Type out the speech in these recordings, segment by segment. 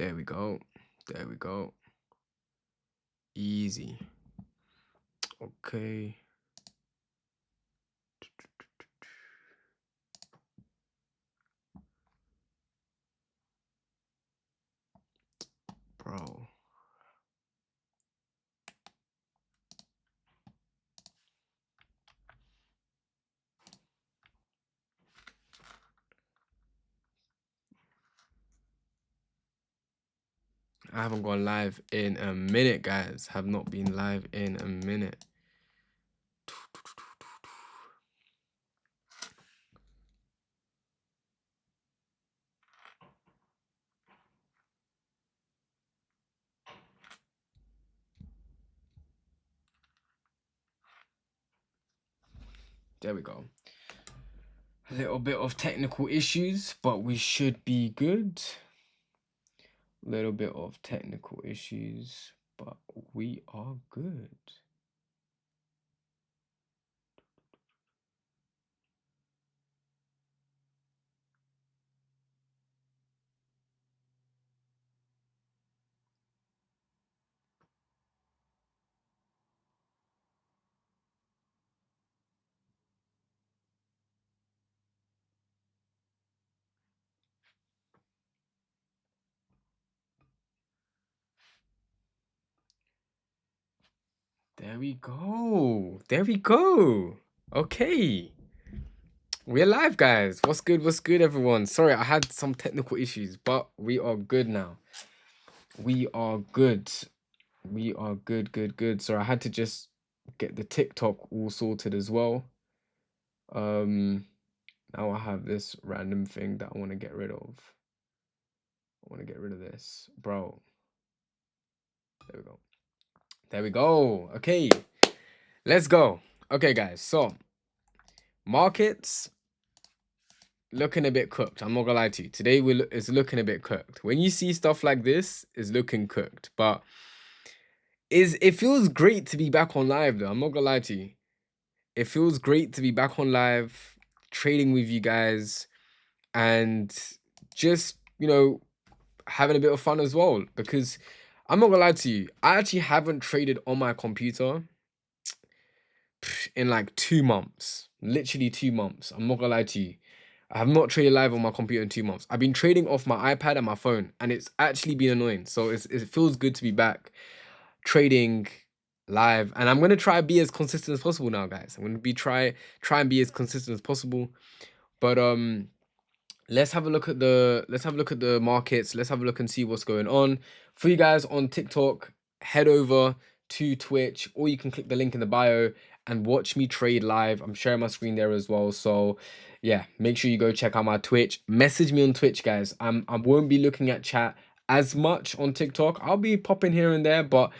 There we go. There we go. Easy. Okay. Bro. I haven't gone live in a minute, guys. Have not been live in a minute. There we go. A little bit of technical issues, but we should be good. A little bit of technical issues, but we are good. There we go. There we go. Okay. We're live, guys. What's good? What's good, everyone? Sorry, I had some technical issues, but we are good now. We are good. We are good, good, good. So I had to just get the TikTok all sorted as well. Now I have this random thing that I want to get rid of. I want to get rid of this, bro. There we go. There we go. Okay, let's go. Okay, guys. So markets looking a bit cooked. I'm not gonna lie to you. Today it's looking a bit cooked. When you see stuff like this, it's looking cooked. But it feels great to be back on live though. I'm not gonna lie to you. It feels great to be back on live, trading with you guys, and just, you know, having a bit of fun as well. Because I'm not gonna lie to you, I actually haven't traded on my computer in like 2 months. Literally 2 months. I'm not gonna lie to you. I have not traded live on my computer in 2 months. I've been trading off my iPad and my phone, and it's actually been annoying. So it feels good to be back trading live, and I'm gonna try be as consistent as possible now, guys. I'm gonna be try and be as consistent as possible. But let's have a look at the markets. Let's have a look and see what's going on. For you guys on TikTok, head over to Twitch, or you can click the link in the bio and watch me trade live. I'm sharing my screen there as well. So yeah, make sure you go check out my Twitch. Message me on Twitch, guys. I won't be looking at chat as much on TikTok. I'll be popping here and there, but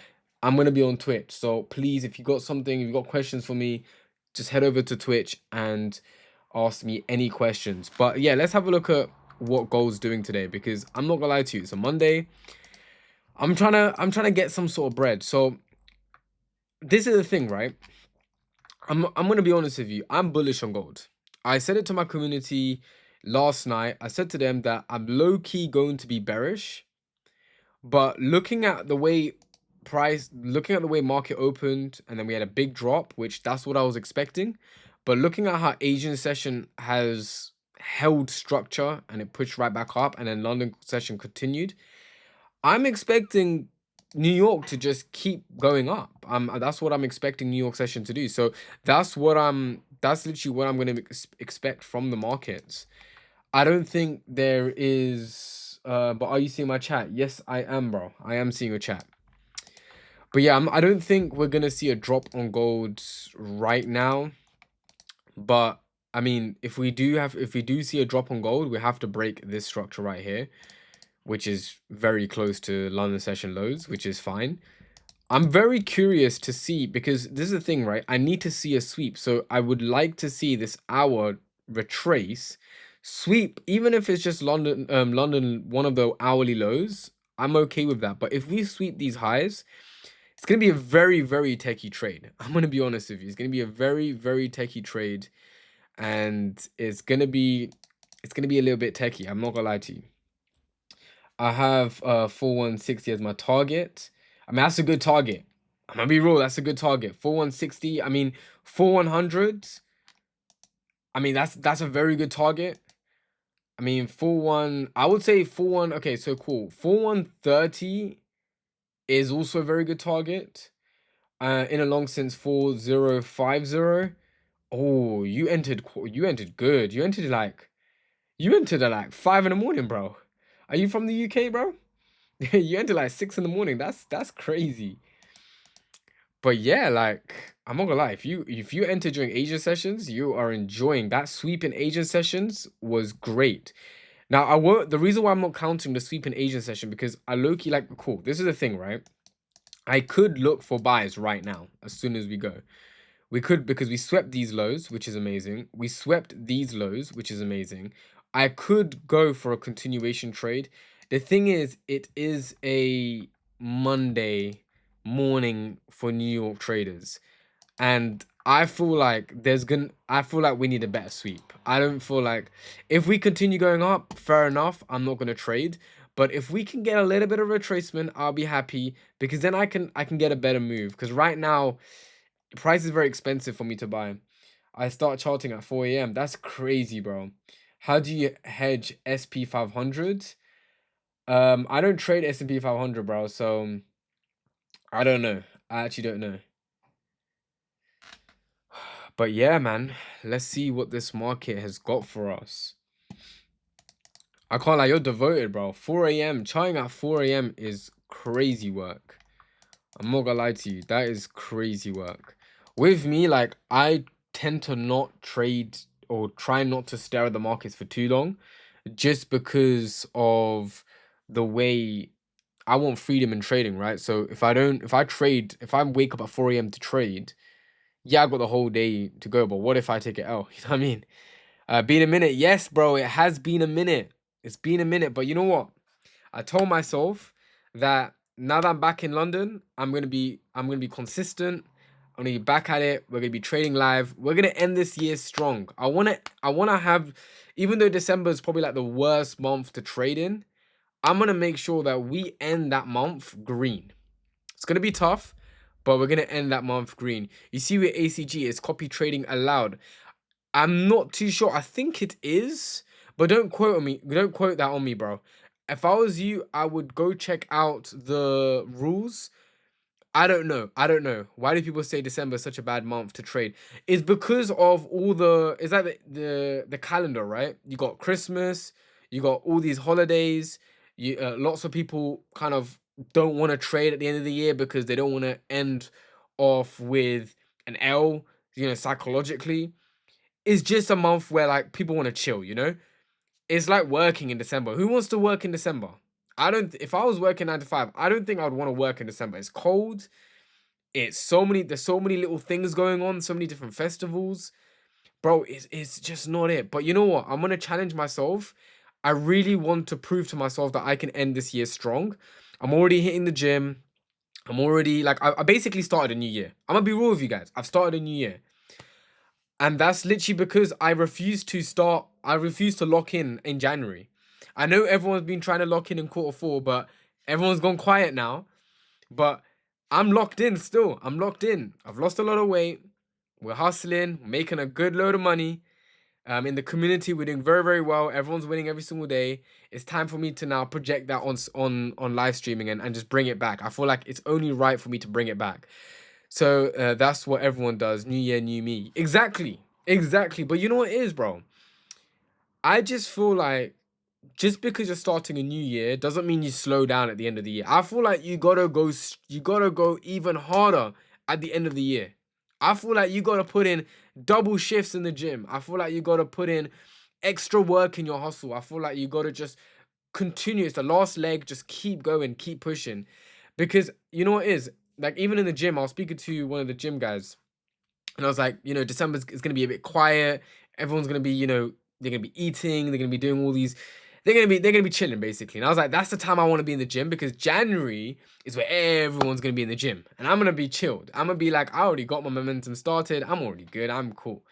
I'm gonna be on Twitch. So please, if you got something, if you got questions for me, just head over to Twitch and ask me any questions. But yeah, let's have a look at what gold's doing today, because I'm not gonna lie to you, it's a Monday. I'm trying to get some sort of bread. So this is the thing, right? I'm gonna be honest with you. I'm bullish on gold. I said it to my community last night. I said to them that I'm low-key going to be bearish, but looking at the way market opened, and then we had a big drop, which that's what I was expecting. But looking at how Asian session has held structure and it pushed right back up, and then London session continued, I'm expecting New York to just keep going up. That's what I'm expecting New York session to do. So that's literally what I'm going to expect from the markets. I don't think there is but are you seeing my chat? Yes, I am, bro. I am seeing your chat. But yeah, I don't think we're gonna see a drop on gold right now. But I mean, if we do see a drop on gold, we have to break this structure right here, which is very close to London session lows, which is fine. I'm very curious to see, because this is the thing, right? I need to see a sweep. So I would like to see this hour retrace, sweep, even if it's just London, one of the hourly lows. I'm okay with that. But if we sweep these highs, it's gonna be a very, very techie trade. I'm gonna be honest with you. It's gonna be a very, very techie trade, and it's gonna be a little bit techie. I'm not gonna lie to you. I have 4160 as my target. I mean, that's a good target. I'm gonna be real, that's a good target. 4160. I mean, 4100. I mean, that's a very good target. I mean, 41. I would say 41. Okay, so cool. 4130 is also a very good target. In a long since 4050. Oh, you entered good. You entered at like 5 in the morning, bro. Are you from the UK, bro? You entered like 6 in the morning. That's crazy. But yeah, like I'm not gonna lie, if you enter during Asian sessions, you are enjoying that sweep in Asian sessions was great. Now I won't. The reason why I'm not counting the sweep in Asian session because I low key like cool. This is the thing, right? I could look for buys right now as soon as we go. We could because we swept these lows, which is amazing. We swept these lows, which is amazing. I could go for a continuation trade. The thing is, it is a Monday morning for New York traders. And I feel like we need a better sweep. I don't feel like if we continue going up, fair enough, I'm not gonna trade. But if we can get a little bit of retracement, I'll be happy because then I can get a better move. Because right now, the price is very expensive for me to buy. I start charting at 4 a.m. That's crazy, bro. How do you hedge SP 500? I don't trade S&P 500, bro. So I don't know. I actually don't know. But yeah, man, let's see what this market has got for us. I can't lie, you're devoted, bro. 4 a.m. Charting at 4 a.m. is crazy work. I'm not gonna lie to you. That is crazy work. With me, like, I tend to not trade or try not to stare at the markets for too long just because of the way I want freedom in trading, right? So if I wake up at 4 a.m. to trade, yeah, I got the whole day to go, but what if I take it out? You know what I mean? Been a minute. Yes, bro, it has been a minute. It's been a minute, but you know what? I told myself that now that I'm back in London, I'm gonna be consistent. I'm gonna be back at it. We're gonna be trading live. We're gonna end this year strong. I wanna have, even though December is probably like the worst month to trade in, I'm gonna make sure that we end that month green. It's gonna be tough, but we're gonna end that month green. You see with ACG, it's copy trading allowed. I'm not too sure. I think it is, but don't quote on me. Don't quote that on me, bro. If I was you, I would go check out the rules. I don't know. I don't know. Why do people say December is such a bad month to trade? It's because of all the. It's like the calendar, right? You got Christmas. You got all these holidays. Lots of people kind of don't want to trade at the end of the year because they don't want to end off with an L. Psychologically, it's just a month where like people want to chill, you know? It's like working in December. Who wants to work in December? I don't if I was working 9 to 5, I don't think I would want to work in December. It's cold. There's so many little things going on, so many different festivals. Bro, it's just not it. But you know what? I'm gonna challenge myself. I really want to prove to myself that I can end this year strong. I'm already hitting the gym. I'm already like I basically started a new year. I'm gonna be real with you guys. I've started a new year. And that's literally because I refuse to lock in January. I know everyone's been trying to lock in quarter four, but everyone's gone quiet now. But I'm locked in still. I'm locked in. I've lost a lot of weight. We're hustling, making a good load of money. In the community, we're doing very, very well. Everyone's winning every single day. It's time for me to now project that on live streaming and just bring it back. I feel like it's only right for me to bring it back. So that's what everyone does. New year, new me. Exactly. Exactly. But you know what it is, bro? I just feel like just because you're starting a new year doesn't mean you slow down at the end of the year. I feel like you gotta go even harder at the end of the year. I feel like you gotta put in double shifts in the gym. I feel like you gotta put in extra work in your hustle. I feel like you gotta just continue. It's the last leg. Just keep going, keep pushing. Because you know what it is? Like even in the gym, I was speaking to one of the gym guys and I was like, December is gonna be a bit quiet. Everyone's gonna be, they're gonna be eating. They're gonna be doing all these. They're gonna be chilling basically. And I was like, that's the time I want to be in the gym because January is where everyone's gonna be in the gym, and I'm gonna be chilled. I'm gonna be like, I already got my momentum started. I'm already good. I'm cool.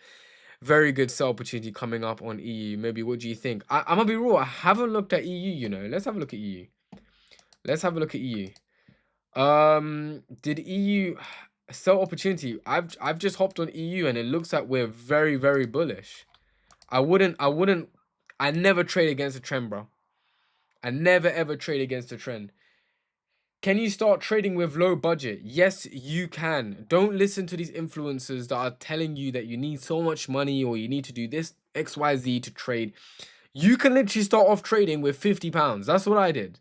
Very good sell opportunity coming up on EU. Maybe what do you think? I'm gonna be real. I haven't looked at EU. Let's have a look at EU. Let's have a look at EU. Did EU sell opportunity? I've just hopped on EU and it looks like we're very, very bullish. I never trade against a trend, bro. I never ever trade against a trend. Can you start trading with low budget? Yes, you can. Don't listen to these influencers that are telling you that you need so much money or you need to do this XYZ to trade. You can literally start off trading with £50. That's what I did.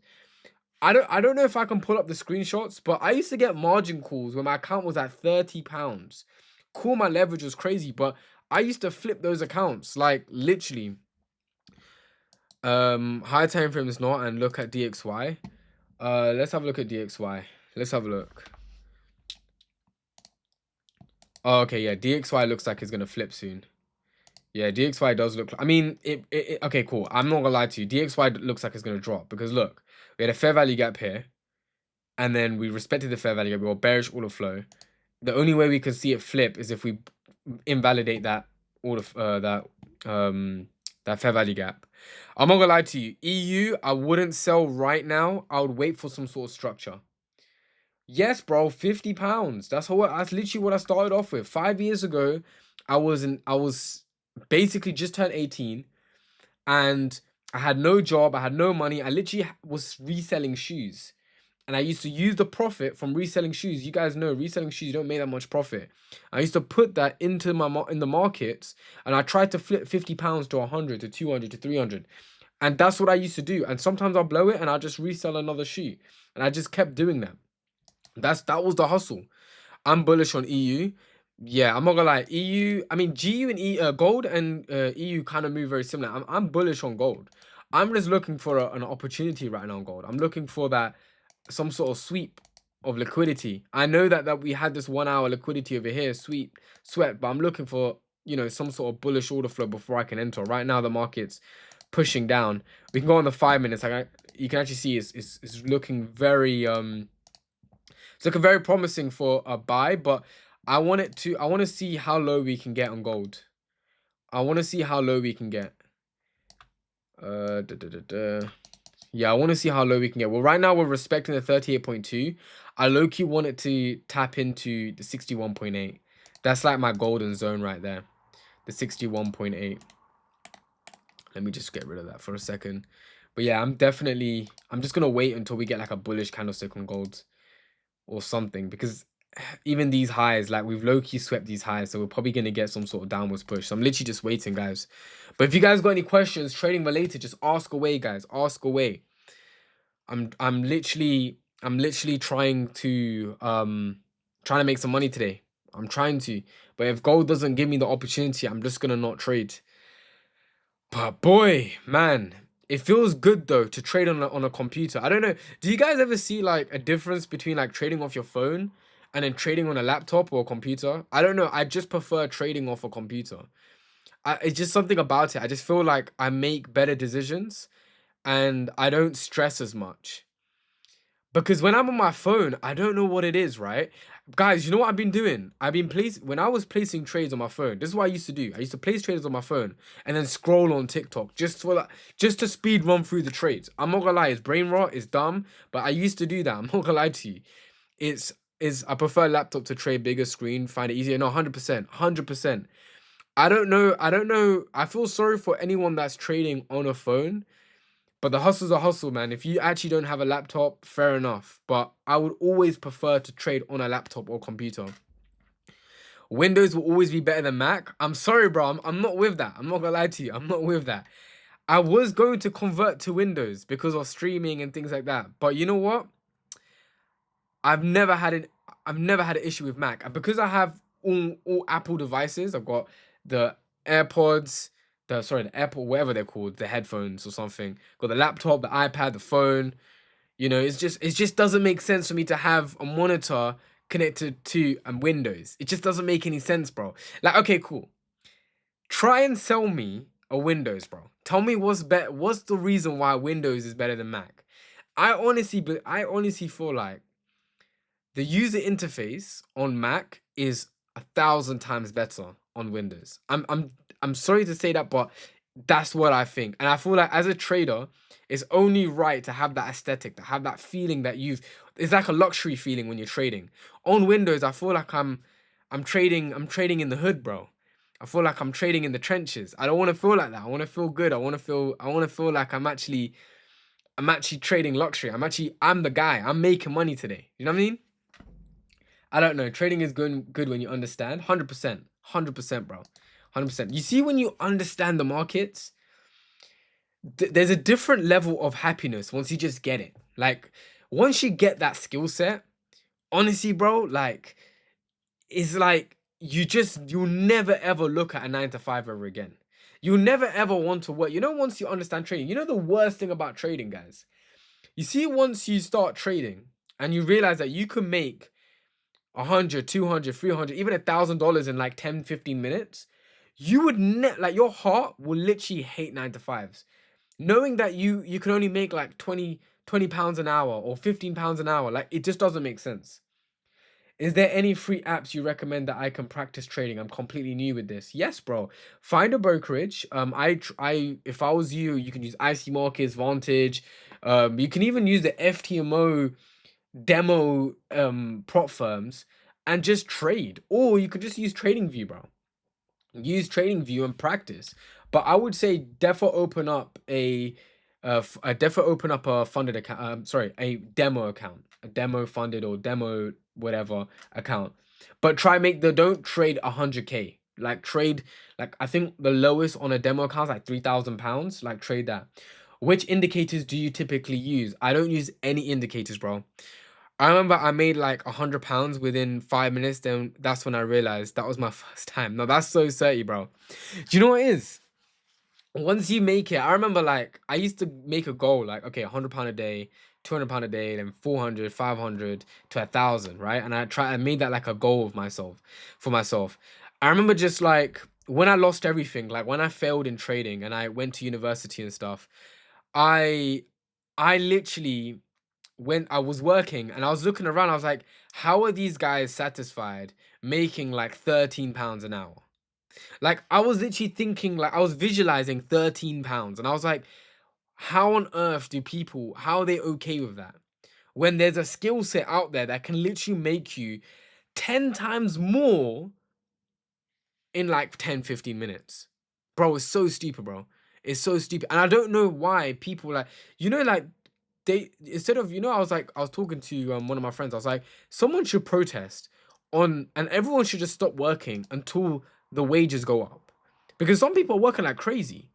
I don't know if I can pull up the screenshots, but I used to get margin calls when my account was at £30. Cool, my leverage was crazy, but I used to flip those accounts like literally. Higher time frame is not, and look at DXY. Let's have a look at DXY. Let's have a look. Oh, okay, yeah, DXY looks like it's gonna flip soon. Yeah, DXY does look. I mean, okay, cool. I'm not gonna lie to you. DXY looks like it's gonna drop because look, we had a fair value gap here, and then we respected the fair value gap. We got bearish order flow. The only way we can see it flip is if we invalidate that order, that fair value gap. I'm not gonna lie to you. EU, I wouldn't sell right now. I would wait for some sort of structure. Yes, bro, £50. That's literally what I started off with. 5 years ago, I was basically just turned 18 and I had no job, I had no money. I literally was reselling shoes. And I used to use the profit from reselling shoes. You guys know reselling shoes, you don't make that much profit. I used to put that into in the markets and I tried to flip £50 to 100 to 200 to 300. And that's what I used to do. And sometimes I'll blow it and I'll just resell another shoe. And I just kept doing that. That was the hustle. I'm bullish on EU. Yeah, I'm not gonna lie. EU, I mean GU and gold and EU kind of move very similar. I'm bullish on gold. I'm just looking for an opportunity right now on gold. I'm looking for that some sort of sweep of liquidity. I know that we had this 1 hour liquidity over here, sweat, but I'm looking for, you know, some sort of bullish order flow before I can enter. Right now the market's pushing down. We can go on the 5 minutes. You can actually see it's looking very it's looking very promising for a buy, but I want to see how low we can get on gold. I want to see how low we can get. Yeah, I want to see how low we can get. Well, right now we're respecting the 38.2. I low-key want it to tap into the 61.8. That's like my golden zone right there. The 61.8. Let me just get rid of that for a second. But yeah, I'm just going to wait until we get like a bullish candlestick on gold or something, because even these highs, like we've low-key swept these highs, so we're probably going to get some sort of downwards push. So I'm literally just waiting, guys. But if you guys got any questions trading related, just ask away, guys. Ask away. I'm literally trying to make some money today. I'm trying to. But if gold doesn't give me the opportunity, I'm just gonna not trade. But boy, man, it feels good though to trade on a computer. I don't know. Do you guys ever see like a difference between like trading off your phone and then trading on a laptop or a computer? I don't know. I just prefer trading off a computer. It's just something about it. I just feel like I make better decisions and I don't stress as much. Because when I'm on my phone, I don't know what it is, right? Guys, you know what I've been doing? When I was placing trades on my phone, this is what I used to do. I used to place trades on my phone and then scroll on TikTok just to speed run through the trades. I'm not gonna lie, it's brain rot, it's dumb, but I used to do that. I'm not gonna lie to you. I prefer laptop to trade bigger screen, find it easier. No, 100%, 100%. I don't know. I feel sorry for anyone that's trading on a phone. But the hustle's a hustle, man. If you actually don't have a laptop, fair enough. But I would always prefer to trade on a laptop or computer. Windows will always be better than Mac. I'm sorry, bro. I'm not with that. I'm not gonna lie to you. I'm not with that. I was going to convert to Windows because of streaming and things like that. But you know what? I've never had an issue with Mac. And because I have all Apple devices, I've got the AirPods, the Apple, whatever they're called, the headphones or something. Got the laptop, the iPad, the phone. You know, it just doesn't make sense for me to have a monitor connected to Windows. It just doesn't make any sense, bro. Like, okay, cool. Try and sell me a Windows, bro. Tell me what's better. What's the reason why Windows is better than Mac? I honestly feel like the user interface on Mac is 1,000 times better on Windows. I'm sorry to say that, but That's what I think. And I feel like as a trader, it's only right to have that aesthetic, to have that feeling that it's like a luxury feeling when you're trading. On Windows, I feel like I'm trading in the hood, bro. I feel like I'm trading in the trenches. I don't want to feel like that. I want to feel good. I want to feel like I'm actually trading luxury. I'm the guy. I'm making money today. You know what I mean? I don't know. Trading is good when you understand. 100%. 100%, bro. 100%. You see, when you understand the markets, there's a different level of happiness once you just get it. Like, once you get that skill set, honestly, bro, like, it's like you'll never ever look at a 9 to 5 ever again. You'll never ever want to work. Once you understand trading, the worst thing about trading, guys. You see, once you start trading and you realize that you can make 100, 200, 300, even $1,000 in like 10, 15 minutes, you would like your heart will literally hate 9 to 5s. Knowing that you can only make like 20 pounds an hour or 15 pounds an hour, like it just doesn't make sense. Is there any free apps you recommend that I can practice trading? I'm completely new with this. Yes, bro. Find a brokerage. If I was you, you can use IC Markets, Vantage. You can even use the FTMO demo prop firms and just trade. Or you could just use TradingView, bro. Use TradingView and practice. But I would say definitely open up a funded account. Sorry, a demo account, a demo funded or demo whatever account. But don't trade 100K. Like trade, like I think the lowest on a demo account is like £3,000. Like trade that. Which indicators do you typically use? I don't use any indicators, bro. I remember I made like £100 within 5 minutes. Then that's when I realized that was my first time. No, that's so dirty, bro. Do you know what it is? Once you make it, I remember like I used to make a goal like, okay, £100 a day, £200 a day, then 400, 500 to 1,000, right? And I made that like a goal of myself for myself. I remember just like when I lost everything, like when I failed in trading and I went to university and stuff, I I literally when I was working and I was looking around, I was like, how are these guys satisfied making like £13 an hour? Like I was literally thinking, like I was visualizing £13 and I was like, how on earth how are they okay with that? When there's a skill set out there that can literally make you 10 times more in like 10, 15 minutes. Bro, it's so stupid, bro. It's so stupid. And I don't know why people like, like they instead of I was talking to one of my friends. I was like, someone should protest and everyone should just stop working until the wages go up. Because some people are working like crazy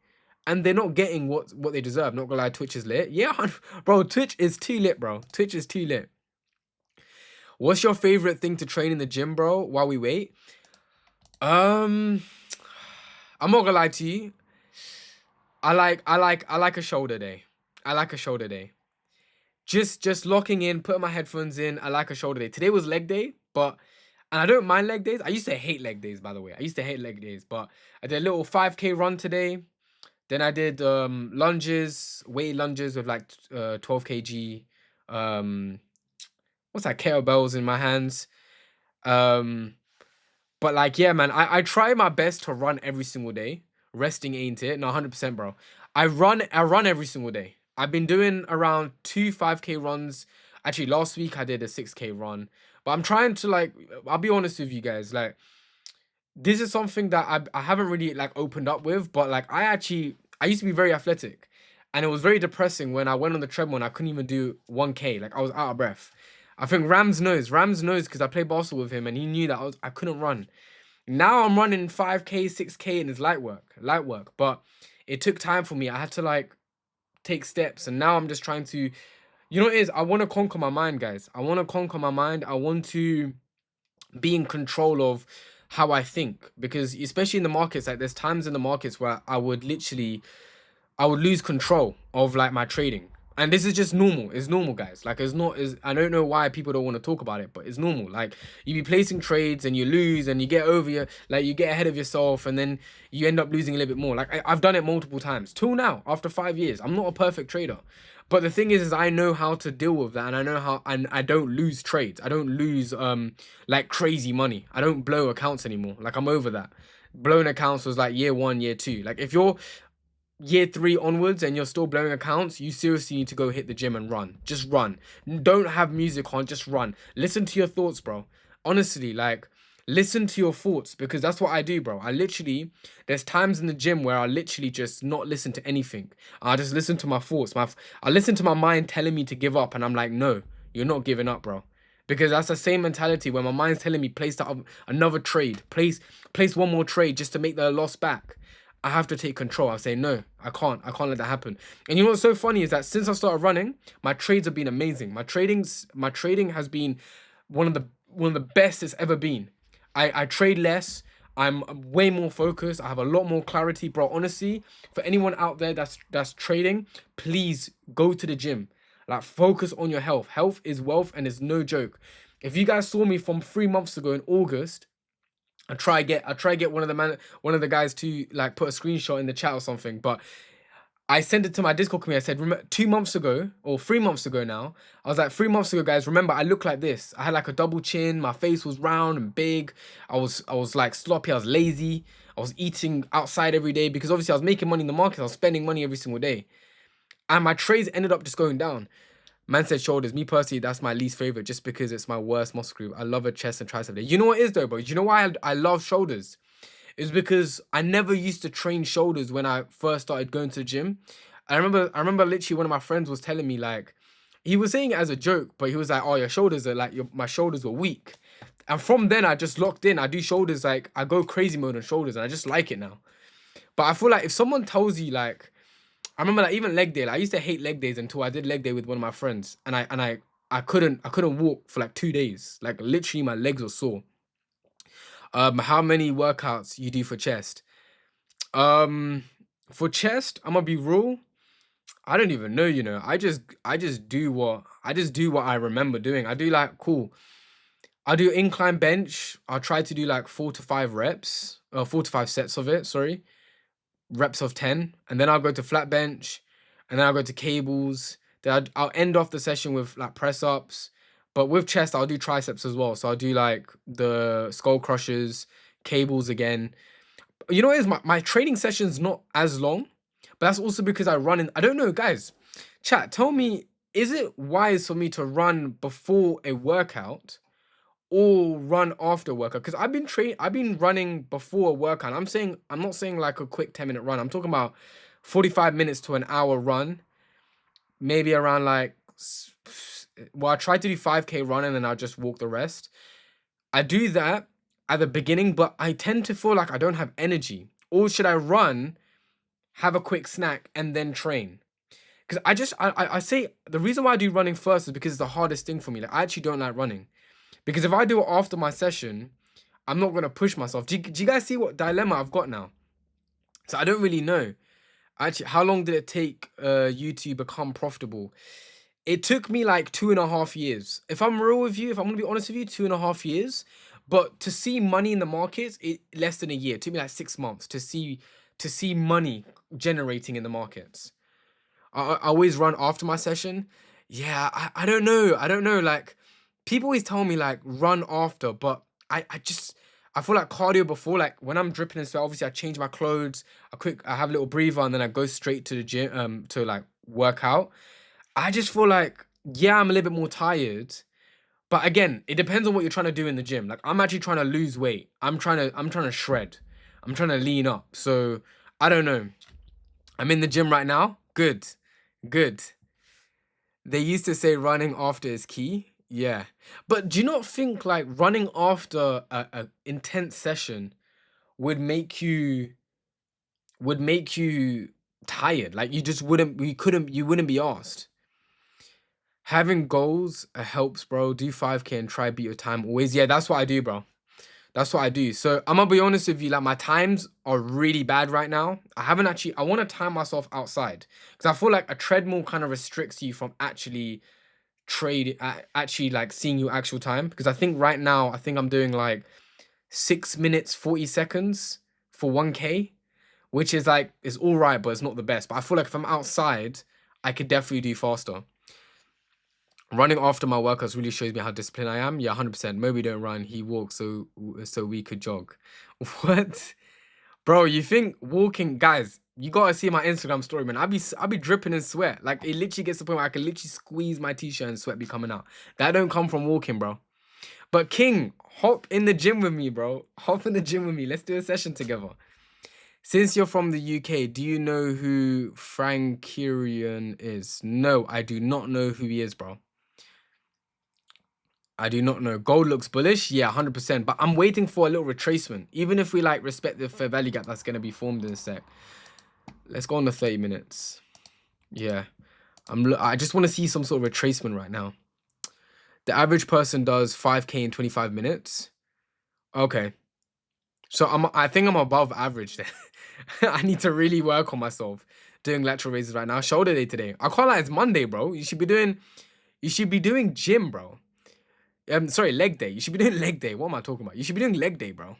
and they're not getting what they deserve. Not gonna lie, Twitch is lit. Yeah, bro, Twitch is too lit, bro. Twitch is too lit. What's your favorite thing to train in the gym, bro, while we wait? Um I'm not gonna lie to you. I like a shoulder day. I like a shoulder day. Just locking in, putting my headphones in. I like a shoulder day. Today was leg day, and I don't mind leg days. I used to hate leg days, by the way. I used to hate leg days, but I did a little 5K run today. Then I did weight lunges with like 12 kg. What's that? Kettlebells in my hands. Um, But like, yeah, man, I try my best to run every single day. Resting ain't it. No, 100%, bro. I run every single day. I've been doing around 2 5K runs. Actually, last week I did a 6K run. But I'm trying to like, I'll be honest with you guys, like, this is something that I haven't really like opened up with, but like I used to be very athletic. And it was very depressing when I went on the treadmill and I couldn't even do 1K. Like I was out of breath. I think Rams knows because I played basketball with him and he knew that I couldn't run. Now I'm running 5K, 6K and it's light work. But it took time for me. I had to like take steps and now I'm just trying to, what it is, I want to conquer my mind, guys. I want to conquer my mind. I want to be in control of how I think because especially in the markets, like there's times in the markets where I would lose control of like my trading. And this is just normal. It's normal, guys. Like I don't know why people don't want to talk about it, but it's normal. Like you be placing trades and you lose and you get you get ahead of yourself and then you end up losing a little bit more. Like I've done it multiple times till now after 5 years. I'm not a perfect trader. But the thing is I know how to deal with that and I know how, and I don't lose trades. I don't lose like crazy money. I don't blow accounts anymore. Like I'm over that. Blowing accounts was like year 1, year 2. Like if you're year 3 onwards and you're still blowing accounts, you seriously need to go hit the gym and run. Just run. Don't have music on, just run. Listen to your thoughts, bro. Honestly, like, listen to your thoughts, because that's what I do, bro. I literally, there's times in the gym where I literally just not listen to anything. I just listen to my thoughts. I listen to my mind telling me to give up, and I'm like, no, you're not giving up, bro. Because that's the same mentality where my mind's telling me place that another trade, place one more trade just to make the loss back. I have to take control. I say no, I can't. I can't let that happen. And you know what's so funny is that since I started running, my trades have been amazing. My trading has been one of the best it's ever been. I trade less. I'm way more focused. I have a lot more clarity, bro. Honestly, for anyone out there that's trading, please go to the gym. Like, focus on your health. Health is wealth, and it's no joke. If you guys saw me from 3 months ago in August, I try get one of the guys to like put a screenshot in the chat or something, but I sent it to my Discord community. I said, 2 months ago or 3 months ago now, I was like, 3 months ago, guys, remember I looked like this. I had like a double chin, my face was round and big. I was like sloppy, I was lazy. I was eating outside every day because obviously I was making money in the market. I was spending money every single day. And my trades ended up just going down. Man said shoulders. Me personally, that's my least favorite just because it's my worst muscle group. I love a chest and tricep day. You know what it is though, bro? You know why I love shoulders? It's because I never used to train shoulders when I first started going to the gym. I remember literally one of my friends was telling me, like, he was saying it as a joke, but he was like, "Oh, your shoulders are like my shoulders were weak." And from then I just locked in. I do shoulders, like I go crazy mode on shoulders and I just like it now. But I feel like if someone tells you, like, I remember like even leg day, like, I used to hate leg days until I did leg day with one of my friends, and I couldn't walk for like 2 days. Like, literally my legs were sore. How many workouts you do for chest? Um, for chest, I'm gonna be real. I don't even know, you know. I just do what I remember doing. I do like cool. I do incline bench. I'll try to do like 4 to 5 reps, 4 to 5 sets of it. Sorry, reps of 10, and then I'll go to flat bench, and then I'll go to cables. Then I'll end off the session with like press ups. But with chest, I'll do triceps as well. So I'll do like the skull crushers, cables again. You know what it is? My training session's not as long, but that's also because I run in. I don't know, guys. Chat, tell me, is it wise for me to run before a workout or run after a workout? Because I've been running before a workout. I'm not saying like a quick 10-minute run. I'm talking about 45 minutes to an hour run, maybe around like well, I try to do 5K run and then I'll just walk the rest. I do that at the beginning, but I tend to feel like I don't have energy. Or should I run, have a quick snack, and then train? Because I say the reason why I do running first is because it's the hardest thing for me. Like, I actually don't like running. Because if I do it after my session, I'm not gonna push myself. Do you guys see what dilemma I've got now? So I don't really know. Actually, how long did it take you to become profitable? It took me like 2.5 years. If I'm real with you, if I'm gonna be honest with you, 2.5 years. But to see money in the markets, it less than a year. It took me like 6 months to see money generating in the markets. I always run after my session. Yeah, I don't know. I don't know. Like, people always tell me like run after, but I feel like cardio before, like when I'm dripping and sweat, obviously I change my clothes, I have a little breather, and then I go straight to the gym to like work out. I just feel like, yeah, I'm a little bit more tired. But again, it depends on what you're trying to do in the gym. Like, I'm actually trying to lose weight. I'm trying to shred. I'm trying to lean up. So I don't know. I'm in the gym right now. Good. Good. They used to say running after is key. Yeah. But do you not think like running after a intense session would make you tired? Like, you just wouldn't be asked. Having goals helps, bro. Do 5K and try beat your time always. Yeah, that's what I do, bro. That's what I do. So I'm gonna be honest with you, like, my times are really bad right now. I want to time myself outside because I feel like a treadmill kind of restricts you from actually like seeing your actual time. Because I think right now, I think I'm doing like 6 minutes 40 seconds for 1K, which is like, it's all right, but it's not the best. But I feel like if I'm outside, I could definitely do faster. Running after my workouts really shows me how disciplined I am. Yeah, 100%. Moby don't run, he walks so we could jog. What? Bro, you think walking, guys, You gotta see my Instagram story, man. I be dripping in sweat. Like it literally gets to the point where I can literally squeeze my t-shirt and sweat be coming out. That don't come from walking, bro. But King, hop in the gym with me, bro. Hop in the gym with me. Let's do a session together. Since you're from the UK, do you know who Frankirian is? No, I do not know who he is, bro. I do not know. Gold looks bullish. Yeah, 100%. But I'm waiting for a little retracement. Even if we like respect the fair value gap that's going to be formed in a sec. Let's go on the 30 minutes. Yeah. I just want to see some sort of retracement right now. The average person does 5K in 25 minutes. Okay. So I think I'm above average there. I need to really work on myself doing lateral raises right now. Shoulder day today. I can't lie, it's Monday, bro. You should be doing gym, bro. Sorry, leg day. You should be doing leg day. What am I talking about? You should be doing leg day, bro.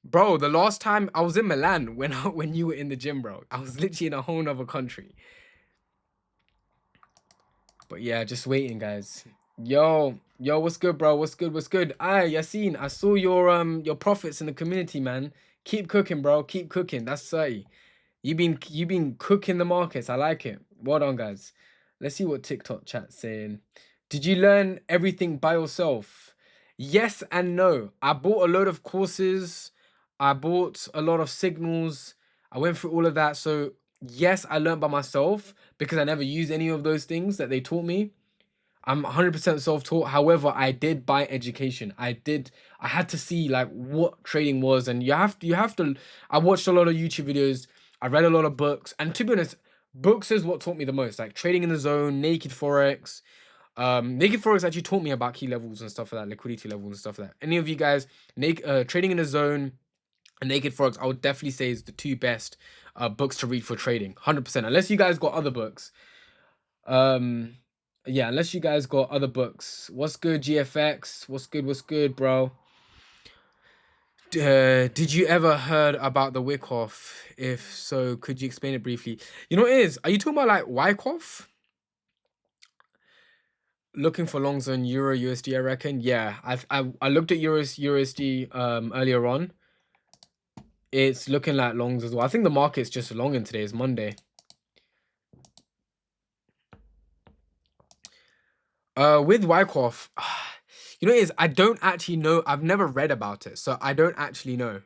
Bro, the last time I was in Milan when you were in the gym, bro. I was literally in a whole nother country. But yeah, just waiting, guys. Yo, what's good, bro? What's good? Yassine, I saw your profits in the community, man. Keep cooking, bro. Keep cooking. That's 30. You been cooking the markets. I like it. Well done, guys. Let's see what TikTok chat's saying. Did you learn everything by yourself? Yes and no. I bought a load of courses. I bought a lot of signals. I went through all of that. So yes, I learned by myself because I never used any of those things that they taught me. I'm 100% self-taught. However, I did buy education. I had to see like what trading was, and you have to. I watched a lot of YouTube videos. I read a lot of books, and to be honest, books is what taught me the most. Like Trading in the Zone, Naked Forex. Naked Forex actually taught me about key levels and stuff like that, liquidity levels and stuff like that. Any of you guys, Trading in the Zone and Naked Forex, I would definitely say is the two best books to read for trading. 100%. Unless you guys got other books. Yeah, unless you guys got other books. What's good, GFX? What's good, bro? Did you ever heard about the Wyckoff? If so, could you explain it briefly? You know what it is? Are you talking about like Wyckoff? Looking for longs on Euro USD, I reckon. Yeah, I looked at USD earlier on. It's looking like longs as well. I think the market's just longing today. It's Monday. With Wyckoff, you know what it is? I don't actually know. I've never read about it, so I don't actually know.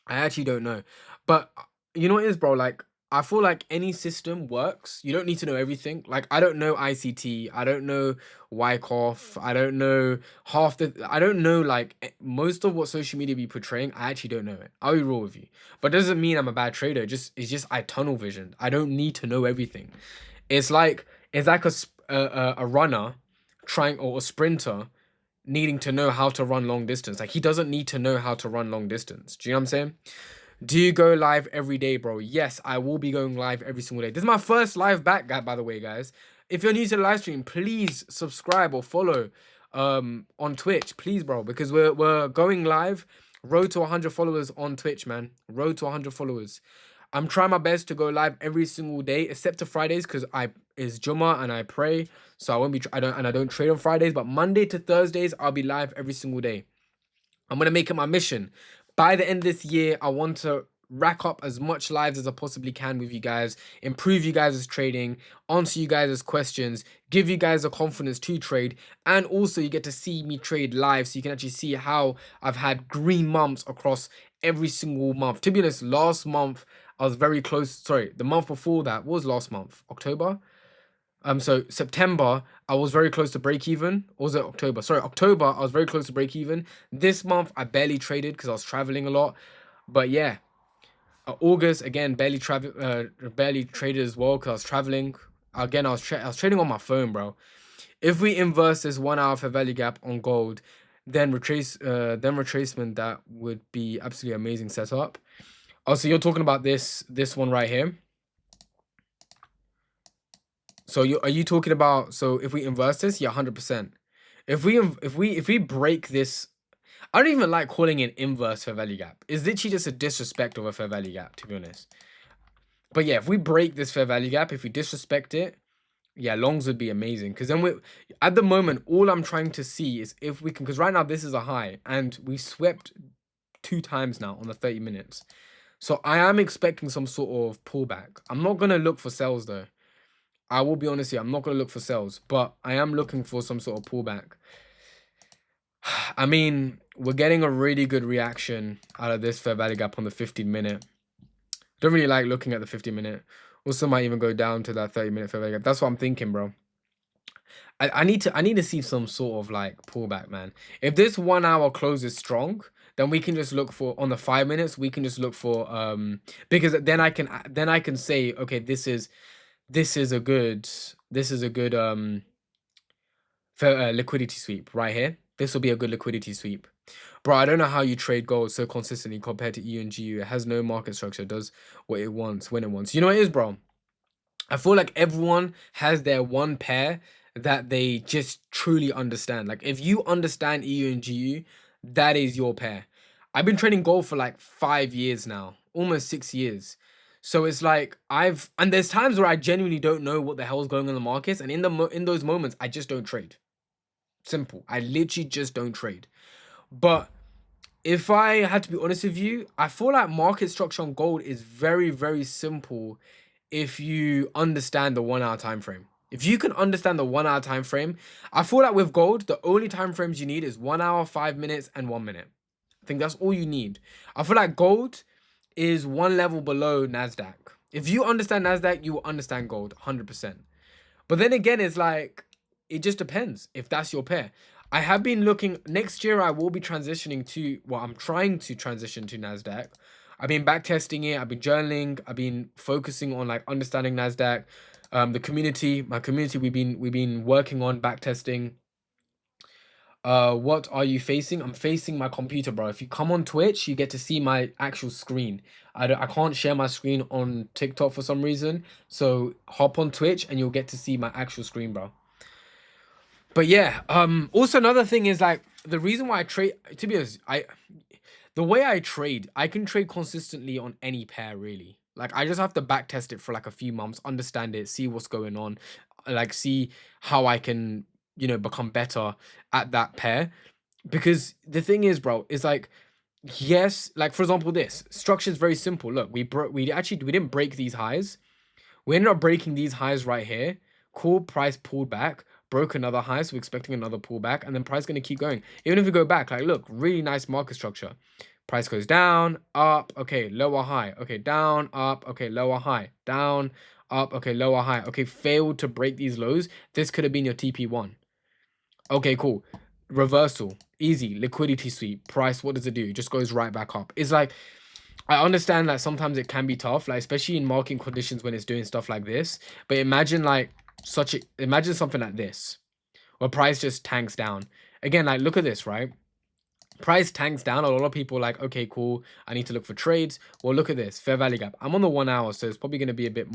I actually don't know. But you know what it is, bro? Like, I feel like any system works. You don't need to know everything. Like, I don't know ICT. I don't know Wyckoff. I don't know I don't know, like, most of what social media be portraying. I actually don't know it. I'll be real with you. But doesn't mean I'm a bad trader. It's just I tunnel vision. I don't need to know everything. It's like a runner trying, or a sprinter needing to know how to run long distance. Like, he doesn't need to know how to run long distance. Do you know what I'm saying? Do you go live every day, bro? Yes, I will be going live every single day. This is my first live back, by the way, guys. If you're new to the live stream, please subscribe or follow on Twitch, please, bro, because we're going live. Road to 100 followers on Twitch, man. Road to 100 followers. I'm trying my best to go live every single day, except to Fridays, because it's Jummah and I pray, so I won't be. I don't trade on Fridays, but Monday to Thursdays I'll be live every single day. I'm gonna make it my mission. By the end of this year, I want to rack up as much lives as I possibly can with you guys, improve you guys' trading, answer you guys' questions, give you guys the confidence to trade, and also you get to see me trade live, so you can actually see how I've had green months across every single month. To be honest, last month I was very close. Sorry, the month before that was last month, October. So September, I was very close to break even. Or was it October? Sorry, October, I was very close to break even. This month, I barely traded because I was traveling a lot. But yeah, August again, barely traded as well because I was traveling. Again, I was trading on my phone, bro. If we inverse this 1 hour fair value gap on gold, then retracement, that would be absolutely amazing setup. Oh, so you're talking about this one right here. So are you talking about, so if we inverse this? Yeah, 100%. If we break this, I don't even like calling it inverse fair value gap. It's literally just a disrespect of a fair value gap, to be honest. But yeah, if we break this fair value gap, if we disrespect it, yeah, longs would be amazing. Because then at the moment, all I'm trying to see is if we can, because right now this is a high and we've swept 2 times now on the 30 minutes. So I am expecting some sort of pullback. I'm not gonna look for sales though. I will be honest here, I'm not gonna look for sales, but I am looking for some sort of pullback. I mean, we're getting a really good reaction out of this fair value gap on the 15-minute. Don't really like looking at the 50-minute. Also might even go down to that 30-minute fair value gap. That's what I'm thinking, bro. I need to see some sort of like pullback, man. If this 1 hour closes strong, then we can just look for on the 5 minutes, we can just look for because then I can say, okay, this is a good liquidity sweep right here. This will be a good liquidity sweep. Bro, I don't know how you trade gold so consistently compared to EU and GU. It has no market structure, does what it wants when it wants. You know what it is, bro? I feel like everyone has their one pair that they just truly understand. Like if you understand EU and GU, that is your pair. I've been trading gold for like 5 years now, almost 6 years. So it's like and there's times where I genuinely don't know what the hell's going on in the markets, and in those moments I just don't trade. Simple. I literally just don't trade. But if I had to be honest with you, I feel like market structure on gold is very, very simple if you understand the 1 hour time frame. If you can understand the 1 hour time frame, I feel like with gold, the only time frames you need is 1 hour, 5 minutes, and 1 minute. I think that's all you need. I feel like gold is one level below NASDAQ. If you understand NASDAQ, you will understand gold 100%. But then again, it's like, it just depends if that's your pair. I have been looking, next year I will be transitioning to, well, I'm trying to transition to NASDAQ. I've been back testing it, I've been journaling, I've been focusing on like understanding NASDAQ. The community, my community, we've been working on back testing. What are you facing? I'm facing my computer, bro. If you come on Twitch, you get to see my actual screen. I can't share my screen on TikTok for some reason. So hop on Twitch and you'll get to see my actual screen, bro. But yeah, also another thing is like the reason why I trade, to be honest, the way I trade, I can trade consistently on any pair really. Like I just have to back test it for like a few months, understand it, see what's going on, like see how I can, become better at that pair. Because the thing is, bro, is like, yes, like for example, this structure is very simple. Look, we didn't break these highs. We ended up breaking these highs right here. Cool, price pulled back, broke another high, so we're expecting another pullback, and then price going to keep going. Even if we go back, like look, really nice market structure. Price goes down, up, okay, lower high, okay, down, up, okay, lower high, down, up, okay, lower high, okay, failed to break these lows. This could have been your TP1. Okay, cool. Reversal, easy, liquidity sweep, price, what does it do? It just goes right back up. It's like, I understand that sometimes it can be tough, like especially in market conditions when it's doing stuff like this. But imagine imagine something like this, where price just tanks down. Again, like look at this, right? Price tanks down. A lot of people are like, okay, cool, I need to look for trades. Well, look at this, fair value gap. I'm on the 1 hour, so it's probably going to be a bit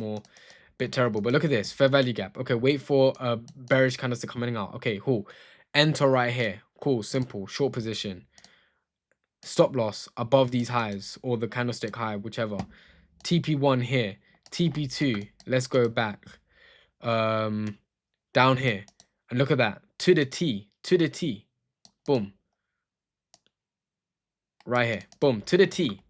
terrible. But look at this, fair value gap. Okay, wait for a bearish candlestick coming out. Okay, cool. Enter right here. Cool, simple, short position. Stop loss above these highs or the candlestick high, whichever. TP1 here, TP2, let's go back down here, and look at that, to the T, boom, right here, boom, to the T.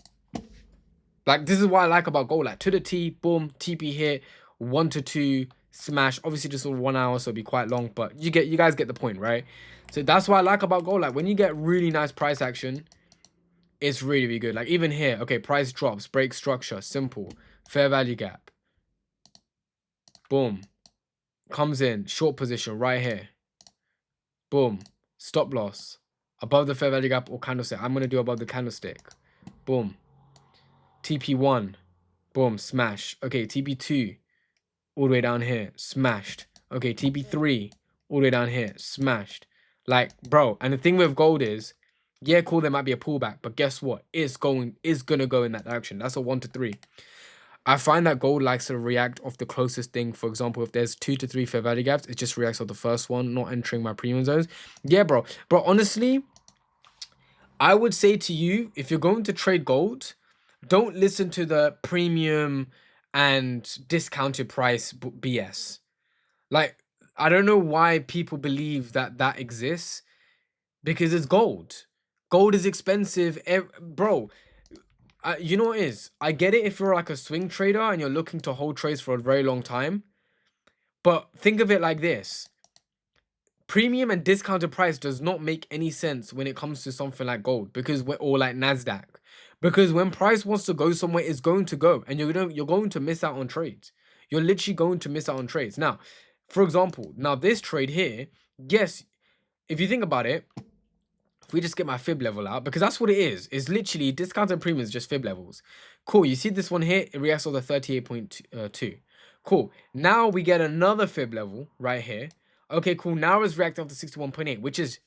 Like this is what I like about gold, like to the T, boom, TP here, 1 to 2 smash. Obviously just on 1 hour, so it'll be quite long, but you guys get the point, right? So that's what I like about gold. Like when you get really nice price action, it's really, really good. Like even here, okay, price drops, break structure, simple, fair value gap, boom, comes in, short position right here, boom, stop loss, above the fair value gap or candlestick. I'm going to do above the candlestick, boom, TP1, boom, smash. Okay, TP2, all the way down here, smashed. Okay, TP3, all the way down here, smashed. Like, bro, and the thing with gold is, yeah, cool, there might be a pullback, but guess what? It's gonna go in that direction. That's a 1 to 3. I find that gold likes to react off the closest thing. For example, if there's 2 to 3 fair value gaps, it just reacts off the first one, not entering my premium zones. Yeah, bro. Bro, honestly, I would say to you, if you're going to trade gold, don't listen to the premium and discounted price BS. Like, I don't know why people believe that that exists, because it's gold. Gold is expensive. Bro, You know what it is? I get it if you're like a swing trader and you're looking to hold trades for a very long time. But think of it like this. Premium and discounted price does not make any sense when it comes to something like gold because we're or like Nasdaq. Because when price wants to go somewhere, it's going to go, and you're going to miss out on trades. You're literally going to miss out on trades. Now, for example, now this trade here, yes, if you think about it, if we just get my fib level out, because that's what it is. It's literally discounted premium is just fib levels. Cool. You see this one here, it reacts on the 38.2. Cool. Now we get another fib level right here. Okay, cool. Now it's reacting up to 61.8, which is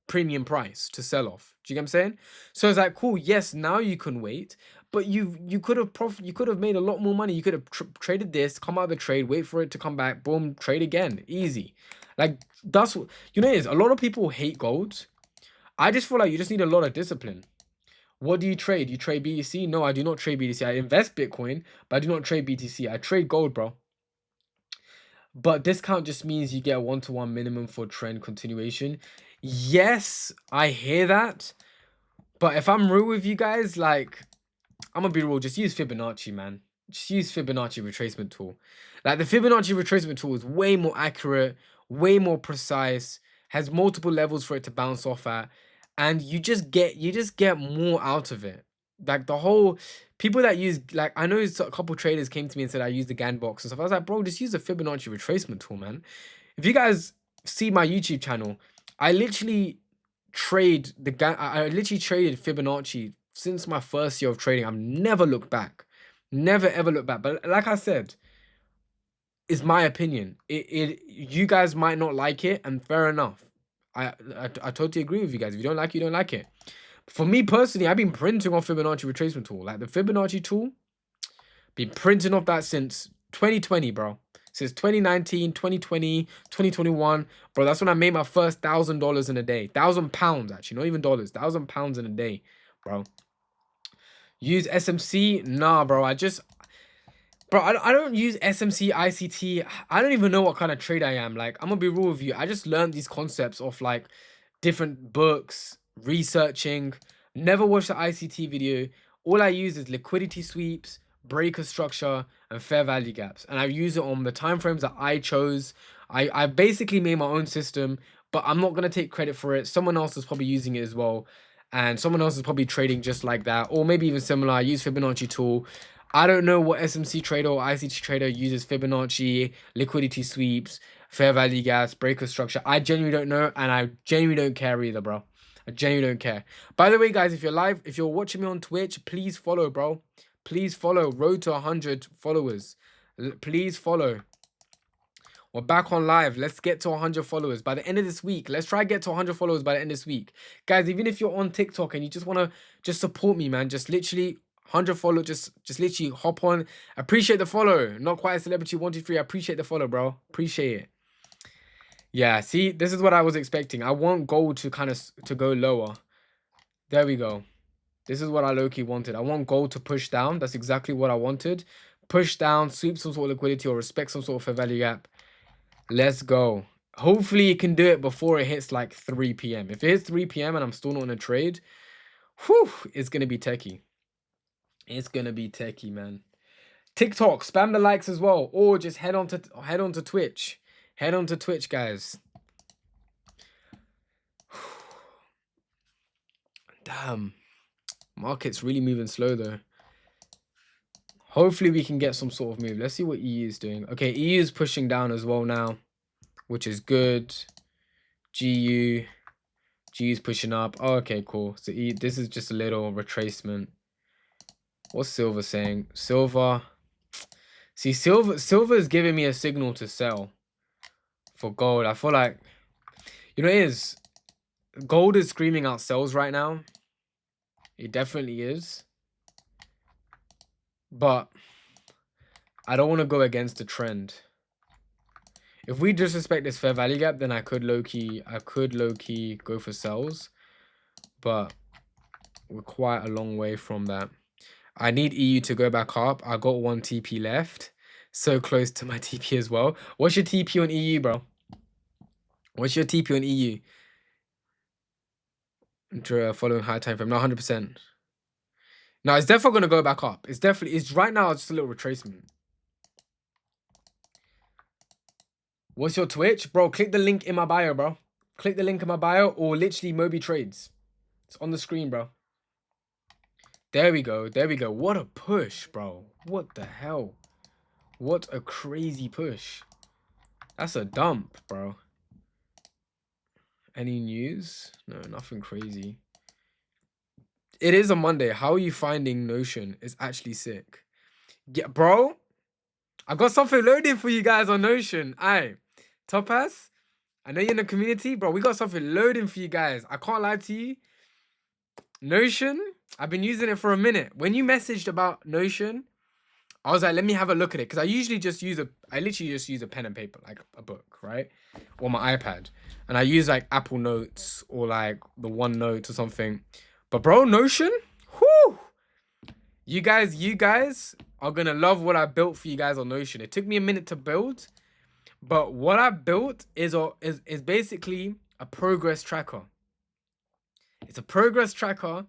premium price to sell off. Do you get what I'm saying? So it's like, cool, yes, now you can wait, but you could have made a lot more money. You could have traded this, come out of the trade, wait for it to come back, boom, trade again. Easy. Like that's what you know is a lot of people hate gold. I just feel like you just need a lot of discipline. What do you trade? You trade BTC? No, I do not trade BTC. I invest Bitcoin, but I do not trade BTC. I trade gold, bro. But discount just means you get a one-to-one minimum for trend continuation. Yes, I hear that. But if I'm real with you guys, like, I'm gonna be real, just use Fibonacci, man. Just use Fibonacci retracement tool. Like the Fibonacci retracement tool is way more accurate, way more precise, has multiple levels for it to bounce off at, and you just get more out of it. Like the whole people that use like I know a couple traders came to me and said I use the GAN box and stuff. I was like, bro, just use the Fibonacci retracement tool, man. If you guys see my YouTube channel, I literally trade the GAN. I literally traded Fibonacci since my first year of trading. I've never looked back. Never ever looked back. But like I said, it's my opinion. You guys might not like it, and fair enough. I totally agree with you guys. If you don't like it, you don't like it. For me personally, I've been printing off Fibonacci retracement tool. Like the Fibonacci tool, been printing off that since 2020, bro. Since 2019, 2020, 2021. Bro, that's when I made my first $1,000 in a day. £1,000 actually, not even dollars. £1,000 in a day, bro. Use SMC? Nah, bro. Bro, I don't use SMC, ICT. I don't even know what kind of trade I am. Like, I'm gonna be real with you. I just learned these concepts of like different books, researching. Never watched the ICT video. All I use is liquidity sweeps, breaker structure, and fair value gaps. And I use it on the time frames that I chose. I basically made my own system, but I'm not gonna take credit for it. Someone else is probably using it as well. And someone else is probably trading just like that, or maybe even similar. I use Fibonacci tool. I don't know what SMC trader or ICT trader uses Fibonacci, liquidity sweeps, fair value gaps, breaker structure. I genuinely don't know, and I genuinely don't care either, bro. I genuinely don't care. By the way, guys, if you're watching me on Twitch, please follow, bro. Please follow. Road to 100 followers. Please follow. We're back on live. Let's get to 100 followers by the end of this week. Let's try to get to 100 followers by the end of this week. Guys, even if you're on TikTok and you just want to just support me, man, just literally 100 follow, just literally hop on. Appreciate the follow. Not quite a celebrity 123. I appreciate the follow, bro. Appreciate it. Yeah, see, this is what I was expecting. I want gold to kind of to go lower. There we go. This is what I low-key wanted. I want gold to push down. That's exactly what I wanted. Push down, sweep some sort of liquidity or respect some sort of fair value gap. Let's go. Hopefully it can do it before it hits like 3 p.m. If it hits 3 p.m. and I'm still not in a trade, whew, it's going to be techie. It's going to be techie, man. TikTok, spam the likes as well. Or just head on to Twitch. Head on to Twitch, guys. Damn. Market's really moving slow, though. Hopefully we can get some sort of move. Let's see what EU is doing. Okay, EU is pushing down as well now, which is good. GU is pushing up. Oh, okay, cool. So this is just a little retracement. What's silver saying? Silver. See, silver is giving me a signal to sell for gold. I feel like, you know, gold is screaming out sells right now. It definitely is. But I don't want to go against the trend. If we disrespect this fair value gap, then I could low key go for sells. But we're quite a long way from that. I need EU to go back up. I got 1 TP left. So close to my TP as well. What's your TP on EU, bro? What's your TP on EU? Following high time frame. No, 100%. No, it's definitely gonna go back up. It's right now. It's just a little retracement. What's your Twitch, bro? Click the link in my bio, bro. Click the link in my bio, or literally Moby Trades. It's on the screen, bro. There we go. There we go. What a push, bro. What the hell? What a crazy push. That's a dump, bro. Any news? No, nothing crazy. It is a Monday. How are you finding Notion? It's actually sick. Yeah, bro. I've got something loaded for you guys on Notion. Aye. Topaz, I know you're in the community, bro. We got something loading for you guys. I can't lie to you. Notion, I've been using it for a minute. When you messaged about Notion, I was like, let me have a look at it. Because I literally just use a pen and paper, like a book, right? Or my iPad. And I use like Apple Notes or like the OneNote or something. But bro, Notion, whoo! You guys are gonna love what I built for you guys on Notion. It took me a minute to build, but what I built is basically a progress tracker. It's a progress tracker,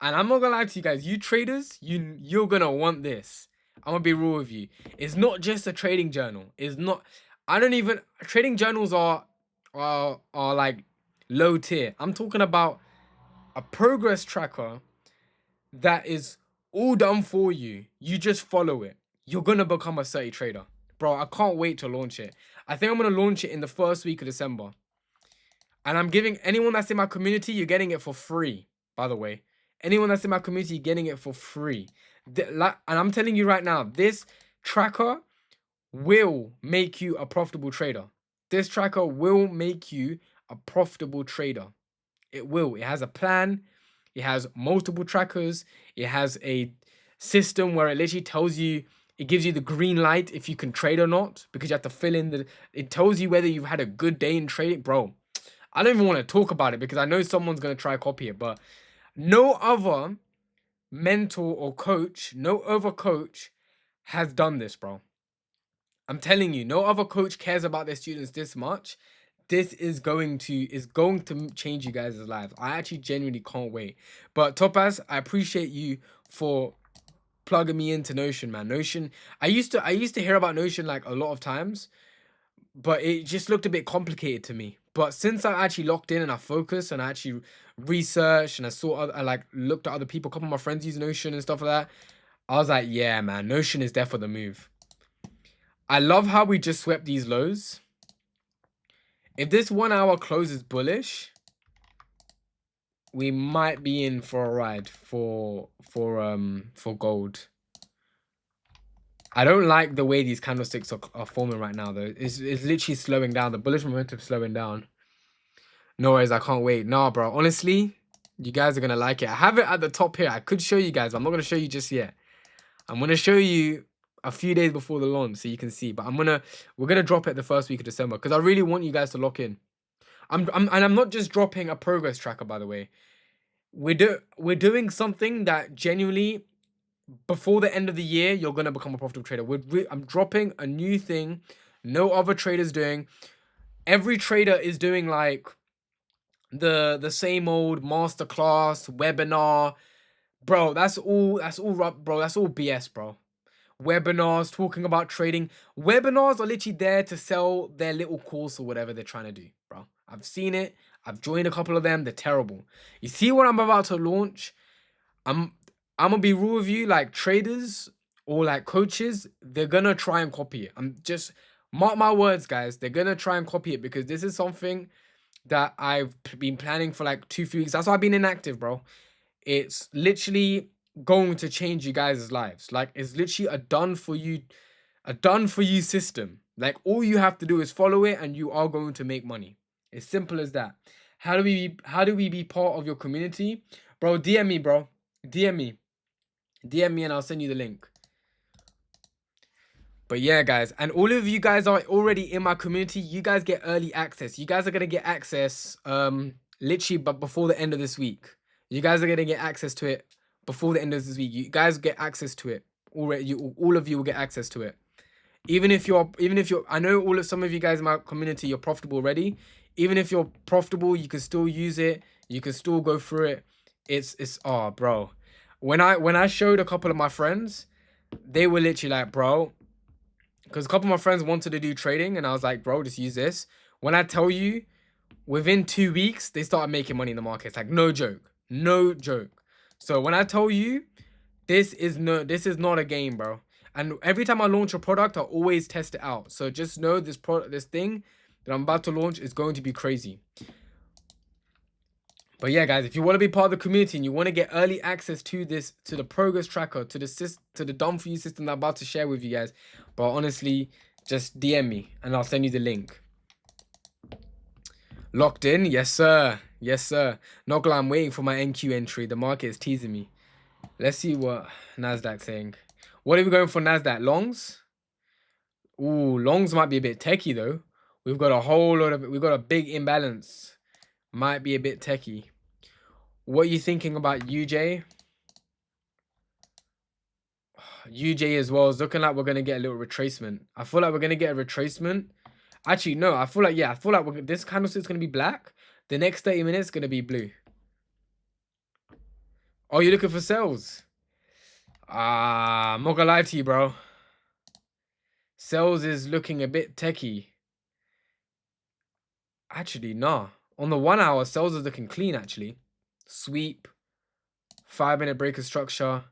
and I'm not gonna lie to you guys. You traders, you're gonna want this. I'm gonna be real with you. It's not just a trading journal. It's not. I don't even. Trading journals are like low tier. I'm talking about a progress tracker that is all done for you. You just follow it. You're gonna become a 30 trader. Bro, I can't wait to launch it. I think I'm gonna launch it in the first week of December. And I'm giving anyone that's in my community, you're getting it for free, by the way. Anyone that's in my community, getting it for free. And I'm telling you right now, this tracker will make you a profitable trader. This tracker will make you a profitable trader. It will. It has a plan. It has multiple trackers. It has a system where it literally tells you, it gives you the green light if you can trade or not, because you have to fill in it tells you whether you've had a good day in trading. Bro, I don't even want to talk about it because I know someone's going to try to copy it, but no other mentor or coach, no other coach has done this, bro. I'm telling you, no other coach cares about their students this much. This is going to change you guys' lives. I actually genuinely can't wait. But Topaz, I appreciate you for plugging me into Notion, man. Notion, I used to hear about Notion like a lot of times, but it just looked a bit complicated to me. But since I actually locked in and I focused and I actually researched and I like looked at other people, a couple of my friends use Notion and stuff like that, I was like, yeah, man, Notion is there for the move. I love how we just swept these lows. If this 1 hour closes bullish, we might be in for a ride for gold. I don't like the way these candlesticks are forming right now, though. It's literally slowing down. The bullish momentum slowing down. No worries, I can't wait. Nah, bro. Honestly, you guys are gonna like it. I have it at the top here. I could show you guys, but I'm not gonna show you just yet. I'm gonna show you a few days before the launch so you can see. But we're gonna drop it the first week of December because I really want you guys to lock in. I'm not just dropping a progress tracker, by the way. We're doing something that genuinely, before the end of the year, you're gonna become a profitable trader. I'm dropping a new thing no other trader's doing. Every trader is doing like the same old masterclass webinar, bro. That's all bro. That's all BS, bro. Webinars talking about trading. Webinars are literally there to sell their little course or whatever they're trying to do, bro. I've seen it. I've joined a couple of them. They're terrible. You see what I'm about to launch? I'm gonna be real with you, like traders or like coaches, they're gonna try and copy it. I'm just mark my words, guys. They're gonna try and copy it because this is something that I've been planning for like 2-3 weeks. That's why I've been inactive, bro. It's literally going to change you guys' lives. Like it's literally a done for you system. Like all you have to do is follow it and you are going to make money. It's simple as that. How do we be part of your community? Bro, DM me, bro. DM me. DM me and I'll send you the link. But yeah, guys, and all of you guys are already in my community. You guys get early access. You guys are gonna get access literally but before the end of this week. You guys are gonna get access to it before the end of this week. You guys get access to it already. All of you will get access to it. Even if you're, I know some of you guys in my community, you're profitable already. Even if you're profitable, you can still use it. You can still go through it. It's bro. When I showed a couple of my friends, they were literally like, bro, because a couple of my friends wanted to do trading, and I was like, bro, just use this. When I tell you, within 2 weeks, they started making money in the market. It's like no joke, no joke. So when I tell you, this is not a game, bro. And every time I launch a product, I always test it out. So just know this thing that I'm about to launch is going to be crazy. But yeah, guys, if you want to be part of the community and you want to get early access to this, to the progress tracker, to the done for you system that I'm about to share with you guys, but honestly, just DM me and I'll send you the link. Locked in? Yes, sir. Yes, sir. Not gonna lie, I'm waiting for my NQ entry. The market is teasing me. Let's see what Nasdaq's saying. What are we going for Nasdaq? Longs? Ooh, longs might be a bit techie though. We've got a big imbalance. Might be a bit techie. What are you thinking about UJ? UJ as well is looking like we're gonna get a little retracement. I feel like we're gonna get a retracement. Actually, no, I feel like this candlestick's gonna be black. The next 30 minutes gonna be blue. Oh, you're looking for sales? I'm not gonna lie to you, bro. Sales is looking a bit techie. Actually, nah. On the 1 hour, sales is looking clean, actually. Sweep. 5-minute breaker structure.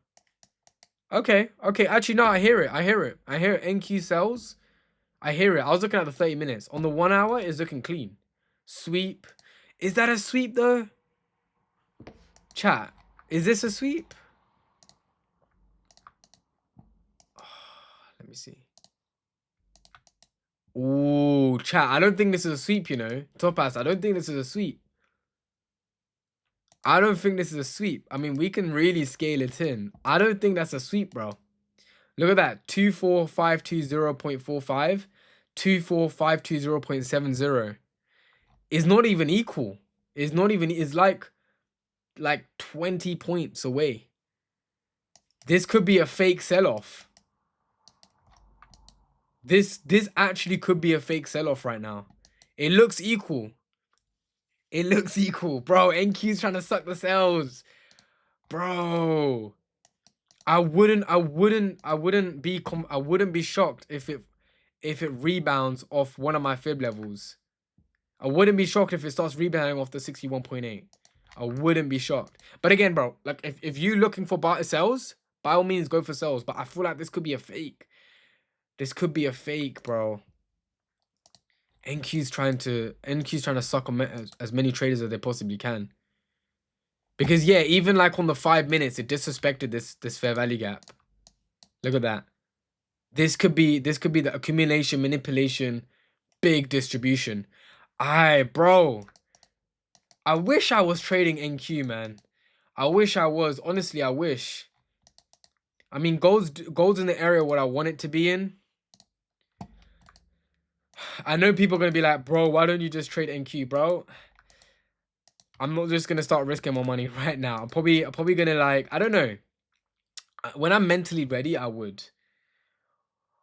Okay. Actually, no, I hear it. I hear it. NQ sales. I hear it. I was looking at the 30 minutes. On the 1 hour, it's looking clean. Sweep. Is that a sweep, though? Chat. Is this a sweep? Let me see. Ooh, chat. I don't think this is a sweep, you know. Top ass. I don't think this is a sweep. I don't think this is a sweep. I mean, we can really scale it in. I don't think that's a sweep, bro. Look at that. 24520.45. 24520.70. It's not even equal. It's like 20 points away. This could be a fake sell-off. This actually could be a fake sell-off right now. It looks equal. It looks equal. Bro, NQ's trying to suck the cells. Bro. I wouldn't be shocked if it rebounds off one of my fib levels. I wouldn't be shocked if it starts rebounding off the 61.8. I wouldn't be shocked. But again, bro, like if you looking for sells, by all means go for sells. But I feel like this could be a fake. This could be a fake, bro. NQ's trying to suck on as many traders as they possibly can. Because yeah, even like on the 5 minutes, it disrespected this fair value gap. Look at that. This could be the accumulation, manipulation, big distribution. Bro. I wish I was trading NQ, man. I wish I was. Honestly, I wish. I mean, gold's in the area what I want it to be in. I know people are going to be like, bro, why don't you just trade NQ, bro? I'm not just going to start risking my money right now. I'm probably going to like, I don't know. When I'm mentally ready, I would.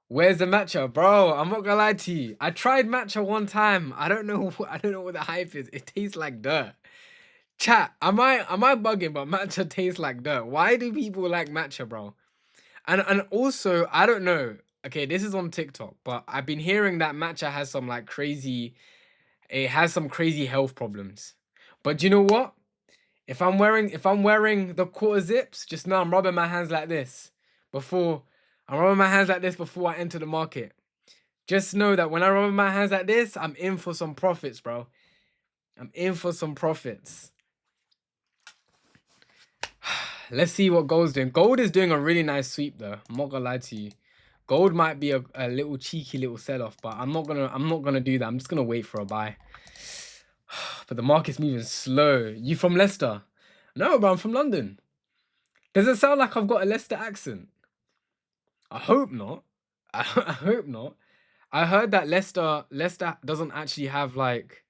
Where's the matcha? Bro, I'm not going to lie to you. I tried matcha one time. I don't know what the hype is. It tastes like dirt. Chat, am I bugging? But matcha tastes like dirt. Why do people like matcha, bro? And also, I don't know. Okay, this is on TikTok, but I've been hearing that matcha has some like crazy. It has some crazy health problems. But do you know what? If I'm wearing the quarter zips, just know I'm rubbing my hands like this before I enter the market. Just know that when I rub my hands like this, I'm in for some profits, bro. I'm in for some profits. Let's see what gold's doing. Gold is doing a really nice sweep though. I'm not gonna lie to you. Gold might be a little cheeky little sell-off, but I'm not gonna do that. I'm just gonna wait for a buy. But the market's moving slow. You from Leicester? No, bro, I'm from London. Does it sound like I've got a Leicester accent? I hope not. I hope not. I heard that Leicester doesn't actually have like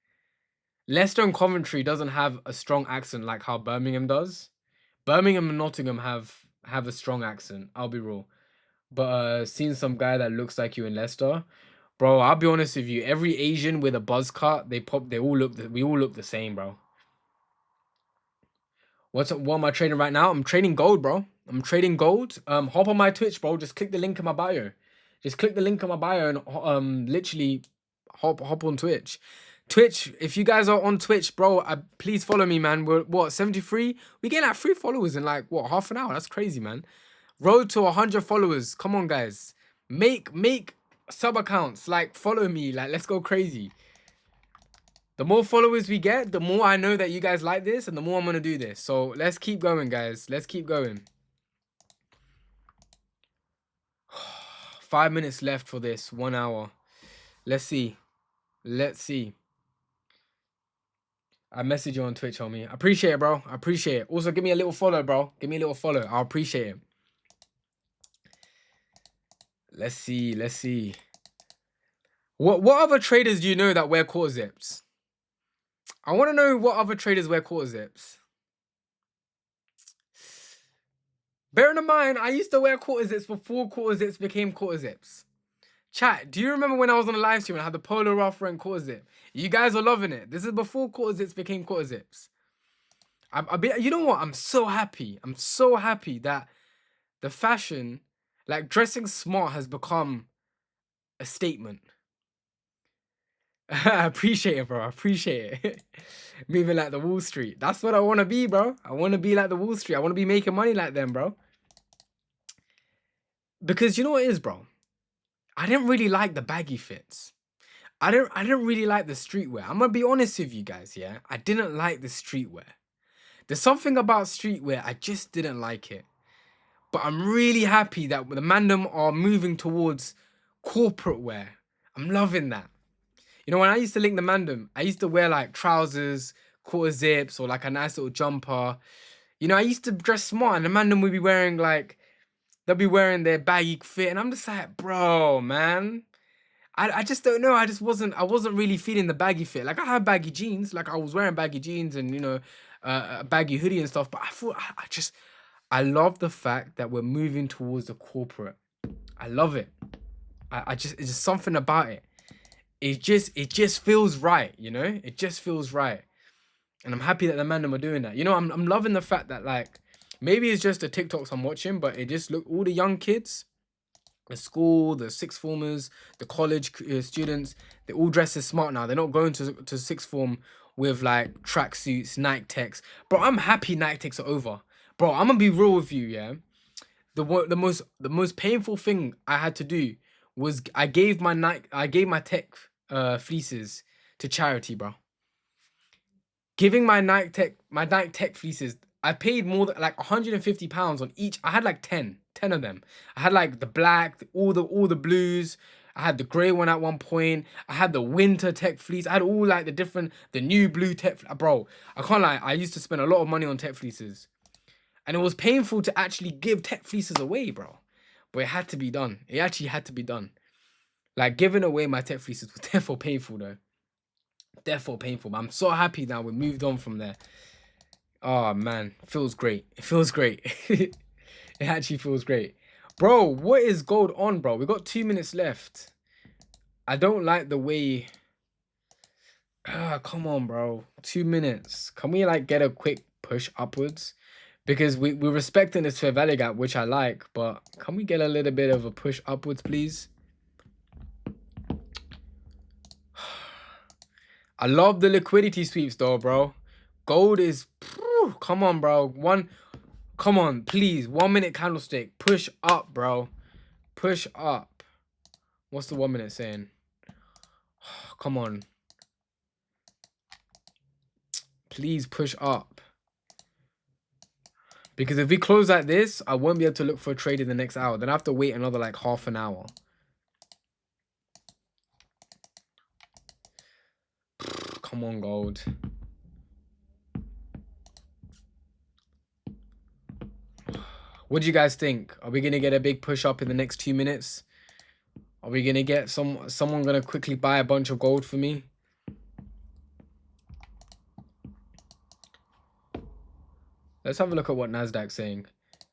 Leicester and Coventry doesn't have a strong accent like how Birmingham does. Birmingham and Nottingham have a strong accent. I'll be real. But seeing some guy that looks like you in Leicester, bro, I'll be honest with you. Every Asian with a buzz cut, we all look the same, bro. What am I trading right now? I'm trading gold, bro. I'm trading gold. Hop on my Twitch, bro. Just click the link in my bio. Just click the link in my bio and literally hop on Twitch. Twitch, if you guys are on Twitch, bro, please follow me, man. We're what, 73? We get like 3 followers in like what, half an hour? That's crazy, man. Road to 100 followers. Come on, guys. Make sub accounts. Like, follow me. Like, let's go crazy. The more followers we get, the more I know that you guys like this and the more I'm going to do this. So let's keep going, guys. Let's keep going. 5 minutes left for this. 1 hour. Let's see. Let's see. I message you on Twitch, homie. I appreciate it, bro. I appreciate it. Also, give me a little follow, bro. Give me a little follow. I'll appreciate it. Let's see. Let's see. What other traders do you know that wear quarter zips? I want to know what other traders wear quarter zips. Bearing in mind, I used to wear quarter zips before quarter zips became quarter zips. Chat, do you remember when I was on a live stream and I had the Polo Ralph and quarter zip? You guys were loving it. This is before quarter zips became quarter zips. You know what? I'm so happy. I'm so happy that the fashion, like dressing smart, has become a statement. I appreciate it, bro. I appreciate it. Moving like the Wall Street. That's what I want to be, bro. I want to be like the Wall Street. I want to be making money like them, bro. Because you know what it is, bro? I didn't really like the baggy fits. I didn't really like the streetwear. I'm gonna be honest with you guys, yeah? I didn't like the streetwear. There's something about streetwear, I just didn't like it. But I'm really happy that the mandem are moving towards corporate wear. I'm loving that. You know, when I used to link the mandem, I used to wear like trousers, quarter zips, or like a nice little jumper. You know, I used to dress smart, and the mandem would be wearing like, they'll be wearing their baggy fit, and I'm just like, bro, man. I just don't know. I wasn't really feeling the baggy fit. Like I had baggy jeans, like I was wearing baggy jeans and, you know, a baggy hoodie and stuff. But I thought, I love the fact that we're moving towards the corporate. I love it. It's just something about it. It just feels right, you know? It just feels right. And I'm happy that the mandem are doing that. You know, I'm loving the fact that, like, maybe it's just the TikToks I'm watching, but it just look, all the young kids, the school, the sixth formers, the college students, they all dress as smart now. They're not going to sixth form with like tracksuits, Nike Techs. Bro, I'm happy Nike Techs are over. Bro, I'm gonna be real with you, yeah. The most painful thing I had to do was I gave my tech fleeces to charity, bro. Giving my Nike Tech fleeces, I paid more than like £150 on each. I had like 10 of them. I had like the black, all the blues. I had the grey one at one point. I had the winter tech fleece. I had all like the new blue tech. Bro, I can't lie. I used to spend a lot of money on tech fleeces. And it was painful to actually give tech fleeces away, bro. But it had to be done. It actually had to be done. Like, giving away my tech fleeces was therefore painful, though. Therefore painful. But I'm so happy now we moved on from there. Oh, man. It feels great. It feels great. It actually feels great. Bro, what is gold on, bro? We got 2 minutes left. I don't like the way... come on, bro. 2 minutes. Can we, like, get a quick push upwards? Because we're respecting this fair value gap, which I like. But can we get a little bit of a push upwards, please? I love the liquidity sweeps, though, bro. Gold is... Come on, bro. Come on, please. 1 minute candlestick. Push up, bro. Push up. What's the 1 minute saying? Come on. Please push up. Because if we close like this, I won't be able to look for a trade in the next hour. Then I have to wait another like half an hour. Come on, gold. What do you guys think? Are we going to get a big push up in the next 2 minutes? Are we going to get someone going to quickly buy a bunch of gold for me? Let's have a look at what Nasdaq's saying.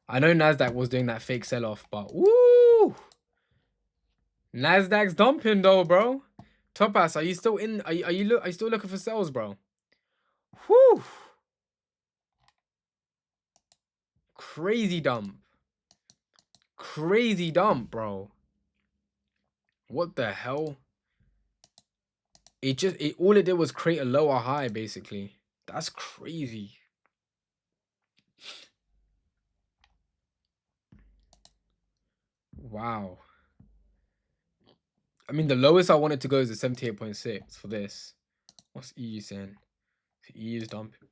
I know Nasdaq was doing that fake sell-off, but woo! Nasdaq's dumping though, bro. Topass, are you still in? Are you still looking for sales, bro? Whew. Crazy dump. Crazy dump, bro. What the hell? All it did was create a lower high, basically. That's crazy. Wow. I mean, the lowest I wanted to go is a 78.6 for this. What's EU saying? EU is dumping.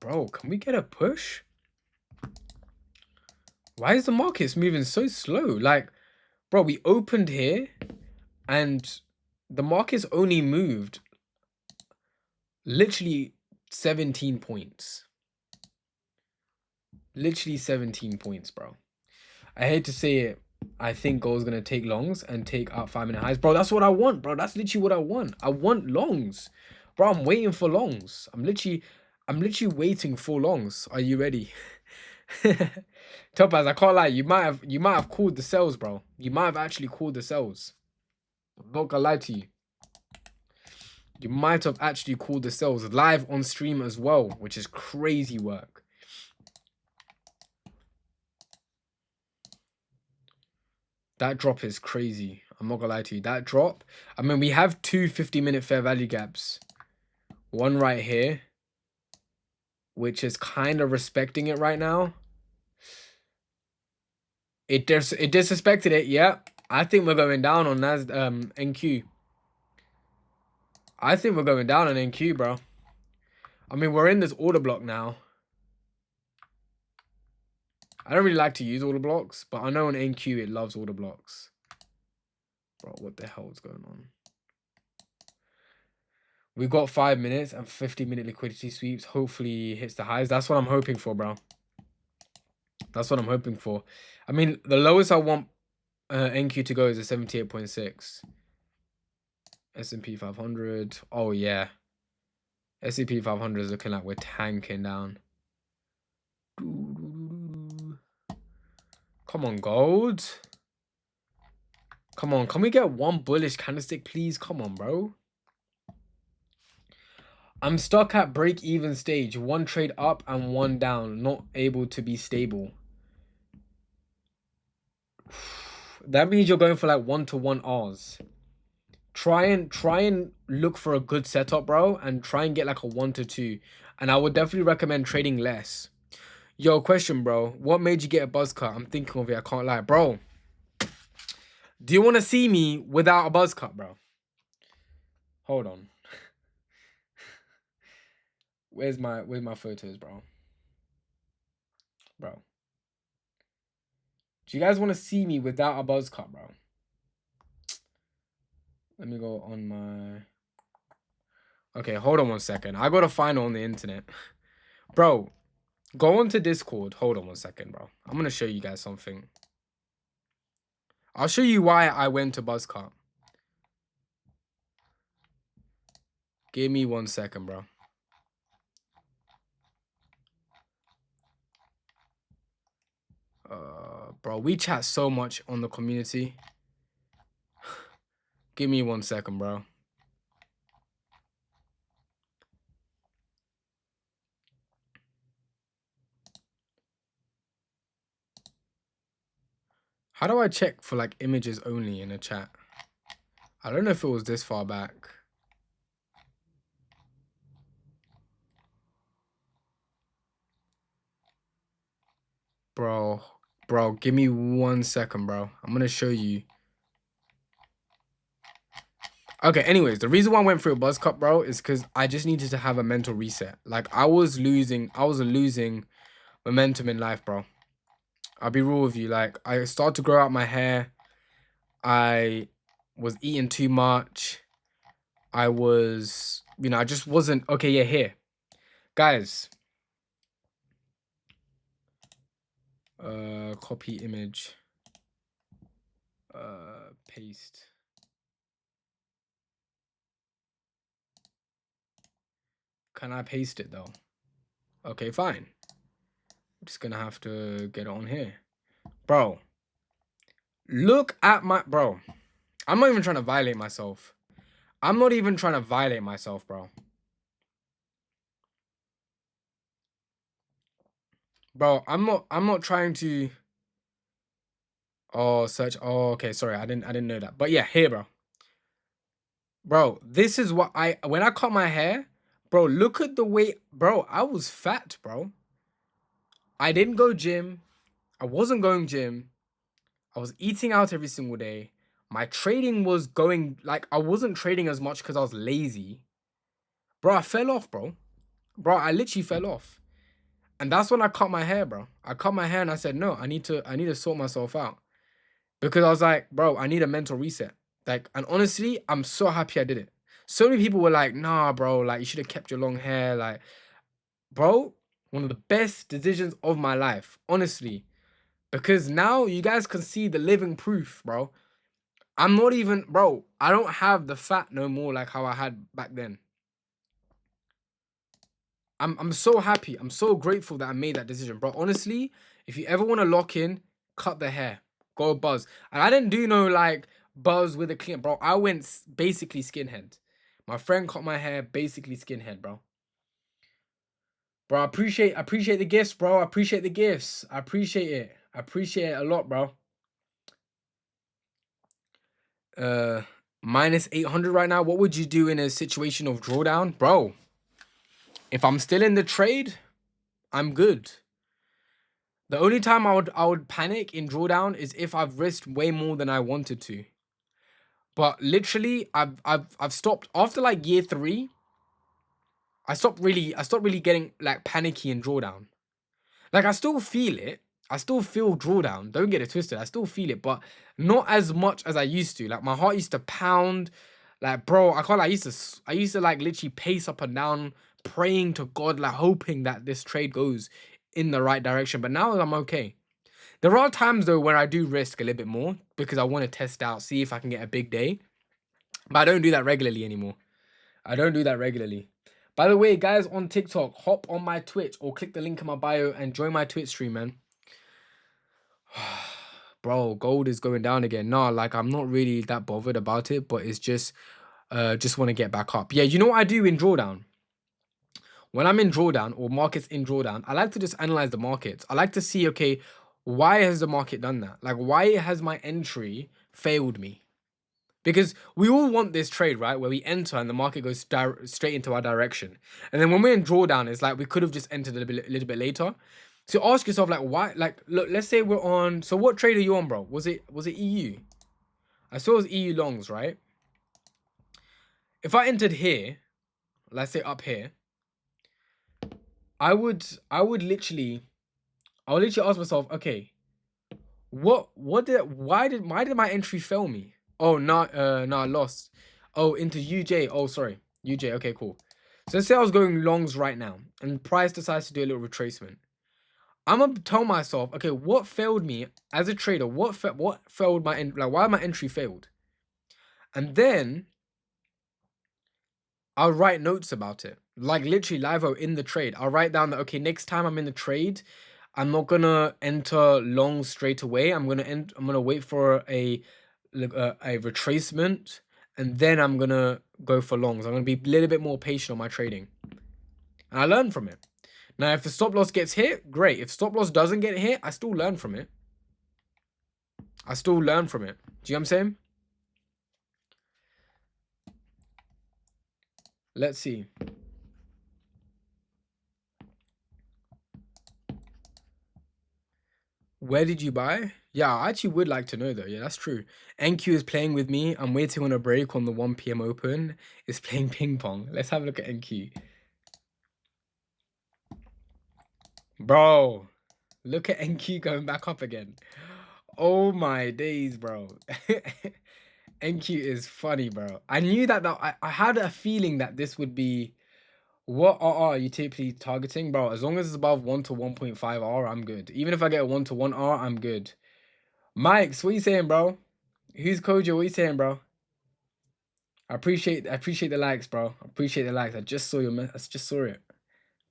Bro, can we get a push? Why is the markets moving so slow? Like, bro, we opened here and the markets only moved literally 17 points. Literally 17 points, bro. I hate to say it. I think gold's going to take longs and take out 5-minute highs. Bro, that's what I want, bro. That's literally what I want. I want longs. Bro, I'm waiting for longs. I'm literally waiting for longs. Are you ready? Topaz, I can't lie. You might have called the sells, bro. You might have actually called the sells. I'm not gonna lie to you. You might have actually called the sells live on stream as well, which is crazy work. That drop is crazy. I'm not gonna lie to you. That drop, I mean, we have two 50-minute fair value gaps. One right here, which is kind of respecting it right now. It disrespected it, yeah. I think we're going down on NQ. I think we're going down on NQ, bro. I mean, we're in this order block now. I don't really like to use order blocks, but I know on NQ it loves order blocks. Bro, what the hell is going on? We've got 5 minutes and 50-minute liquidity sweeps. Hopefully hits the highs. That's what I'm hoping for, bro. That's what I'm hoping for. I mean, the lowest I want NQ to go is a 78.6. S&P 500. Oh, yeah. S&P 500 is looking like we're tanking down. Come on, gold. Come on, can we get one bullish candlestick, please? Come on, bro. I'm stuck at break-even stage. One trade up and one down. Not able to be stable. That means you're going for like 1-to-1 Rs. Try and look for a good setup, bro, and try and get like a 1-to-2. And I would definitely recommend trading less. Yo, question, bro. What made you get a buzz cut? I'm thinking of it. I can't lie, bro. Do you want to see me without a buzz cut, bro? Hold on. Where's my photos, bro? Bro. Do you guys want to see me without a buzz cut, bro? Let me go on my... Okay, hold on one second. I got to find it on the internet. Bro, go onto Discord. Hold on one second, bro. I'm going to show you guys something. I'll show you why I went to buzz cut. Give me 1 second, bro. Bro, we chat so much on the community. Give me 1 second, bro. How do I check for like images only in a chat? I don't know if it was this far back. Bro, give me 1 second, bro. I'm going to show you. Okay, anyways, the reason why I went through a buzz cut, bro, is because I just needed to have a mental reset. Like, I was losing momentum in life, bro. I'll be real with you. Like, I started to grow out my hair. I was eating too much. I was, you know, I just wasn't... Okay, yeah, here. Guys. Copy image. Paste. Can I paste it, though? Okay, fine. I'm just gonna have to get it on here. Bro. Look at my... Bro. I'm not even trying to violate myself. I'm not even trying to violate myself, bro. Bro, I'm not trying to. Oh, search. Oh, okay. Sorry, I didn't know that. But yeah, here, bro. Bro, this is what when I cut my hair, bro, look at the way, bro, I was fat, bro. I didn't go gym. I wasn't going gym. I was eating out every single day. My trading was going like I wasn't trading as much because I was lazy. Bro, I fell off, bro. Bro, I literally fell off. And that's when I cut my hair, bro. I cut my hair and I said, no, I need to sort myself out. Because I was like, bro, I need a mental reset. Like, and honestly, I'm so happy I did it. So many people were like, nah, bro, like you should have kept your long hair. Like, bro, one of the best decisions of my life, honestly. Because now you guys can see the living proof, bro. I'm not even, bro, I don't have the fat no more like how I had back then. I'm so happy. I'm so grateful that I made that decision, bro. Honestly, if you ever want to lock in, cut the hair. Go buzz. And I didn't do no like buzz with a clean, bro. I went basically skinhead. My friend cut my hair basically skinhead, bro. Bro, I appreciate the gifts, bro. I appreciate the gifts. I appreciate it. I appreciate it a lot, bro. Uh minus 800 right now. What would you do in a situation of drawdown? Bro, if I'm still in the trade, I'm good. The only time I would panic in drawdown is if I've risked way more than I wanted to. But literally, I've stopped after like year 3. I stopped really getting like panicky in drawdown. Like I still feel it. I still feel drawdown. Don't get it twisted. I still feel it, but not as much as I used to. Like my heart used to pound. Like bro, I can't. I used to like literally pace up and down, praying to God, like hoping that this trade goes in the right direction. But now I'm okay. There are times though where I do risk a little bit more because I want to test out, see if I can get a big day. But I don't do that regularly anymore. I don't do that regularly. By the way, guys on TikTok, hop on my Twitch or click the link in my bio and join my Twitch stream, man. Bro, gold is going down again. Nah, like I'm not really that bothered about it, but it's just want to get back up. Yeah, you know what I do in drawdown? When I'm in drawdown or markets in drawdown, I like to just analyze the markets. I like to see, okay, why has the market done that? Like, why has my entry failed me? Because we all want this trade, right? Where we enter and the market goes straight into our direction. And then when we're in drawdown, it's like we could have just entered a little bit later. So ask yourself, like, why? Like, look, let's say we're on. So what trade are you on, bro? Was it EU? I saw it was EU longs, right? If I entered here, let's say up here, I would literally ask myself, okay, why did my entry fail me? Oh, no, I lost. Oh, into UJ. Oh, sorry. UJ. Okay, cool. So let's say I was going longs right now and price decides to do a little retracement. I'm gonna tell myself, okay, what failed me as a trader? What failed like why my entry failed? And then I'll write notes about it. Like literally live out in the trade. I'll write down that okay, next time I'm in the trade, I'm not gonna enter long straight away. I'm gonna wait for a retracement, and then I'm gonna go for longs. I'm gonna be a little bit more patient on my trading. And I learn from it. Now, if the stop loss gets hit, great. If stop loss doesn't get hit, I still learn from it. I still learn from it. Do you know what I'm saying? Let's see. Where did you buy? Yeah, I actually would like to know though. Yeah, that's true. NQ is playing with me. I'm waiting on a break on the 1 p.m. open. It's playing ping pong. Let's have a look at NQ. Bro, look at NQ going back up again. Oh my days, bro. NQ is funny, bro. I knew I had a feeling that this would be. What R are you typically targeting, bro? As long as it's above 1 to 1.5 R, I'm good. Even if I get a 1 to 1 R, I'm good. Mike's, what you saying, bro? Who's Kojo? What you saying, bro? I appreciate the likes, bro. I appreciate the likes. I just saw I just saw it.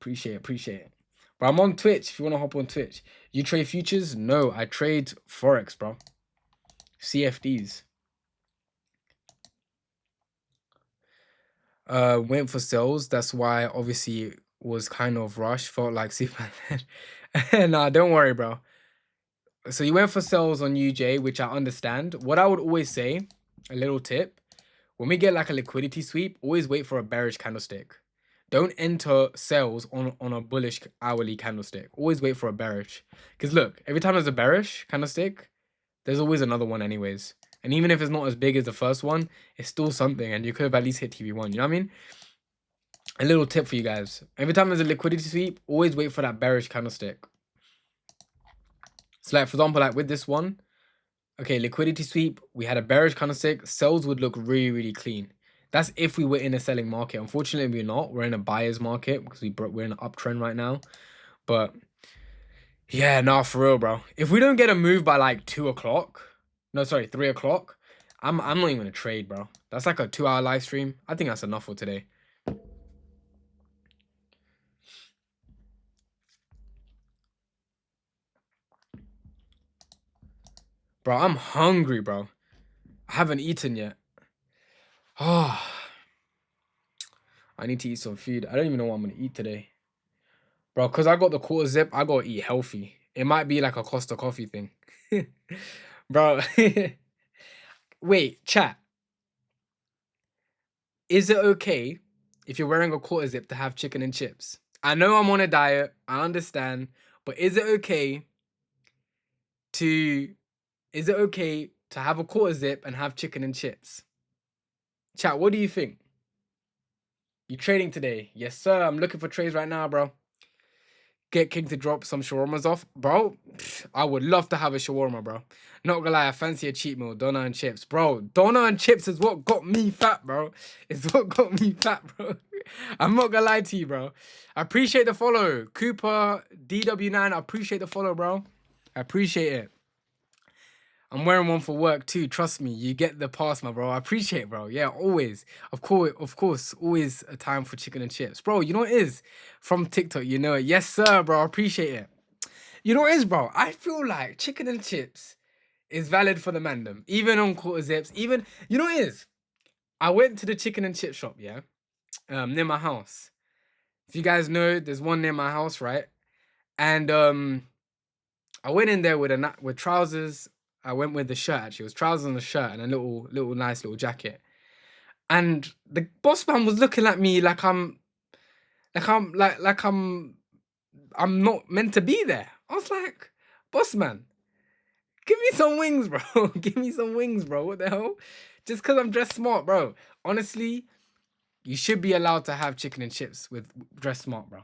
Appreciate it. But I'm on Twitch if you want to hop on Twitch. You trade futures? No, I trade Forex, bro. CFDs. Went for sales. That's why obviously it was kind of rushed. Felt like Superman. Nah, don't worry, bro. So you went for sells on UJ, which I understand. What I would always say, a little tip, when we get like a liquidity sweep, always wait for a bearish candlestick. Don't enter sales on a bullish hourly candlestick. Always wait for a bearish. Because look, every time there's a bearish candlestick, there's always another one anyways. And even if it's not as big as the first one, it's still something. And you could have at least hit TV1. You know what I mean? A little tip for you guys. Every time there's a liquidity sweep, always wait for that bearish candlestick. So like, for example, like with this one, okay, liquidity sweep, we had a bearish candlestick. Sells would look really, really clean. That's if we were in a selling market. Unfortunately, we're not. We're in a buyer's market because we're in an uptrend right now. But yeah, nah, for real, bro. If we don't get a move by like 2 o'clock, no, sorry, 3 o'clock, I'm not even gonna trade, bro. That's like a 2-hour live stream. I think that's enough for today. Bro, I'm hungry, bro. I haven't eaten yet. Oh, I need to eat some food. I don't even know what I'm gonna eat today. Bro, because I got the quarter zip, I gotta eat healthy. It might be like a Costa Coffee thing. Bro, wait, chat. Is it okay if you're wearing a quarter zip to have chicken and chips? I know I'm on a diet, I understand, but is it okay to have a quarter zip and have chicken and chips? Chat, what do you think? You trading today? Yes, sir. I'm looking for trades right now, bro. Get King to drop some shawarmas off. Bro, I would love to have a shawarma, bro. Not gonna lie, I fancy a cheat meal. Doner and chips. Bro, doner and chips is what got me fat, bro. It's what got me fat, bro. I'm not gonna lie to you, bro. I appreciate the follow. Cooper, DW9, I appreciate the follow, bro. I appreciate it. I'm wearing one for work too. Trust me, you get the pass, my bro. I appreciate it, bro. Yeah, always. Of course, always a time for chicken and chips. Bro, you know what it is? From TikTok, you know it. Yes, sir, bro. I appreciate it. You know what it is, bro? I feel like chicken and chips is valid for the mandem. Even on quarter zips. Even, you know what it is? I went to the chicken and chip shop, yeah? Near my house. If you guys know, there's one near my house, right? And I went in there with trousers. I went with the shirt actually. It was trousers and a shirt and a little nice little jacket. And the boss man was looking at me like I'm not meant to be there. I was like, boss man, give me some wings, bro. Give me some wings, bro. What the hell? Just because I'm dressed smart, bro. Honestly, you should be allowed to have chicken and chips with dress smart, bro.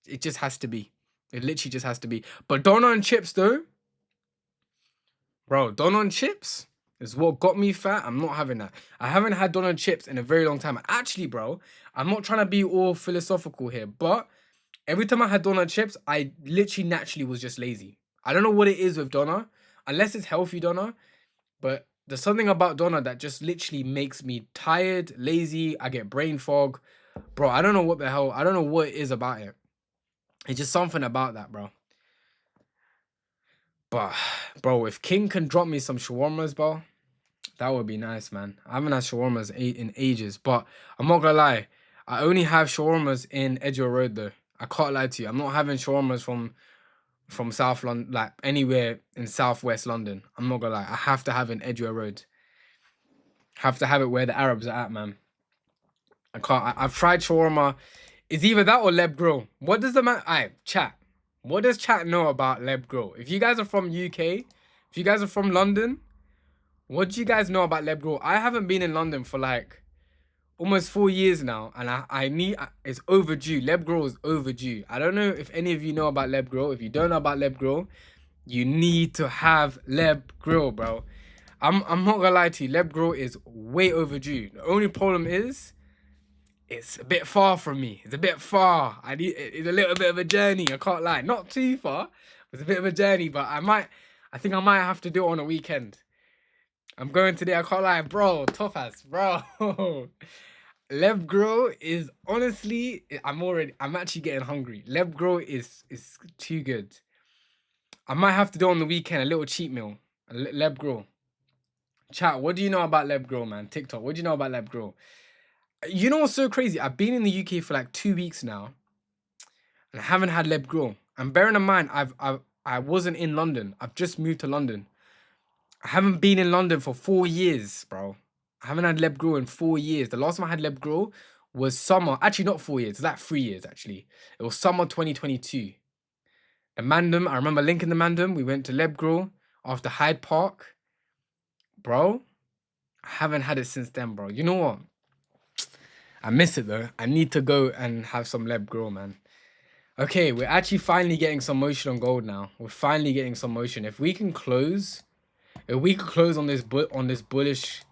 It just has to be. It literally just has to be. But doner and chips though, bro, doner and chips is what got me fat. I'm not having that. I haven't had doner and chips in a very long time. Actually, bro, I'm not trying to be all philosophical here, but every time I had doner and chips, I literally naturally was just lazy. I don't know what it is with doner, unless it's healthy doner, but there's something about doner that just literally makes me tired, lazy. I get brain fog. Bro, I don't know what the hell. I don't know what it is about it. It's just something about that, bro. But, bro, if King can drop me some shawarmas, bro, that would be nice, man. I haven't had shawarmas in ages, but I'm not gonna lie. I only have shawarmas in Edgware Road, though. I can't lie to you. I'm not having shawarmas from South London, like anywhere in Southwest London. I'm not gonna lie. I have to have it in Edgware Road. Have to have it where the Arabs are at, man. I can't. I've tried shawarma. It's either that or Leb Grill. What does the man? Chat. What does chat know about Leb Grill? If you guys are from UK, if you guys are from London, what do you guys know about Leb Grill? I haven't been in London for like almost 4 years now, and I need. It's overdue. Leb Grill is overdue. I don't know if any of you know about Leb Grill. If you don't know about Leb Grill, you need to have Leb Grill, bro. I'm not gonna lie to you. Leb Grill is way overdue. The only problem is, it's a bit far from me. It's a bit far. It's a little bit of a journey. I can't lie. Not too far. It's a bit of a journey, but I think I might have to do it on a weekend. I'm going today. I can't lie, bro. Tough ass, bro. Leb Grill is honestly, I'm actually getting hungry. Leb Grill is too good. I might have to do it on the weekend, a little cheat meal. Leb Grill. Chat, what do you know about Leb Grill, man? TikTok, what do you know about Leb Grill? You know what's so crazy? I've been in the UK for like 2 weeks now, and I haven't had Leb Grill. And bearing in mind, I wasn't in London. I've just moved to London. I haven't been in London for 4 years, bro. I haven't had Leb Grow in 4 years. The last time I had Leb Grow was summer. Actually, not 4 years. It's like 3 years, actually. It was summer 2022. The Mandem, I remember linking the Mandem. We went to Leb Grow after Hyde Park. Bro, I haven't had it since then, bro. You know what? I miss it, though. I need to go and have some Leb Grow, man. Okay, we're actually finally getting some motion on gold now. We're finally getting some motion. If we can close... If we could close on this bullish,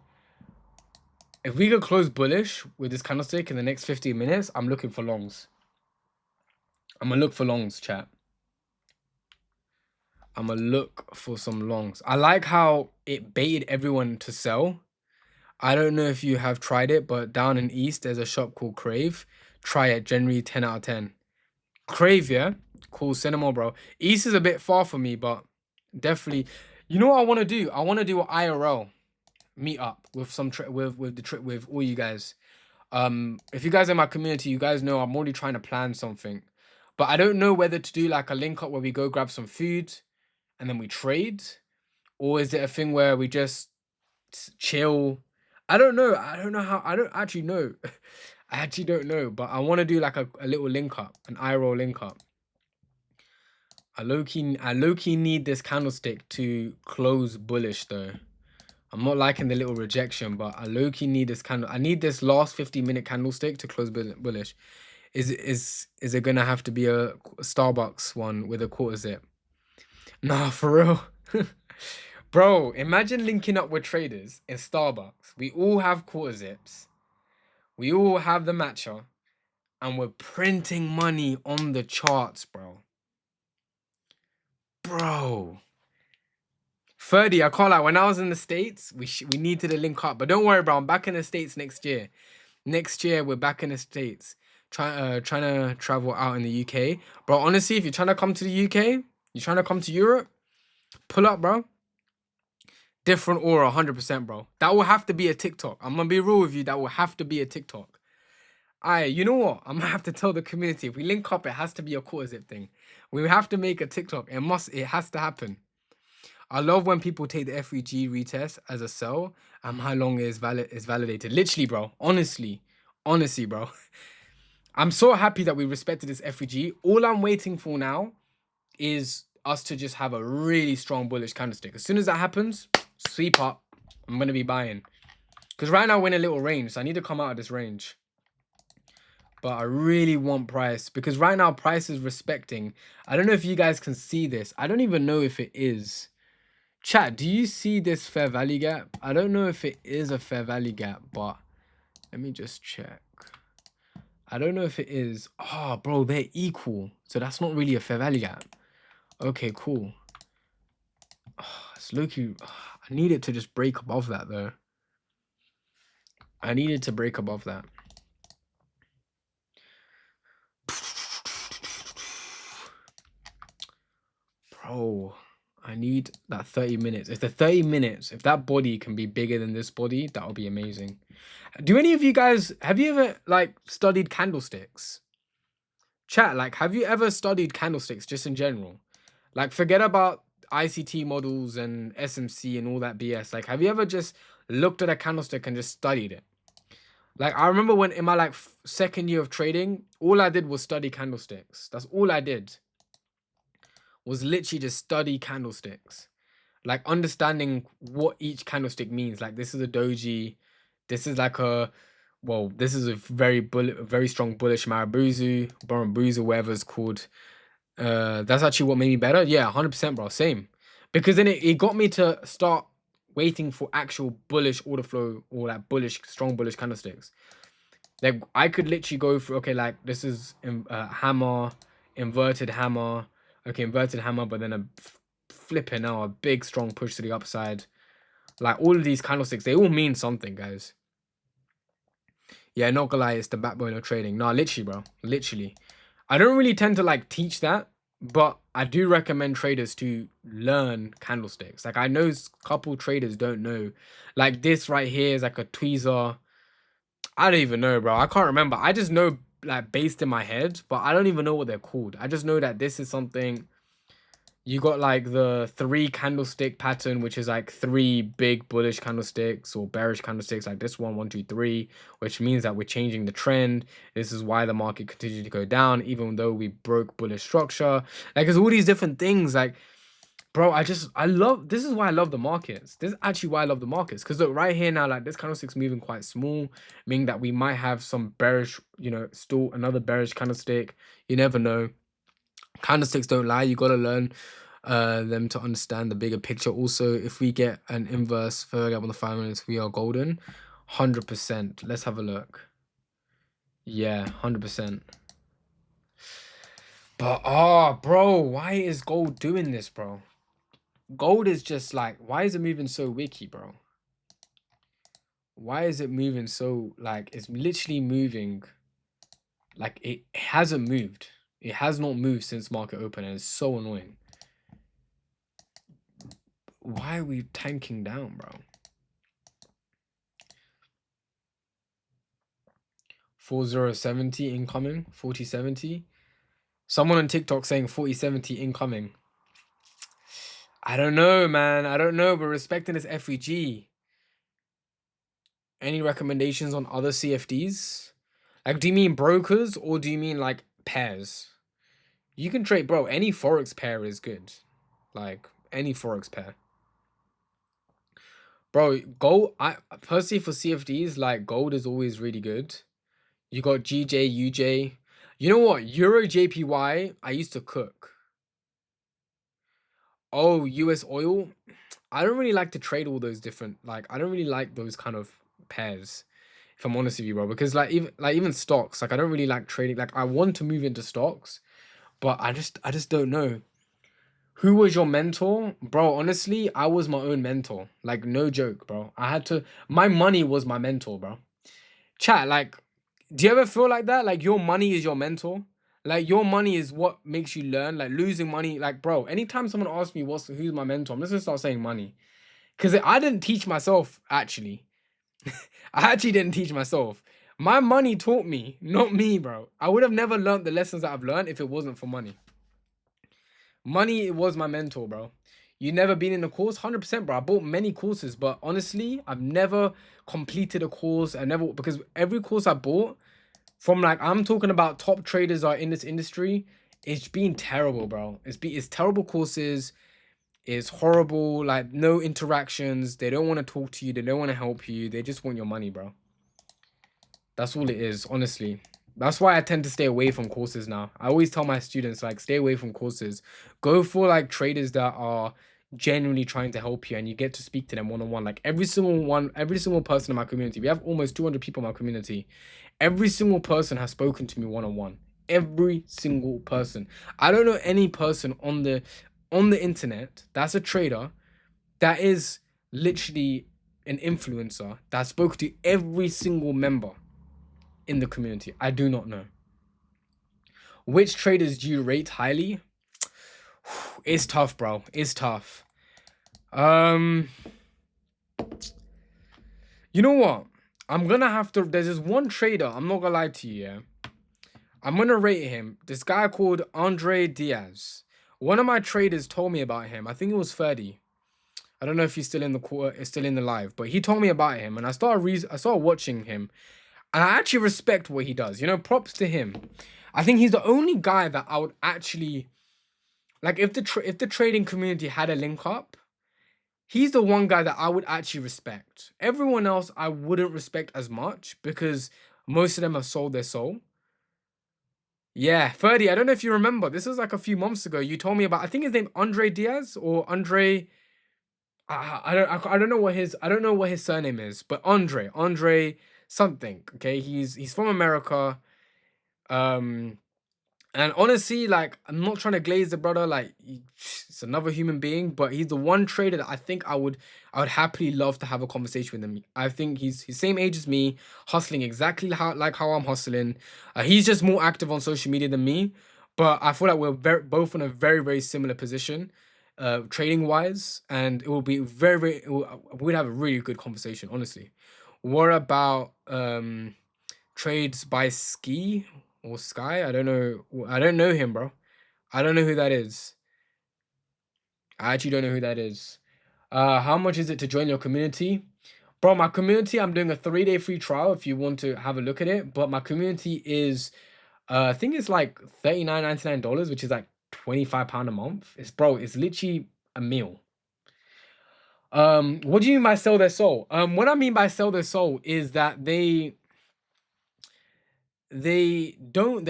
if we could close bullish with this candlestick in the next 15 minutes, I'm looking for longs. I'm gonna look for longs, chat. I'm gonna look for some longs. I like how it baited everyone to sell. I don't know if you have tried it, but down in East, there's a shop called Crave. Try it, generally 10 out of 10. Crave, yeah? Cool, send them all, bro. East is a bit far for me, but definitely... You know what I want to do? I want to do an IRL meet up with some with all you guys. If you guys are in my community, you guys know I'm already trying to plan something, but I don't know whether to do like a link up where we go grab some food and then we trade, or is it a thing where we just chill? I don't know. I don't know how. I don't actually know. I actually don't know, but I want to do like a little link up, an IRL link up. I low-key need this candlestick to close bullish though. I'm not liking the little rejection, but I low-key need this candle. I need this last 15-minute candlestick to close bullish. Is it gonna have to be a Starbucks one with a quarter zip? Nah, for real. Bro, imagine linking up with traders in Starbucks. We all have quarter zips. We all have the matcher. And we're printing money on the charts, bro. Bro. 30, I can't lie. When I was in the States, we needed to link up. But don't worry, bro. I'm back in the States next year. Next year, we're back in the States. Trying to travel out in the UK. Bro, honestly, if you're trying to come to the UK, you're trying to come to Europe, pull up, bro. Different aura, 100%, bro. That will have to be a TikTok. I'm going to be real with you. That will have to be a TikTok. You know what? I'm going to have to tell the community. If we link up, it has to be a quarter zip thing. We have to make a TikTok. It has to happen. I love when people take the FEG retest as a sell and how long is validated. Literally, bro. Honestly, bro. I'm so happy that we respected this FEG. All I'm waiting for now is us to just have a really strong bullish candlestick. As soon as that happens, sweep up. I'm going to be buying. Because right now we're in a little range, so I need to come out of this range. But I really want price. Because right now price is respecting. I don't know if you guys can see this. I don't even know if it is. Chat, do you see this fair value gap? I don't know if it is a fair value gap, but let me just check. I don't know if it is. Oh, bro, they're equal. So that's not really a fair value gap. Okay, cool. Oh, it's low-key. Oh, I need it to just break above that, though. I needed to break above that. Bro, I need that 30 minutes. If the 30 minutes, if that body can be bigger than this body, that would be amazing. Do any of you guys, have you ever like studied candlesticks? Chat, like, have you ever studied candlesticks just in general? Like, forget about ICT models and SMC and all that BS. Like, have you ever just looked at a candlestick and just studied it? Like, I remember when in my like second year of trading, all I did was study candlesticks. That's all I did. Was literally just study candlesticks. Like, understanding what each candlestick means. Like, this is a doji. This is like a... Well, this is a very strong bullish Marubozu, Borumbuzu, whatever it's called. That's actually what made me better. Yeah, 100%, bro. Same. Because then it got me to start waiting for actual bullish order flow or like bullish, strong bullish candlesticks. Like, I could literally go through, okay, like, this is hammer, inverted hammer. Okay, inverted hammer, but then a flipping now, a big, strong push to the upside. Like, all of these candlesticks, they all mean something, guys. Yeah, not gonna lie, it's the backbone of trading. No, literally, bro. Literally. I don't really tend to, like, teach that, but I do recommend traders to learn candlesticks. Like, I know a couple traders don't know. Like, this right here is like a tweezer. I don't even know, bro. I can't remember. I just know, like based in my head, but I don't even know what they're called. I just know that this is something. You got like the 3 candlestick pattern, which is like 3 big bullish candlesticks or bearish candlesticks, like this one, 1, 2, 3, which means that we're changing the trend. This is why the market continued to go down, even though we broke bullish structure. Like, there's all these different things. Like, bro, I love, this is why I love the markets. This is actually why I love the markets. Because look, right here now, like this candlestick's moving quite small, meaning that we might have some bearish, still another bearish candlestick. You never know. Candlesticks don't lie. You got to learn them to understand the bigger picture. Also, if we get an inverse further up on the 5 minutes, we are golden. 100%. Let's have a look. Yeah, 100%. But bro, why is gold doing this, bro? Gold is just like, why is it moving so wiki, bro? Why is it moving so, like, it's literally moving like it hasn't moved. It has not moved since market open, and it's so annoying. Why are we tanking down, bro? 4070 incoming, 4070. Someone on TikTok saying 4070 incoming. I don't know, man. I don't know, but respecting this FEG. Any recommendations on other CFDs? Like, do you mean brokers or do you mean like pairs? You can trade, bro. Any Forex pair is good. Like, any Forex pair. Bro, gold, I personally for CFDs, like gold is always really good. You got GJ, UJ. You know what? Euro JPY, I used to cook. Oh, US oil. I don't really like to trade all those different, like, I don't really like those kind of pairs, if I'm honest with you, bro. Because even stocks, like I don't really like trading. Like I want to move into stocks, but I just don't know. Who was your mentor? Bro, honestly, I was my own mentor. Like, no joke, bro. My money was my mentor, bro. Chat, like, do you ever feel like that? Like, your money is your mentor? Like, your money is what makes you learn. Like, losing money, like, bro, anytime someone asks me who's my mentor, I'm just gonna start saying money. Because I didn't teach myself, actually. I actually didn't teach myself. My money taught me, not me, bro. I would have never learned the lessons that I've learned if it wasn't for money. Money was my mentor, bro. You never been in a course? 100%, bro. I bought many courses, but honestly, I've never completed a course. Because every course I bought, from like, I'm talking about top traders are in this industry, it's been terrible, bro. It's terrible courses. It's horrible, like no interactions. They don't want to talk to you. They don't want to help you. They just want your money, bro. That's all it is, honestly. That's why I tend to stay away from courses now. I always tell my students, like, stay away from courses. Go for like traders that are genuinely trying to help you and you get to speak to them one-on-one. Like every single person in my community. We have almost 200 people in my community. Every single person has spoken to me one-on-one. Every single person. I don't know any person on the internet that's a trader that is literally an influencer that spoke to every single member in the community. I do not know. Which traders do you rate highly? It's tough, bro. It's tough. You know what? I'm gonna have to. There's this one trader. I'm not gonna lie to you. Yeah, I'm gonna rate him. This guy called Andre Diaz. One of my traders told me about him. I think it was 30. I don't know if he's still in the live, but he told me about him, and I started watching him, and I actually respect what he does. You know, props to him. I think he's the only guy that I would actually like if the trading community had a link up. He's the one guy that I would actually respect. Everyone else I wouldn't respect as much because most of them have sold their soul. Yeah, 30. I don't know if you remember. This was like a few months ago. You told me about. I think his name Andre Diaz or Andre. I don't know what his surname is, but Andre something. Okay, he's from America. Um, and honestly, like I'm not trying to glaze the brother. Like it's another human being, but he's the one trader that I think I would happily love to have a conversation with him. I think he's same age as me, hustling exactly how I'm hustling. He's just more active on social media than me, but I feel like we're both in a very very similar position trading wise, and it will be we'd have a really good conversation, honestly. What about trades by ski? or Sky. I don't know. I don't know him, bro. I don't know who that is. I actually don't know who that is. How much is it to join your community? Bro, my community, I'm doing a 3-day free trial if you want to have a look at it. But my community is, I think it's like $39.99, which is like £25 a month. It's literally a meal. What do you mean by sell their soul? What I mean by sell their soul is that they're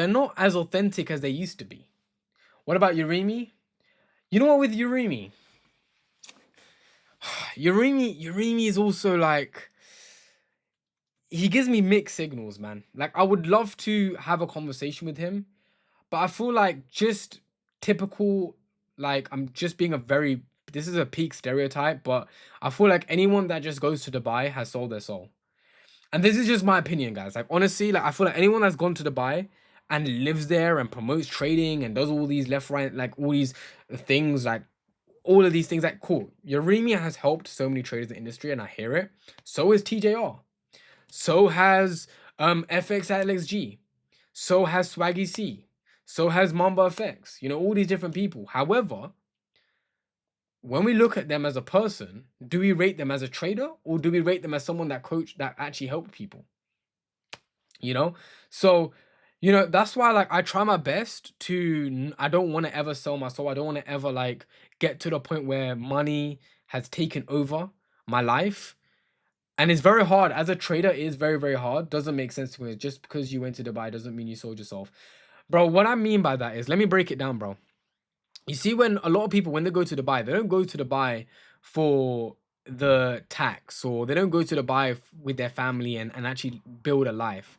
not as authentic as they used to be. What about Urimi? You know what with Urimi? Urimi is also like, he gives me mixed signals, man. Like I would love to have a conversation with him, but I feel like just typical, like I'm just being this is a peak stereotype, but I feel like anyone that just goes to Dubai has sold their soul. And this is just my opinion, guys. Like honestly, like I feel like anyone that's gone to Dubai and lives there and promotes trading and does all these left, right, like all these things, like all of these things, like cool. Uremia has helped so many traders in the industry, and I hear it. So is TJR. So has FXLXG. So has Swaggy C. So has Mamba Effects. You know, all these different people. However, when we look at them as a person, do we rate them as a trader, or do we rate them as someone that actually helped people? You know? So, you know, that's why like I try my best to, I don't want to ever sell my soul. I don't want to ever like get to the point where money has taken over my life. And it's very hard as a trader. It is very, very hard. Doesn't make sense to me. Just because you went to Dubai doesn't mean you sold yourself. Bro, what I mean by that is, let me break it down, bro. You see, when a lot of people, when they go to Dubai, they don't go to Dubai for the tax, or they don't go to Dubai with their family and actually build a life.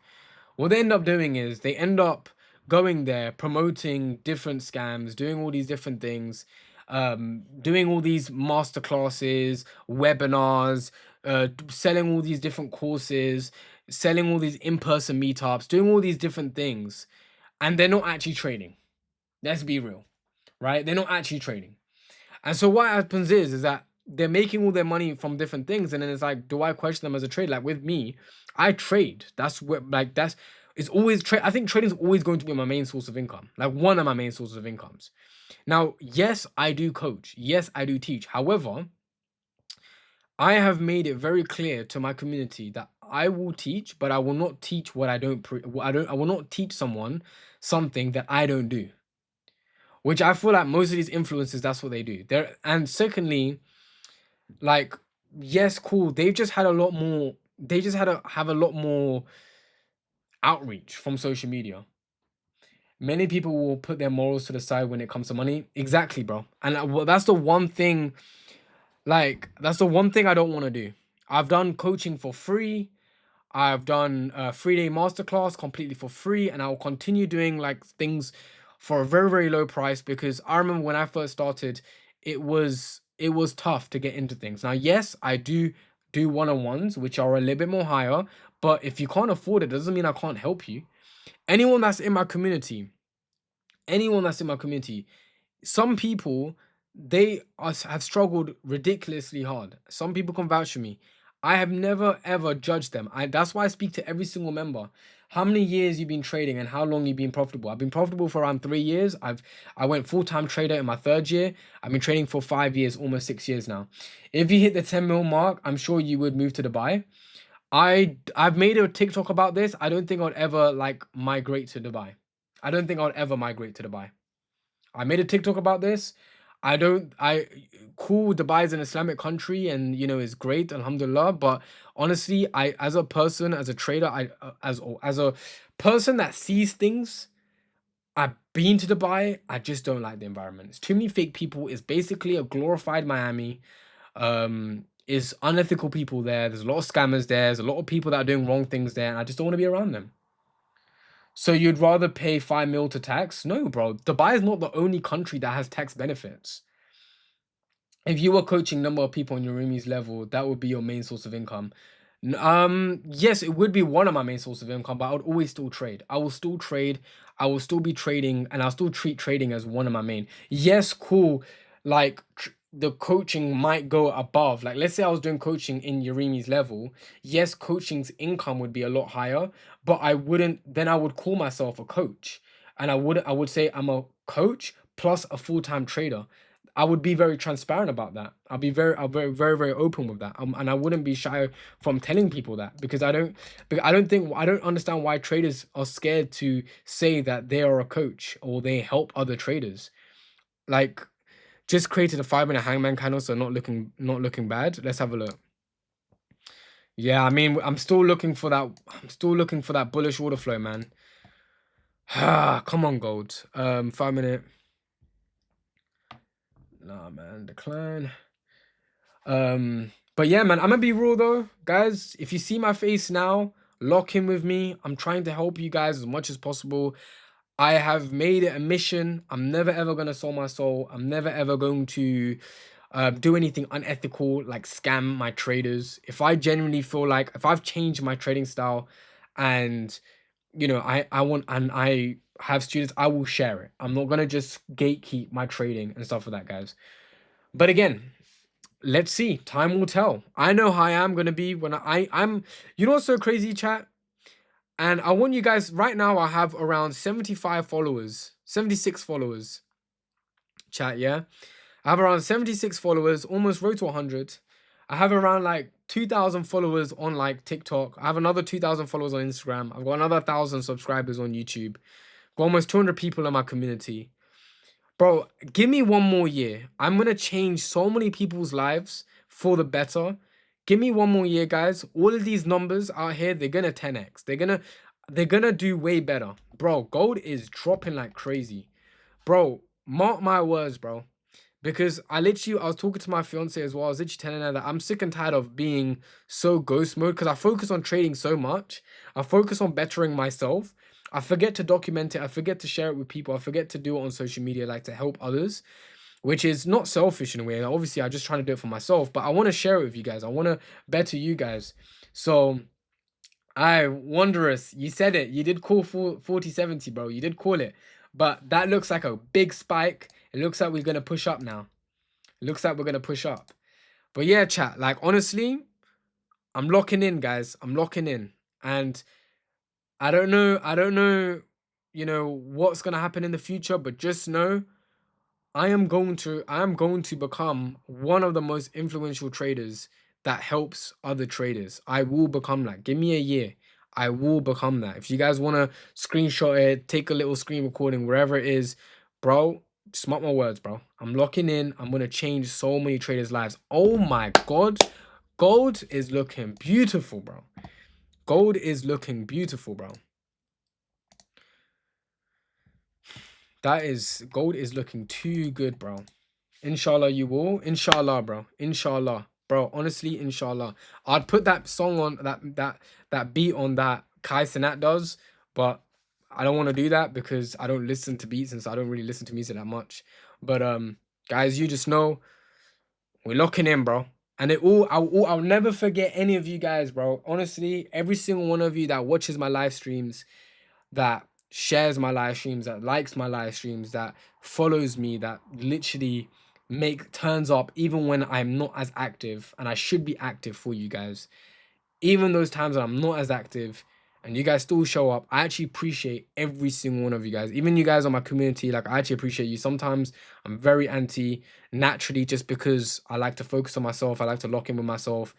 What they end up doing is they end up going there, promoting different scams, doing all these different things, doing all these master classes, webinars, selling all these different courses, selling all these in-person meetups, doing all these different things, and they're not actually trading. Let's be real, right? They're not actually trading. And so what happens is that they're making all their money from different things, and then it's like, do I question them as a trade? Like with me, I trade. That's what, like it's always trade. I think trading is always going to be my main source of income, like one of my main sources of incomes. Now, yes, I do coach. Yes, I do teach. However, I have made it very clear to my community that I will teach, but I will not teach what I don't. I will not teach someone something that I don't do. Which I feel like most of these influencers, that's what they do. And secondly, like, yes, cool. They've just had a lot more. They just had to have a lot more outreach from social media. Many people will put their morals to the side when it comes to money. Exactly, bro. And well, that's the one thing. Like, that's the one thing I don't want to do. I've done coaching for free. I've done a 3-day masterclass completely for free, and I'll continue doing like things for a very, very low price, because I remember when I first started, it was tough to get into things. Now, yes, I do one-on-ones, which are a little bit more higher, but if you can't afford it, doesn't mean I can't help you. Anyone that's in my community, anyone that's in my community, some people, have struggled ridiculously hard. Some people can vouch for me. I have never ever judged them. That's why I speak to every single member. How many years you've been trading and how long you've been profitable? I've been profitable for around 3 years. I went full-time trader in my 3rd year. I've been trading for 5 years, almost 6 years now. If you hit the 10 mil mark, I'm sure you would move to Dubai. I've made a TikTok about this. I don't think I'd ever like migrate to Dubai. I don't think I'd ever migrate to Dubai. I made a TikTok about this. Cool, Dubai is an Islamic country, and you know, it's great, alhamdulillah. But honestly, as a person, as a trader, as a person that sees things, I've been to Dubai. I just don't like the environment. It's too many fake people. It's basically a glorified Miami. Is unethical people there. There's a lot of scammers there. There's a lot of people that are doing wrong things there, and I just don't want to be around them. So you'd rather pay 5 mil to tax? No, bro. Dubai is not the only country that has tax benefits. If you were coaching number of people on your roomies level, that would be your main source of income. Yes, it would be one of my main sources of income, but I would always still trade. I will still trade. I will still be trading, and I'll still treat trading as one of my main. Yes, cool. Like the coaching might go above. Like, let's say I was doing coaching in Urimi's level. Yes, coaching's income would be a lot higher, but I wouldn't, then I would call myself a coach. And I would say I'm a coach plus a full-time trader. I would be very transparent about that. I'll very, very, very open with that. And I wouldn't be shy from telling people that because I don't understand why traders are scared to say that they are a coach or they help other traders. Like, just created a 5-minute hangman candle, so not looking bad. Let's have a look. Yeah, I mean, I'm still looking for that. I'm still looking for that bullish order flow, man. Come on, gold. 5-minute. Nah, man, decline. But yeah, man, I'm gonna be real though, guys. If you see my face now, lock in with me. I'm trying to help you guys as much as possible. I have made it a mission. I'm never ever gonna sell my soul. I'm never ever going to do anything unethical, like scam my traders. If I genuinely feel like if I've changed my trading style, and you know, I want and I have students, I will share it. I'm not gonna just gatekeep my trading and stuff like that, guys. But again, let's see. Time will tell. I know how I am gonna be when I'm. You know what's so crazy, chat? And I want you guys right now. I have around 75 followers, 76 followers. Chat, yeah. I have around 76 followers, almost road to 100. I have around like 2,000 followers on like TikTok. I have another 2,000 followers on Instagram. I've got another 1,000 subscribers on YouTube. Got almost 200 people in my community. Bro, give me one more year. I'm gonna change so many people's lives for the better. Give me one more year, guys. All of these numbers out here, they're gonna 10x. They're gonna do way better. Bro, gold is dropping like crazy. Bro, mark my words, bro. Because I was talking to my fiance as well. I was literally telling her that I'm sick and tired of being so ghost mode because I focus on trading so much. I focus on bettering myself. I forget to document it. I forget to share it with people. I forget to do it on social media, like to help others, which is not selfish in a way. Obviously, I'm just trying to do it for myself, but I want to share it with you guys. I want to better you guys. So, Wondrous, you said it. You did call for 4070, bro. You did call it. But that looks like a big spike. It looks like we're going to push up now. It looks like we're going to push up. But yeah, chat, like honestly, I'm locking in, guys. I'm locking in. And I don't know, you know, what's going to happen in the future, but just know I am going to become one of the most influential traders that helps other traders. I will become that. Give me a year. I will become that. If you guys want to screenshot it, take a little screen recording, wherever it is, bro, just mark my words, bro. I'm locking in. I'm going to change so many traders' lives. Oh my God. Gold is looking beautiful, bro. Gold is looking beautiful, bro. Gold is looking too good, bro. Inshallah, you will. Inshallah, bro. Inshallah, bro. Honestly, inshallah. I'd put that song on that beat on that Kai Cenat does, but I don't want to do that because I don't listen to beats and so I don't really listen to music that much. But guys, you just know we're locking in, bro. And I'll never forget any of you guys, bro. Honestly, every single one of you that watches my live streams, that shares my live streams, that likes my live streams, that follows me, that literally turns up even when I'm not as active and I should be active for you guys. Even those times that I'm not as active and you guys still show up, I actually appreciate every single one of you guys. Even you guys on my community, like I actually appreciate you. Sometimes I'm very anti naturally just because I like to focus on myself. I like to lock in with myself.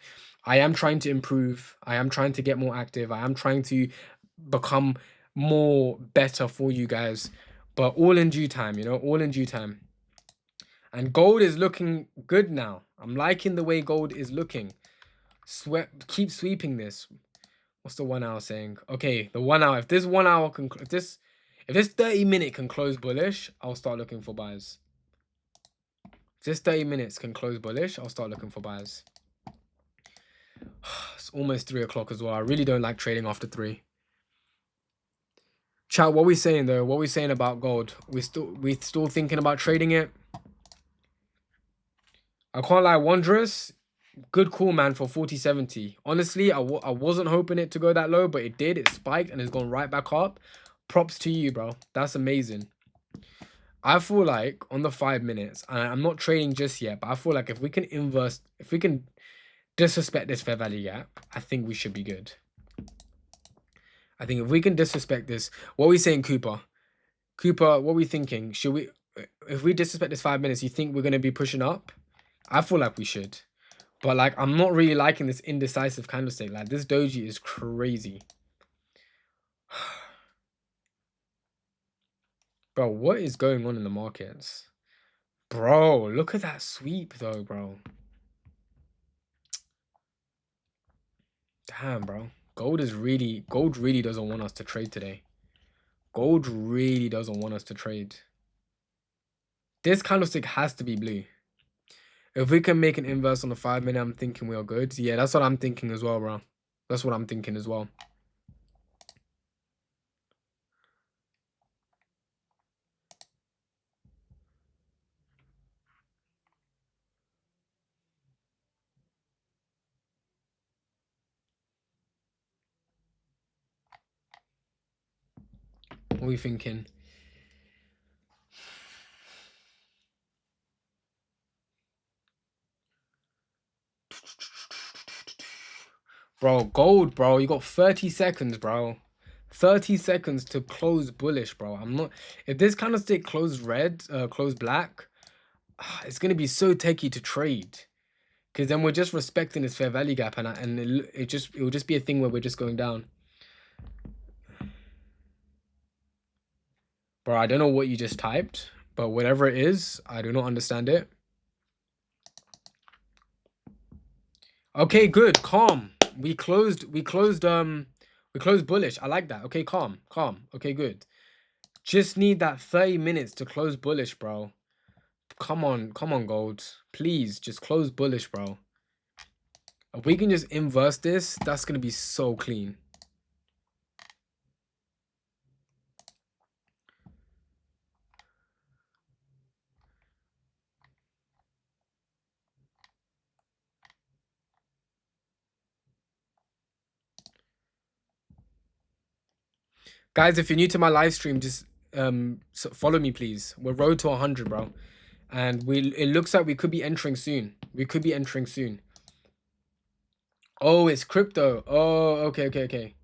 I am trying to improve. I am trying to get more active. I am trying to become more better for you guys, but all in due time, you know, all in due time. And gold is looking good now. I'm liking the way gold is looking. Keep sweeping this. What's the 1 hour saying? Okay, the 1 hour. If this 1 hour can, if this 30-minute can close bullish, I'll start looking for buyers. If this 30 minutes can close bullish, I'll start looking for buyers. It's almost 3 o'clock as well. I really don't like trading after 3. Chat, what we saying though? What we saying about gold? We still thinking about trading it? I can't lie, Wondrous, good call, man, for 4070. Honestly, I wasn't hoping it to go that low, but it did. It spiked and it's gone right back up. Props to you, bro. That's amazing. I feel like on the 5 minutes, and I'm not trading just yet, but I feel like if we can disrespect this fair value gap, I think we should be good. I think if we can disrespect this, what are we saying, Cooper? Cooper, what are we thinking? Should we, if we disrespect this 5 minutes, you think we're going to be pushing up? I feel like we should. But like, I'm not really liking this indecisive candlestick. Like, this doji is crazy. Bro, what is going on in the markets? Bro, look at that sweep though, bro. Damn, bro. Gold really doesn't want us to trade today. Gold really doesn't want us to trade. This candlestick has to be blue. If we can make an inverse on the 5 minute, I'm thinking we are good. Yeah, that's what I'm thinking as well, bro. That's what I'm thinking as well. What are we thinking? Bro, gold, bro. You got 30 seconds, bro. 30 seconds to close bullish, bro. I'm not... If this candlestick closed red, closed black, it's going to be so techie to trade. Because then we're just respecting this fair value gap, and it will just be a thing where we're just going down. Bro, I don't know what you just typed, but whatever it is, I do not understand it. Okay, good. Calm. We closed bullish. I like that. Okay, calm. Okay, good. Just need that 30 minutes to close bullish, bro. Come on, gold. Please, just close bullish, bro. If we can just inverse this, that's gonna be so clean. Guys, if you're new to my live stream, just follow me, please. We're road to 100, bro. And it looks like we could be entering soon. Oh, it's crypto. Oh, okay.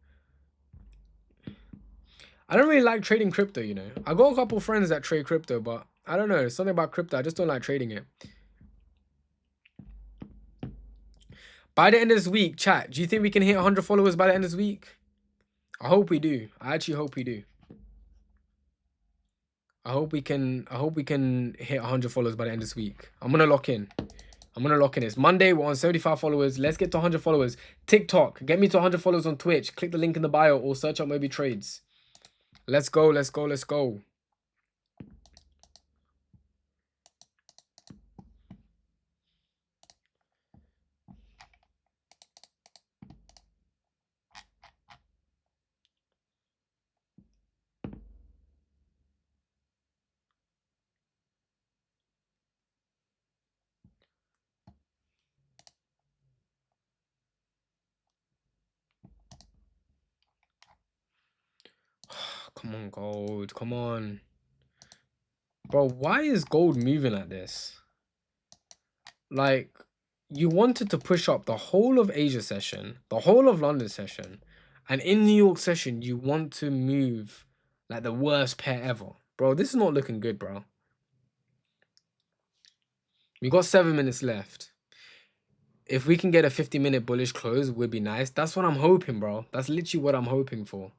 I don't really like trading crypto, you know. I got a couple friends that trade crypto, but I don't know. Something about crypto. I just don't like trading it. By the end of this week, chat, do you think we can hit 100 followers by the end of this week? I hope we do. I actually hope we do. I hope we can hit 100 followers by the end of this week. I'm going to lock in. It's Monday. We're on 75 followers. Let's get to 100 followers. TikTok, get me to 100 followers on Twitch. Click the link in the bio or search up Moby Trades. Let's go. Come on, gold. Come on. Bro, why is gold moving like this? Like, you wanted to push up the whole of Asia session, the whole of London session, and in New York session, you want to move like the worst pair ever. Bro, this is not looking good, bro. We got 7 minutes left. If we can get a 50-minute bullish close, would be nice. That's what I'm hoping, bro. That's literally what I'm hoping for.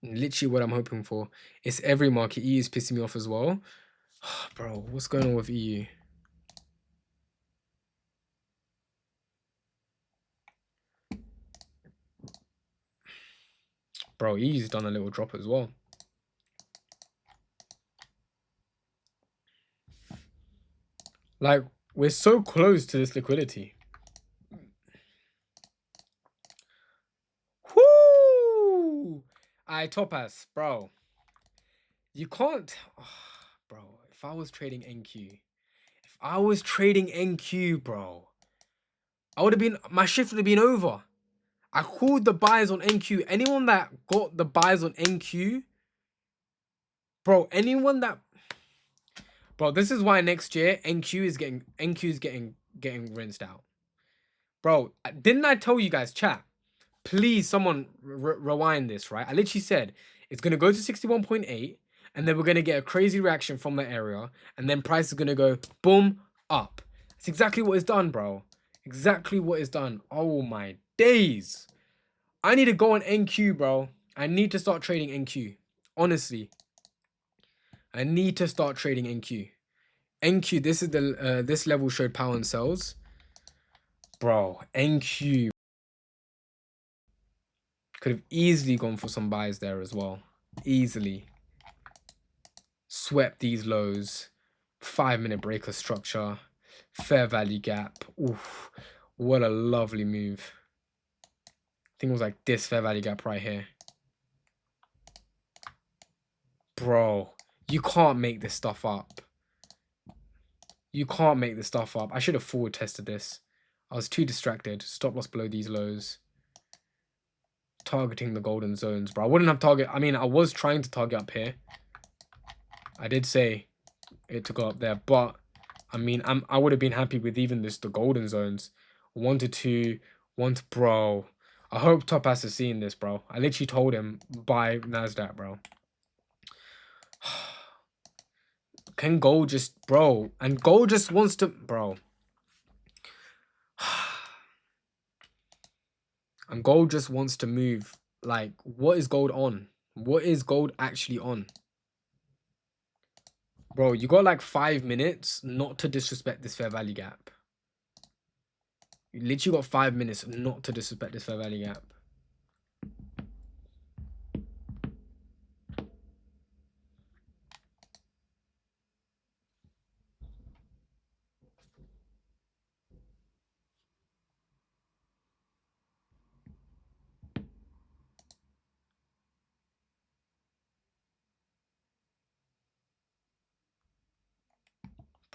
It's every market. EU is pissing me off as well. Bro, what's going on with EU? Bro, EU's done a little drop as well. Like, we're so close to this liquidity. Whoo! Alright, Topaz, bro. You can't... Oh, bro, if I was trading NQ... bro, I would have been... My shift would have been over. I called the buys on NQ. Anyone that got the buys on NQ... Bro, anyone that... Bro, this is why next year NQ is getting rinsed out. Bro, didn't I tell you guys, chat? Please, someone rewind this, right? I literally said it's going to go to 61.8, and then we're going to get a crazy reaction from that area, and then price is going to go boom, up. That's exactly what it's done, bro. Exactly what it's done. Oh my days. I need to go on NQ, bro. I need to start trading NQ. Honestly. I need to start trading NQ. NQ, this is the this level showed power and sells. Bro, NQ could have easily gone for some buys there as well. Easily. Swept these lows. 5-minute breaker structure. Fair value gap. Oof. What a lovely move. I think it was like this fair value gap right here. Bro, you can't make this stuff up. You can't make this stuff up. I should have forward tested this. I was too distracted. Stop loss below these lows. Targeting the golden zones, bro. I wouldn't have target. I mean, I was trying to target up here. I did say it to go up there, but I mean, I would have been happy with even the golden zones. 1 to 2, 1 to... Bro, I hope Top has seen this, bro. I literally told him buy Nasdaq, bro. Can gold just... Bro, and gold just wants to... Bro. And gold just wants to move. Like, what is gold on? What is gold actually on? Bro, you got like 5 minutes not to disrespect this fair value gap. You literally got 5 minutes not to disrespect this fair value gap.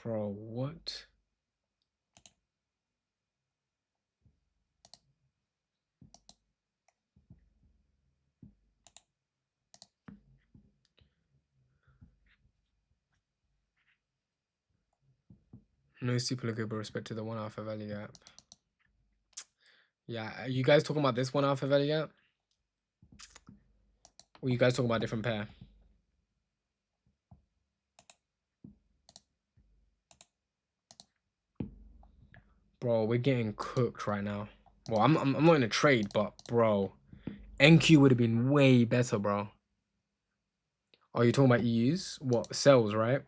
Bro, what? No super liquid with respect to the 1 hour fair value gap. Yeah, are you guys talking about this 1 hour fair value gap? Or you guys talking about a different pair? Bro, we're getting cooked right now. Well, I'm not in a trade, but bro, NQ would have been way better, bro. Oh, you're talking about EUs? What, sells, right?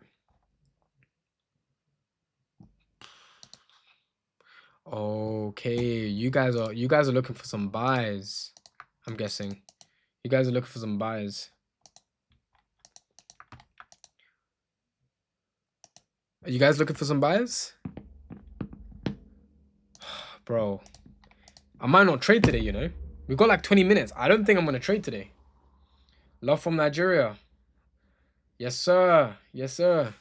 Okay, you guys are looking for some buys. I'm guessing. You guys are looking for some buys. Are you guys looking for some buys? Bro, I might not trade today, you know. We've got like 20 minutes. I don't think I'm going to trade today. Love from Nigeria. Yes, sir. Yes, sir.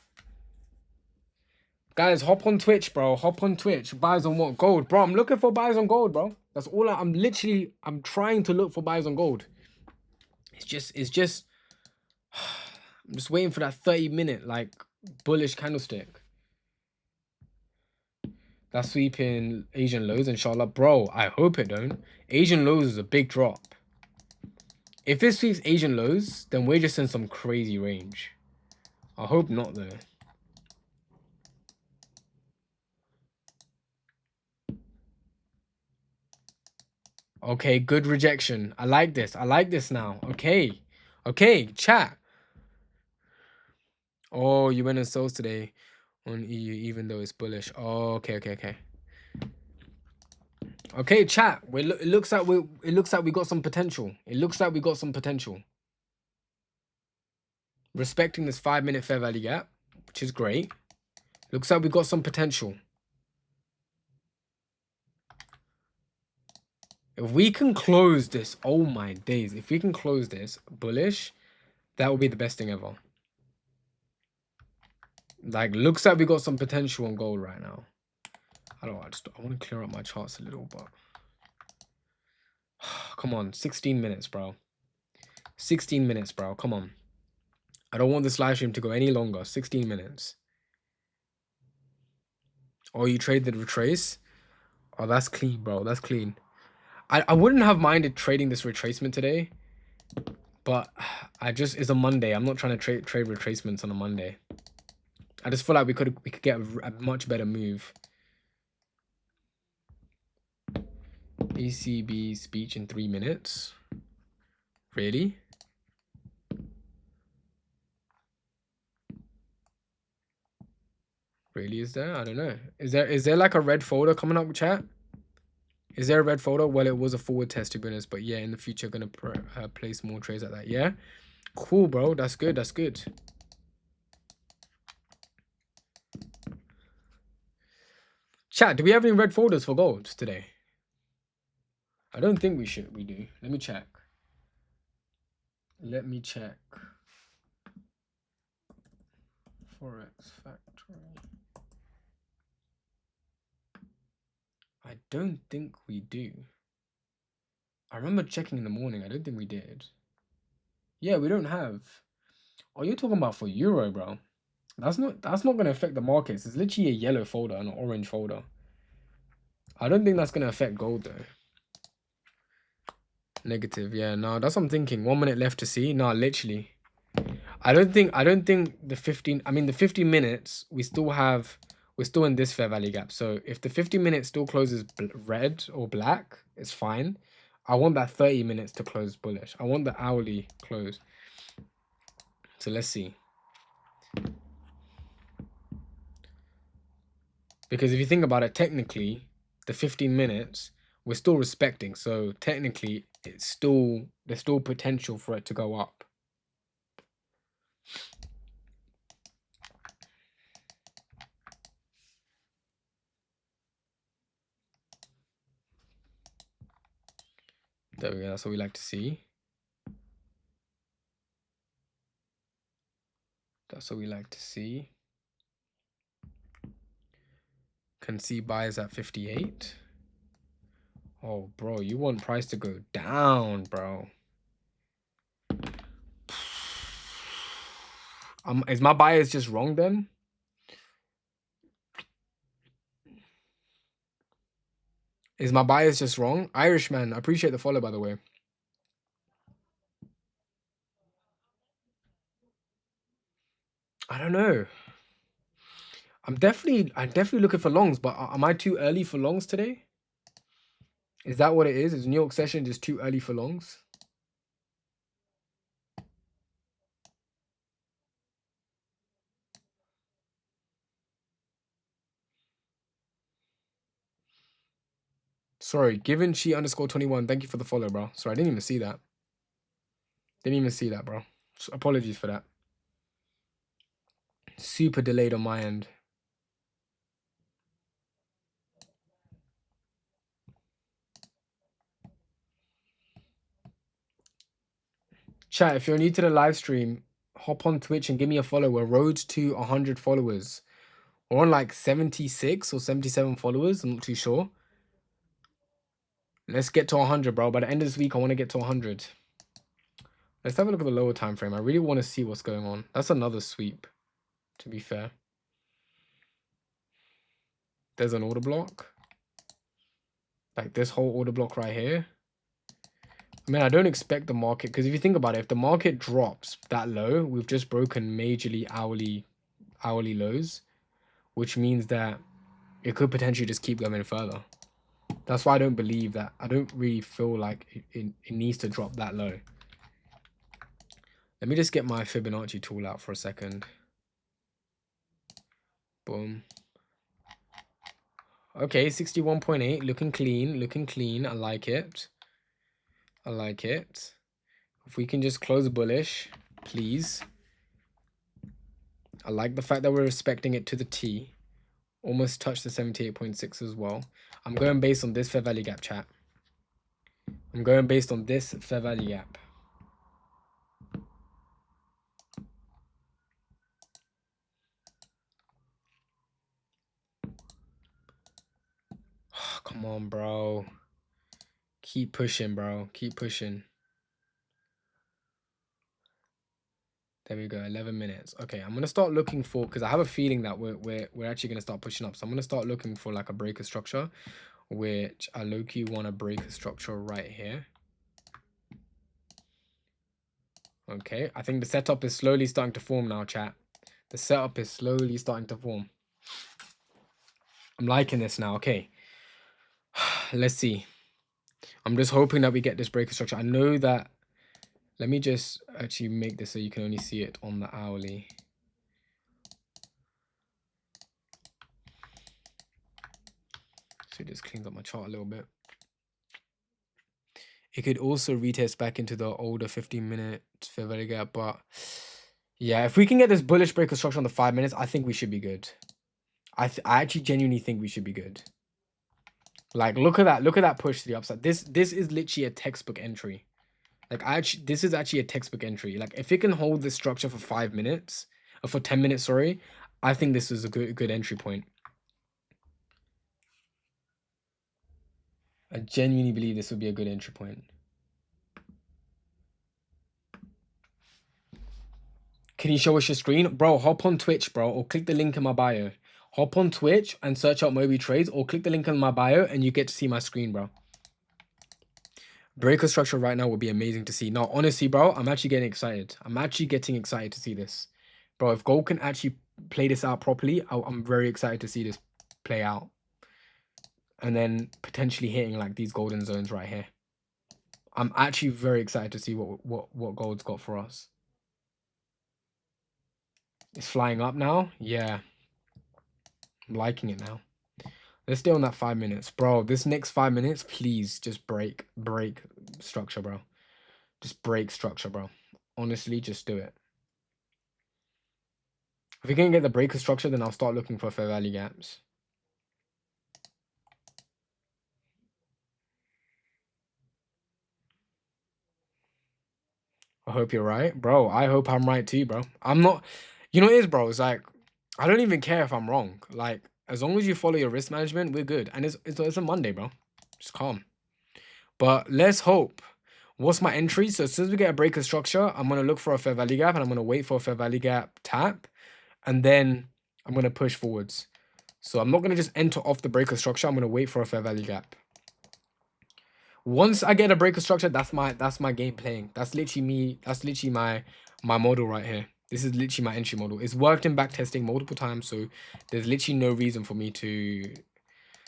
Guys, hop on Twitch, bro. Hop on Twitch. Buys on what? Gold. Bro, I'm looking for buys on gold, bro. That's all I'm trying to look for buys on gold. It's just, I'm just waiting for that 30-minute, like, bullish candlestick. That's sweeping Asian lows, inshallah. Bro, I hope it don't. Asian lows is a big drop. If it sweeps Asian lows, then we're just in some crazy range. I hope not, though. Okay, good rejection. I like this. I like this now. Okay. Okay, chat. Oh, you went in sells today on EU, even though it's bullish. Oh, okay, okay, okay. Okay, chat. It looks like we got some potential. It looks like we got some potential. Respecting this 5-minute fair value gap, which is great. Looks like we got some potential. If we can close this, oh my days. If we can close this bullish, that would be the best thing ever. Like, looks like we got some potential on gold right now. I want to clear up my charts a little, but come on, 16 minutes, bro. 16 minutes, bro. Come on. I don't want this live stream to go any longer. 16 minutes. Oh, you trade the retrace? Oh, that's clean, bro. That's clean. I wouldn't have minded trading this retracement today, but it's a Monday. I'm not trying to trade retracements on a Monday. I just feel like we could get a much better move. ECB speech in 3 minutes. Really? Really, is there? I don't know. Is there like a red folder coming up, chat? Is there a red folder? Well, it was a forward test, to be honest. But yeah, in the future, gonna place more trades like that. Yeah? Cool, bro. That's good. That's good. Chat, do we have any red folders for gold today? I don't think we do. Let me check. Let me check. Forex Factory. I don't think we do. I remember checking in the morning. I don't think we did. Yeah, we don't have. Oh, you're talking about for euro, bro. That's not gonna affect the markets. It's literally a yellow folder and an orange folder. I don't think that's gonna affect gold though. Negative, yeah. No, that's what I'm thinking. 1 minute left to see. No, literally. I don't think the 15. I mean, the 50 minutes. We're still in this fair value gap. So if the 50 minutes still closes red or black, it's fine. I want that 30 minutes to close bullish. I want the hourly close. So let's see. Because if you think about it, technically, the 15 minutes we're still respecting. So technically, there's still potential for it to go up. There we go. That's what we like to see. That's what we like to see. Can see buys at 58. Oh, bro, you want price to go down, bro. Is my bias just wrong then? Is my bias just wrong? Irishman, I appreciate the follow, by the way. I don't know. I'm definitely looking for longs, but am I too early for longs today? Is that what it is? Is New York session just too early for longs? Sorry, given she _21. Thank you for the follow, bro. Sorry, I didn't even see that. Didn't even see that, bro. So apologies for that. Super delayed on my end. Chat, if you're new to the live stream, hop on Twitch and give me a follow. We're road to 100 followers. We're on like 76 or 77 followers. I'm not too sure. Let's get to 100, bro. By the end of this week, I want to get to 100. Let's have a look at the lower time frame. I really want to see what's going on. That's another sweep, to be fair. There's an order block. Like this whole order block right here. I mean, I don't expect the market, because if you think about it, if the market drops that low, we've just broken majorly hourly lows, which means that it could potentially just keep going further. That's why I don't believe that. I don't really feel like it needs to drop that low. Let me just get my Fibonacci tool out for a second. Boom. Okay, 61.8, looking clean. I like it. I like it. If we can just close bullish, please. I like the fact that we're respecting it to the T. Almost touched the 78.6 as well. I'm going based on this fair value gap, chat. I'm going based on this fair value gap. Oh, come on, bro. Keep pushing, bro. Keep pushing. There we go, 11 minutes. Okay, I'm gonna start looking for, because I have a feeling that we're actually gonna start pushing up. So I'm gonna start looking for like a breaker structure, which I low-key want to break a structure right here. Okay, I think the setup is slowly starting to form now, chat. The setup is slowly starting to form. I'm liking this now. Okay, let's see. I'm just hoping that we get this breaker structure. I know that. Let me just actually make this so you can only see it on the hourly. So it just cleans up my chart a little bit. It could also retest back into the older 15-minute fair value gap, but yeah, if we can get this bullish breaker structure on the 5 minutes, I think we should be good. I actually genuinely think we should be good. Like, look at that push to the upside. This is literally a textbook entry. Like, this is actually a textbook entry. Like, if it can hold this structure for 5 minutes, or for 10 minutes, sorry, I think this is a good entry point. I genuinely believe this would be a good entry point. Can you show us your screen? Bro, hop on Twitch, bro, or click the link in my bio. Hop on Twitch and search out Moby Trades, or click the link in my bio and you get to see my screen, bro. Breaker structure right now would be amazing to see. No, honestly, bro, I'm actually getting excited. I'm actually getting excited to see this. Bro, if gold can actually play this out properly, I'm very excited to see this play out. And then potentially hitting like these golden zones right here. I'm actually very excited to see what gold's got for us. It's flying up now. Yeah. I'm liking it now. Let's stay on that 5 minutes. Bro, this next 5 minutes, please just break structure, bro. Just break structure, bro. Honestly, just do it. If we can get the breaker structure, then I'll start looking for fair value gaps. I hope you're right. Bro, I hope I'm right too, bro. I'm not... You know what it is, bro? It's like, I don't even care if I'm wrong. Like, as long as you follow your risk management, we're good. And it's a Monday, bro. Just calm. But let's hope. What's my entry? So as soon as we get a breaker structure, I'm going to look for a fair value gap, and I'm going to wait for a fair value gap tap. And then I'm going to push forwards. So I'm not going to just enter off the breaker structure. I'm going to wait for a fair value gap. Once I get a breaker structure, that's my game playing. That's literally me. That's literally my model right here. This is literally my entry model. It's worked in back testing multiple times, so there's literally no reason for me to...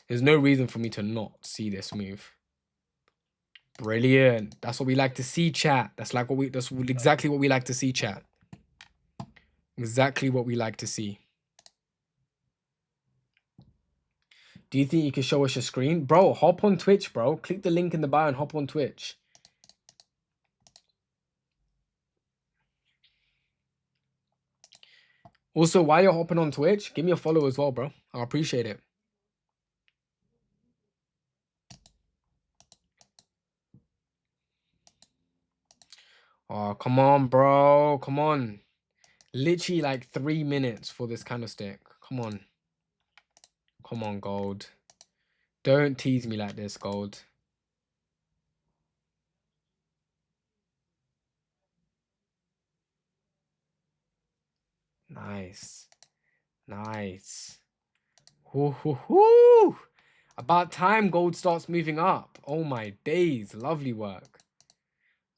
There's no reason for me to not see this move. Brilliant. That's what we like to see, chat. That's exactly what we like to see, chat. Exactly what we like to see. Do you think you can show us your screen? Bro, hop on Twitch, bro. Click the link in the bio and hop on Twitch. Also, while you're hopping on Twitch, give me a follow as well, bro. I appreciate it. Oh, come on, bro. Come on. Literally like 3 minutes for this candlestick. Come on. Come on, gold. Don't tease me like this, gold. Nice. Nice. Hoo, hoo, hoo. About time gold starts moving up. Oh my days. Lovely work.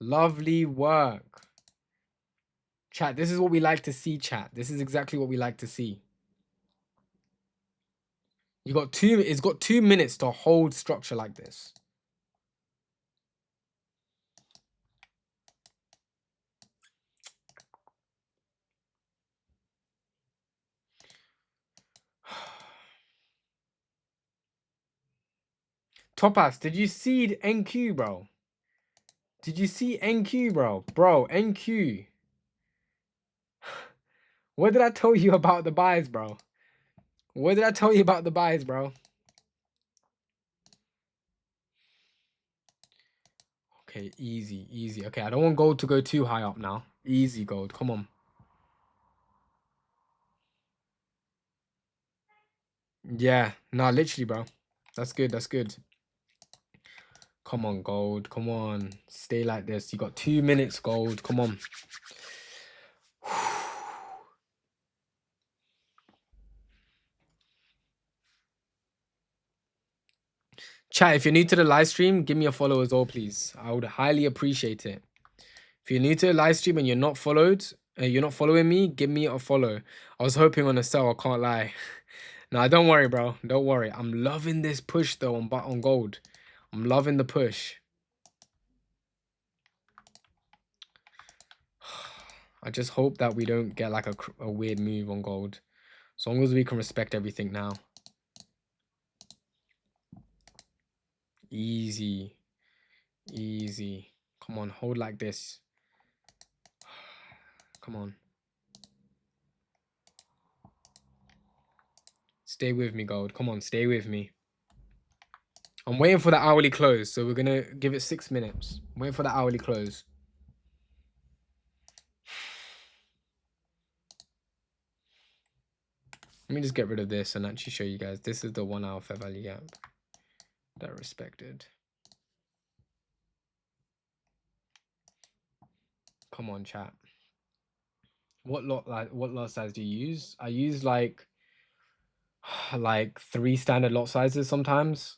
Lovely work. Chat, this is what we like to see, chat. This is exactly what we like to see. It's got 2 minutes to hold structure like this. Topaz, did you see NQ, bro? Did you see NQ, bro? Bro, NQ. What did I tell you about the buys, bro? What did I tell you about the buys, bro? Okay, easy, easy. Okay, I don't want gold to go too high up now. Easy, gold. Come on. Yeah, nah, literally, bro. That's good, that's good. Come on, gold. Come on. Stay like this. You got 2 minutes, gold. Come on. Chat, if you're new to the live stream, give me a follow as well, please. I would highly appreciate it. If you're new to the live stream and you're not followed, you're not following me, give me a follow. I was hoping on a sell, I can't lie. Nah, don't worry, bro. Don't worry. I'm loving this push though on gold. I'm loving the push. I just hope that we don't get like a weird move on gold. As long as we can respect everything now. Easy. Easy. Come on, hold like this. Come on. Stay with me, gold. Come on, stay with me. I'm waiting for the hourly close, so we're gonna give it 6 minutes. I'm waiting for the hourly close. Let me just get rid of this and actually show you guys. This is the 1 hour fair value gap that I respected. Come on, chat. What lot size do you use? I use like 3 standard lot sizes sometimes.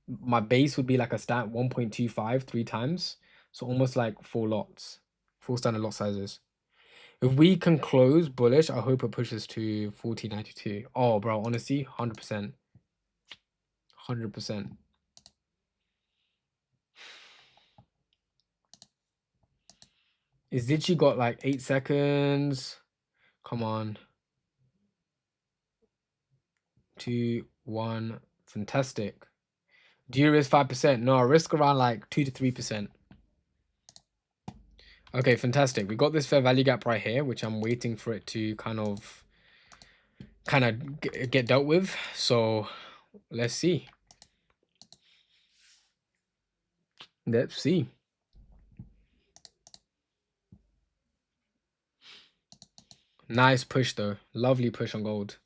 My base would be like a stat 1.25 3 times. So almost like 4 lots. 4 standard lot sizes. If we can close bullish, I hope it pushes to 1492. Oh, bro, honestly, 100%. 100%. Is Zichi got like 8 seconds? Come on. 2, 1. Fantastic. Do you risk 5%? No, I risk around like 2 to 3%. Okay, fantastic. We got this fair value gap right here, which I'm waiting for it to kind of get dealt with. So let's see. Let's see. Nice push though. Lovely push on gold.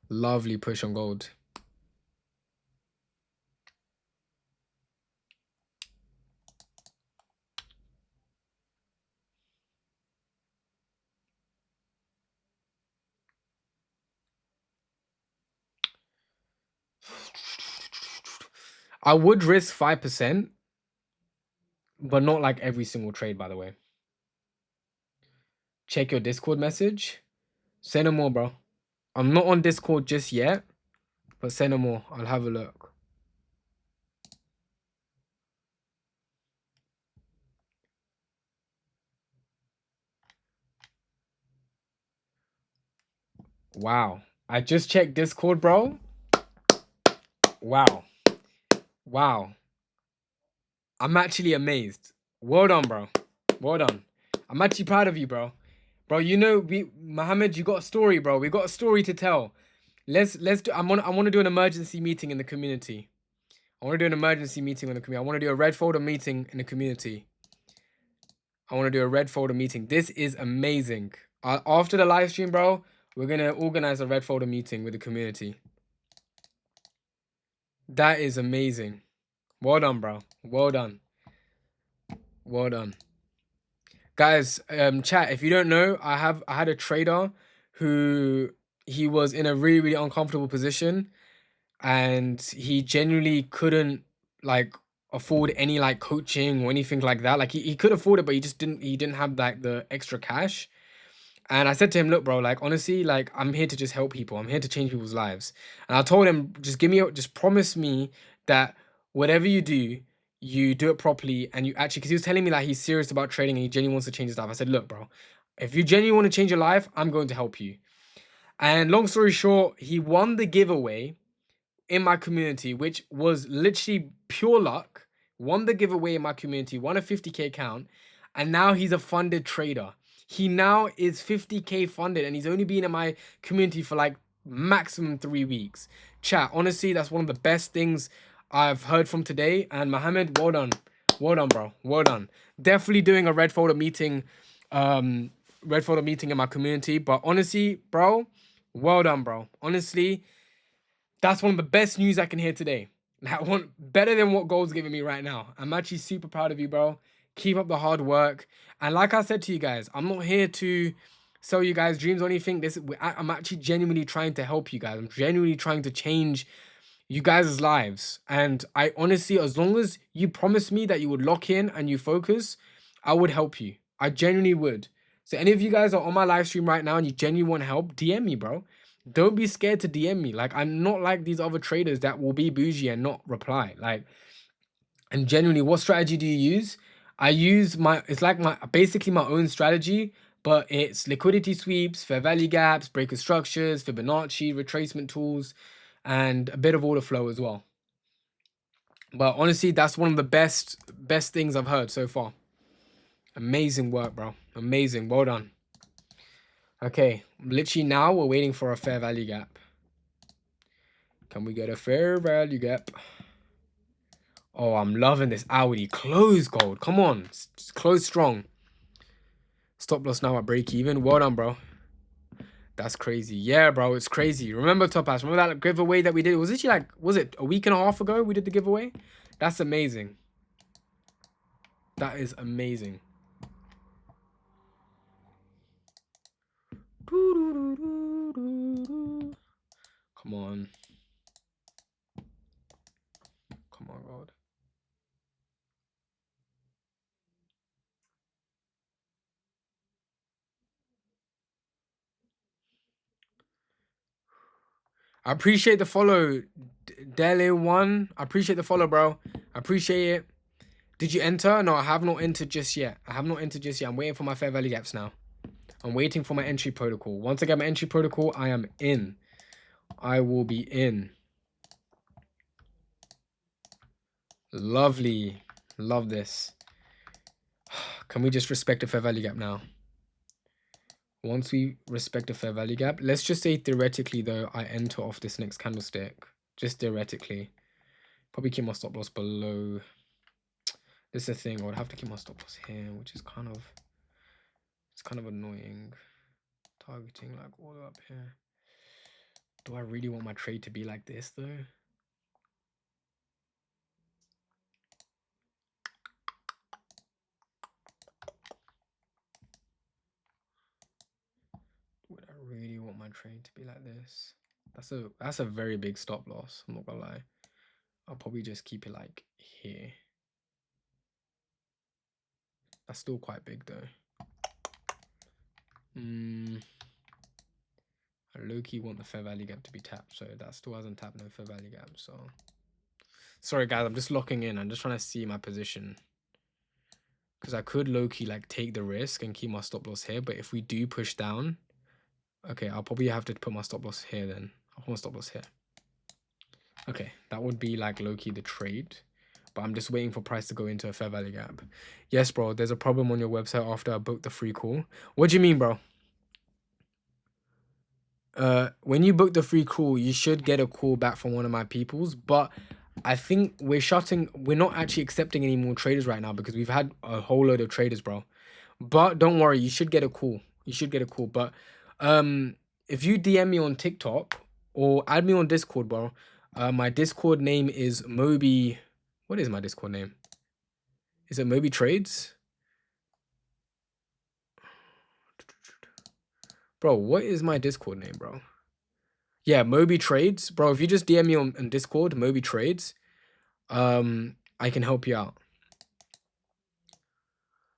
Lovely push on gold. I would risk 5%, but not like every single trade, by the way. Check your Discord message. Say no more, bro. I'm not on Discord just yet, but say no more. I'll have a look. Wow. I just checked Discord, bro. Wow. Wow. I'm actually amazed. Well done, bro. Well done. I'm actually proud of you, bro. Bro, you know, Mohammed, you got a story, bro. We got a story to tell. Let's do. I want to do an emergency meeting in the community. I want to do an emergency meeting in the community. I want to do a red folder meeting in the community. I want to do a red folder meeting. This is amazing. After the live stream, bro, we're gonna organize a red folder meeting with the community. That is amazing. Well done, bro. Well done. Well done. Guys, chat, if you don't know, I had a trader who he was in a really, really uncomfortable position and he genuinely couldn't like afford any like coaching or anything like that. Like he could afford it, but he didn't have like the extra cash. And I said to him, look, bro, like, honestly, like, I'm here to just help people. I'm here to change people's lives. And I told him, just promise me that whatever you do it properly. And you actually, because he was telling me like he's serious about trading and he genuinely wants to change his life. I said, look, bro, if you genuinely want to change your life, I'm going to help you. And long story short, he won the giveaway in my community, which was literally pure luck. Won the giveaway in my community, won a 50K account, and now he's a funded trader. He now is 50K funded and he's only been in my community for like maximum 3 weeks. Chat, honestly, that's one of the best things I've heard from today. And Mohammed, well done. Well done, bro. Well done. Definitely doing a red folder meeting, in my community. But honestly, bro, well done, bro. Honestly, that's one of the best news I can hear today. That one better than what gold's giving me right now. I'm actually super proud of you, bro. Keep up the hard work. And like I said to you guys, I'm not here to sell you guys dreams or anything. I'm actually genuinely trying to help you guys. I'm genuinely trying to change you guys' lives. And I honestly, as long as you promise me that you would lock in and you focus, I would help you. I genuinely would. So any of you guys are on my live stream right now and you genuinely want help, DM me, bro. Don't be scared to DM me. Like, I'm not like these other traders that will be bougie and not reply. Like, and genuinely, what strategy do you use? I use it's like basically my own strategy, but it's liquidity sweeps, fair value gaps, breaker structures, Fibonacci, retracement tools, and a bit of order flow as well. But honestly, that's one of the best things I've heard so far. Amazing work, bro. Amazing. Well done. Okay, literally now we're waiting for a fair value gap. Can we get a fair value gap? Oh, I'm loving this hourly. Close gold. Come on. Close strong. Stop loss now at break even. Well done, bro. That's crazy. Yeah, bro. It's crazy. Remember, Topaz? Remember that giveaway that we did? Was it was it a week and a half ago we did the giveaway? That's amazing. That is amazing. Come on. Come on, God. I appreciate the follow, Dele1. I appreciate the follow, bro. I appreciate it. Did you enter? No, I have not entered just yet. I'm waiting for my fair value gaps now. I'm waiting for my entry protocol. Once I get my entry protocol, I am in. I will be in. Lovely. Love this. Can we just respect the fair value gap now? Once we respect the fair value gap, let's just say theoretically though, I enter off this next candlestick. Just theoretically. Probably keep my stop loss below. This is the thing, I would have to keep my stop loss here, which is kind of annoying. Targeting like all the way up here. Do I really want my trade to be like this though? Would I really want my trade to be like this? That's a very big stop loss, I'm not gonna lie. I'll probably just keep it like here. That's still quite big though. I low-key want the fair value gap to be tapped, so that still hasn't tapped, no fair value gap. So sorry guys, I'm just locking in. I'm just trying to see my position, because I could low-key like take the risk and keep my stop loss here, but if we do push down, okay, I'll probably have to put my stop loss here then. I'll put my stop loss here. Okay, that would be like low-key the trade, but I'm just waiting for price to go into a fair value gap. Yes, bro, there's a problem on your website after I booked the free call. What do you mean, bro? When you book the free call, you should get a call back from one of my peoples, but I think we're not actually accepting any more traders right now because we've had a whole load of traders, bro. But don't worry, you should get a call. But if you DM me on TikTok or add me on Discord, bro, my Discord name is Moby. What is my Discord name? Is it Moby Trades? Bro, what is my Discord name, bro? Yeah, Moby Trades. Bro, if you just DM me on Discord, Moby Trades, I can help you out.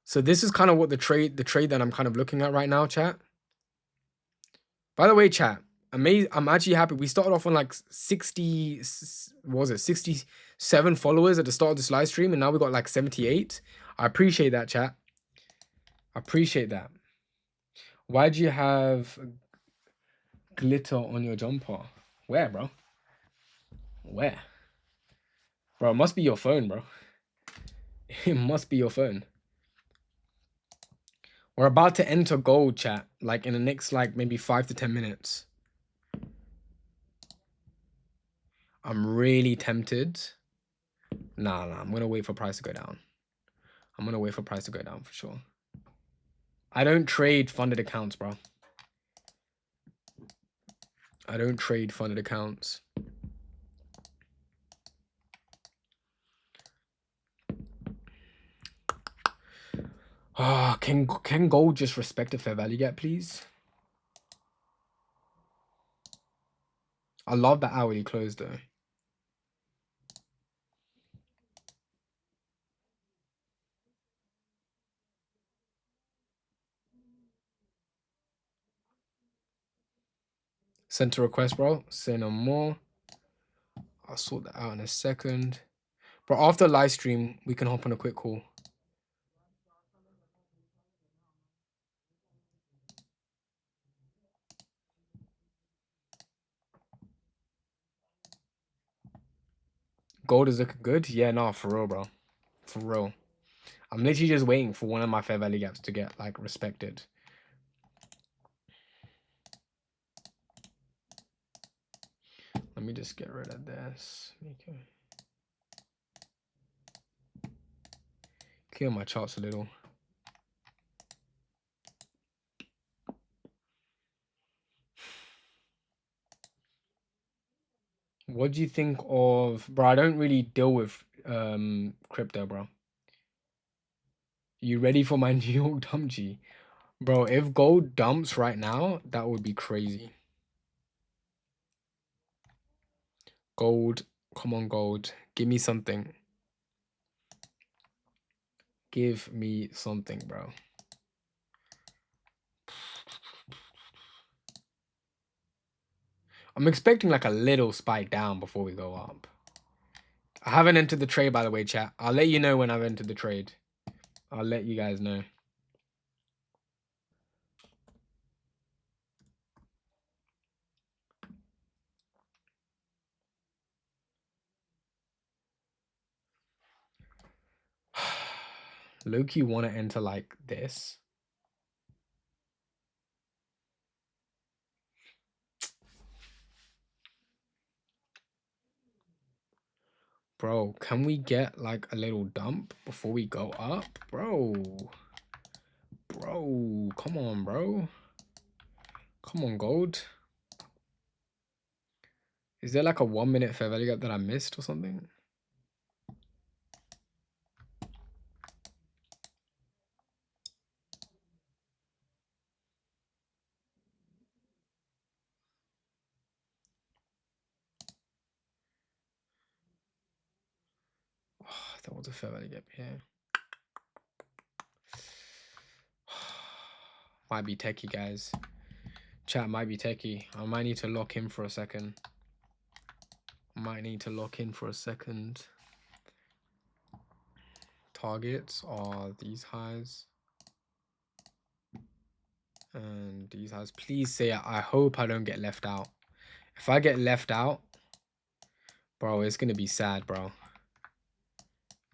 So this is kind of what the trade that I'm kind of looking at right now, chat. By the way, chat, I'm actually happy. We started off on like 60, what was it, 67 followers at the start of this live stream, and now we got like 78. I appreciate that, chat. I appreciate that. Why do you have glitter on your jumper? Where, bro? Where? Bro, it must be your phone, bro. It must be your phone. We're about to enter gold, chat, like in the next like maybe 5 to 10 minutes. I'm really tempted. Nah, I'm gonna wait for price to go down. I'm gonna wait for price to go down for sure. I don't trade funded accounts, bro. I don't trade funded accounts. Ah, can gold just respect a fair value gap, please? I love that hourly close though. Sent a request, bro. Say no more. I'll sort that out in a second. But after live stream, we can hop on a quick call. Gold is looking good. Yeah, no, for real, bro. For real. I'm literally just waiting for one of my fair value gaps to get like respected. Let me just get rid of this. Okay. Clear my charts a little. What do you think of, bro? I don't really deal with crypto, bro. You ready for my New York dump G? Bro, if gold dumps right now, that would be crazy. Gold, come on, gold. Give me something. Give me something, bro. I'm expecting like a little spike down before we go up. I haven't entered the trade, by the way, chat. I'll let you know when I've entered the trade. I'll let you guys know. Loki want to enter like this. Bro, can we get like a little dump before we go up? Bro, come on, bro. Come on, gold. Is there like a 1 minute fair value gap that I missed or something? Oh, there was a fair value gap here. Might be techie, guys. Chat might be techie. I might need to lock in for a second. Targets are these highs. And these highs. Please say I hope I don't get left out. If I get left out, bro, it's going to be sad, bro.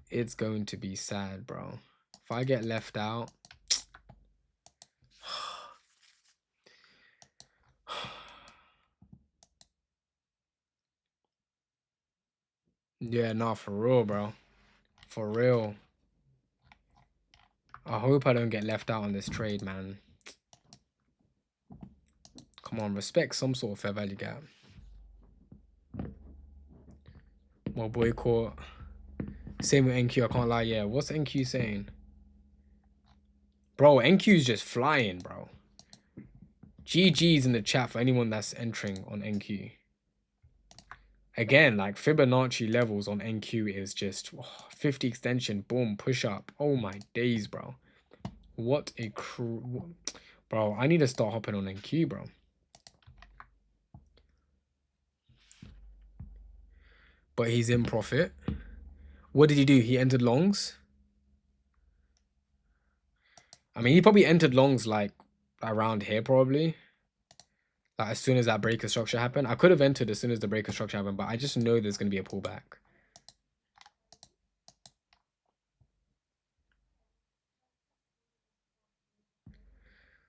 It's going to be sad, bro. If I get left out. Yeah, no, for real, bro. For real. I hope I don't get left out on this trade, man. Come on, respect some sort of fair value gap. Well, boycott. Same with NQ, I can't lie. Yeah, what's NQ saying? Bro, NQ's just flying, bro. GG's in the chat for anyone that's entering on NQ. Again, like Fibonacci levels on NQ is just 50 extension, boom, push up. Oh my days, bro. What a bro, I need to start hopping on NQ, bro. But he's in profit. What did he do? He entered longs. I mean, he probably entered longs like around here, probably. Like as soon as that breaker structure happened. I could have entered as soon as the breaker structure happened, but I just know there's going to be a pullback.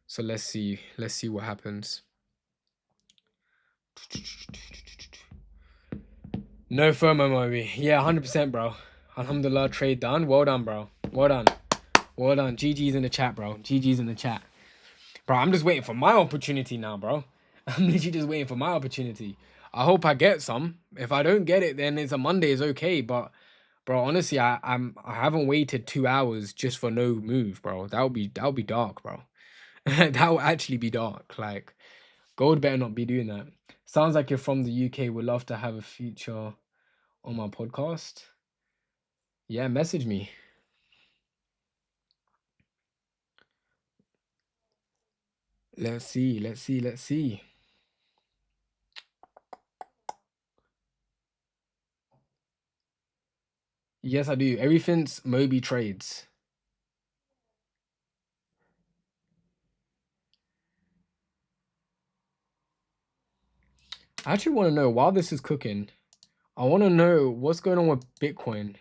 So let's see what happens. No FOMO, Moby. Yeah, 100%, bro. Alhamdulillah, trade done. Well done, bro. Well done. Well done. GG's in the chat, bro. GG's in the chat. Bro, I'm just waiting for my opportunity now, bro. I'm literally just waiting for my opportunity. I hope I get some. If I don't get it, then it's a Monday. It's okay. But, bro, honestly, I haven't waited 2 hours just for no move, bro. That would be dark, bro. That would actually be dark. Like, gold better not be doing that. Sounds like you're from the UK. Would love to have a feature on my podcast. Yeah, message me. Let's see. Yes, I do. Everything's Moby trades. I actually want to know, while this is cooking, I want to know what's going on with Bitcoin.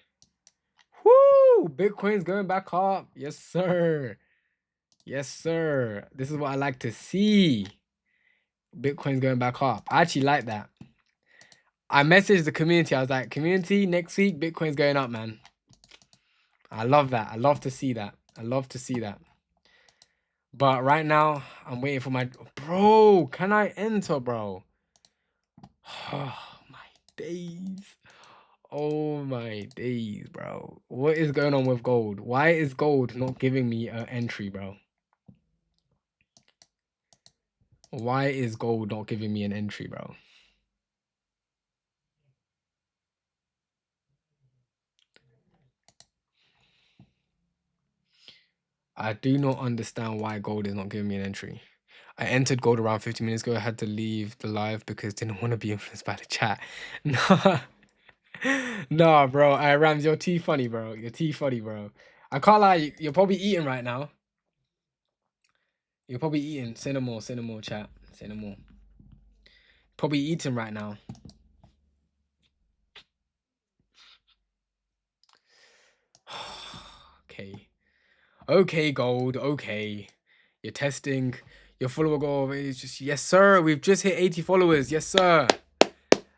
Woo! Bitcoin's going back up. Yes, sir. Yes, sir. This is what I like to see. Bitcoin's going back up. I actually like that. I messaged the community. I was like, community, next week, Bitcoin's going up, man. I love that. I love to see that. I love to see that. But right now, I'm waiting for my... Bro, can I enter, bro? Oh, my days. Oh, my days, bro. What is going on with gold? Why is gold not giving me an entry, bro? Why is gold not giving me an entry, bro? I do not understand why gold is not giving me an entry. I entered gold around 50 minutes ago. I had to leave the live because didn't want to be influenced by the chat. Nah, nah, bro. Rams, you're too funny, bro. You're too funny, bro. I can't lie. You're probably eating right now. You're probably eating. Say no more. Say no more, chat. Say no more. Probably eating right now. Okay. Okay, gold. Okay. You're testing. Your follower goal is just, yes, sir. We've just hit 80 followers. Yes, sir.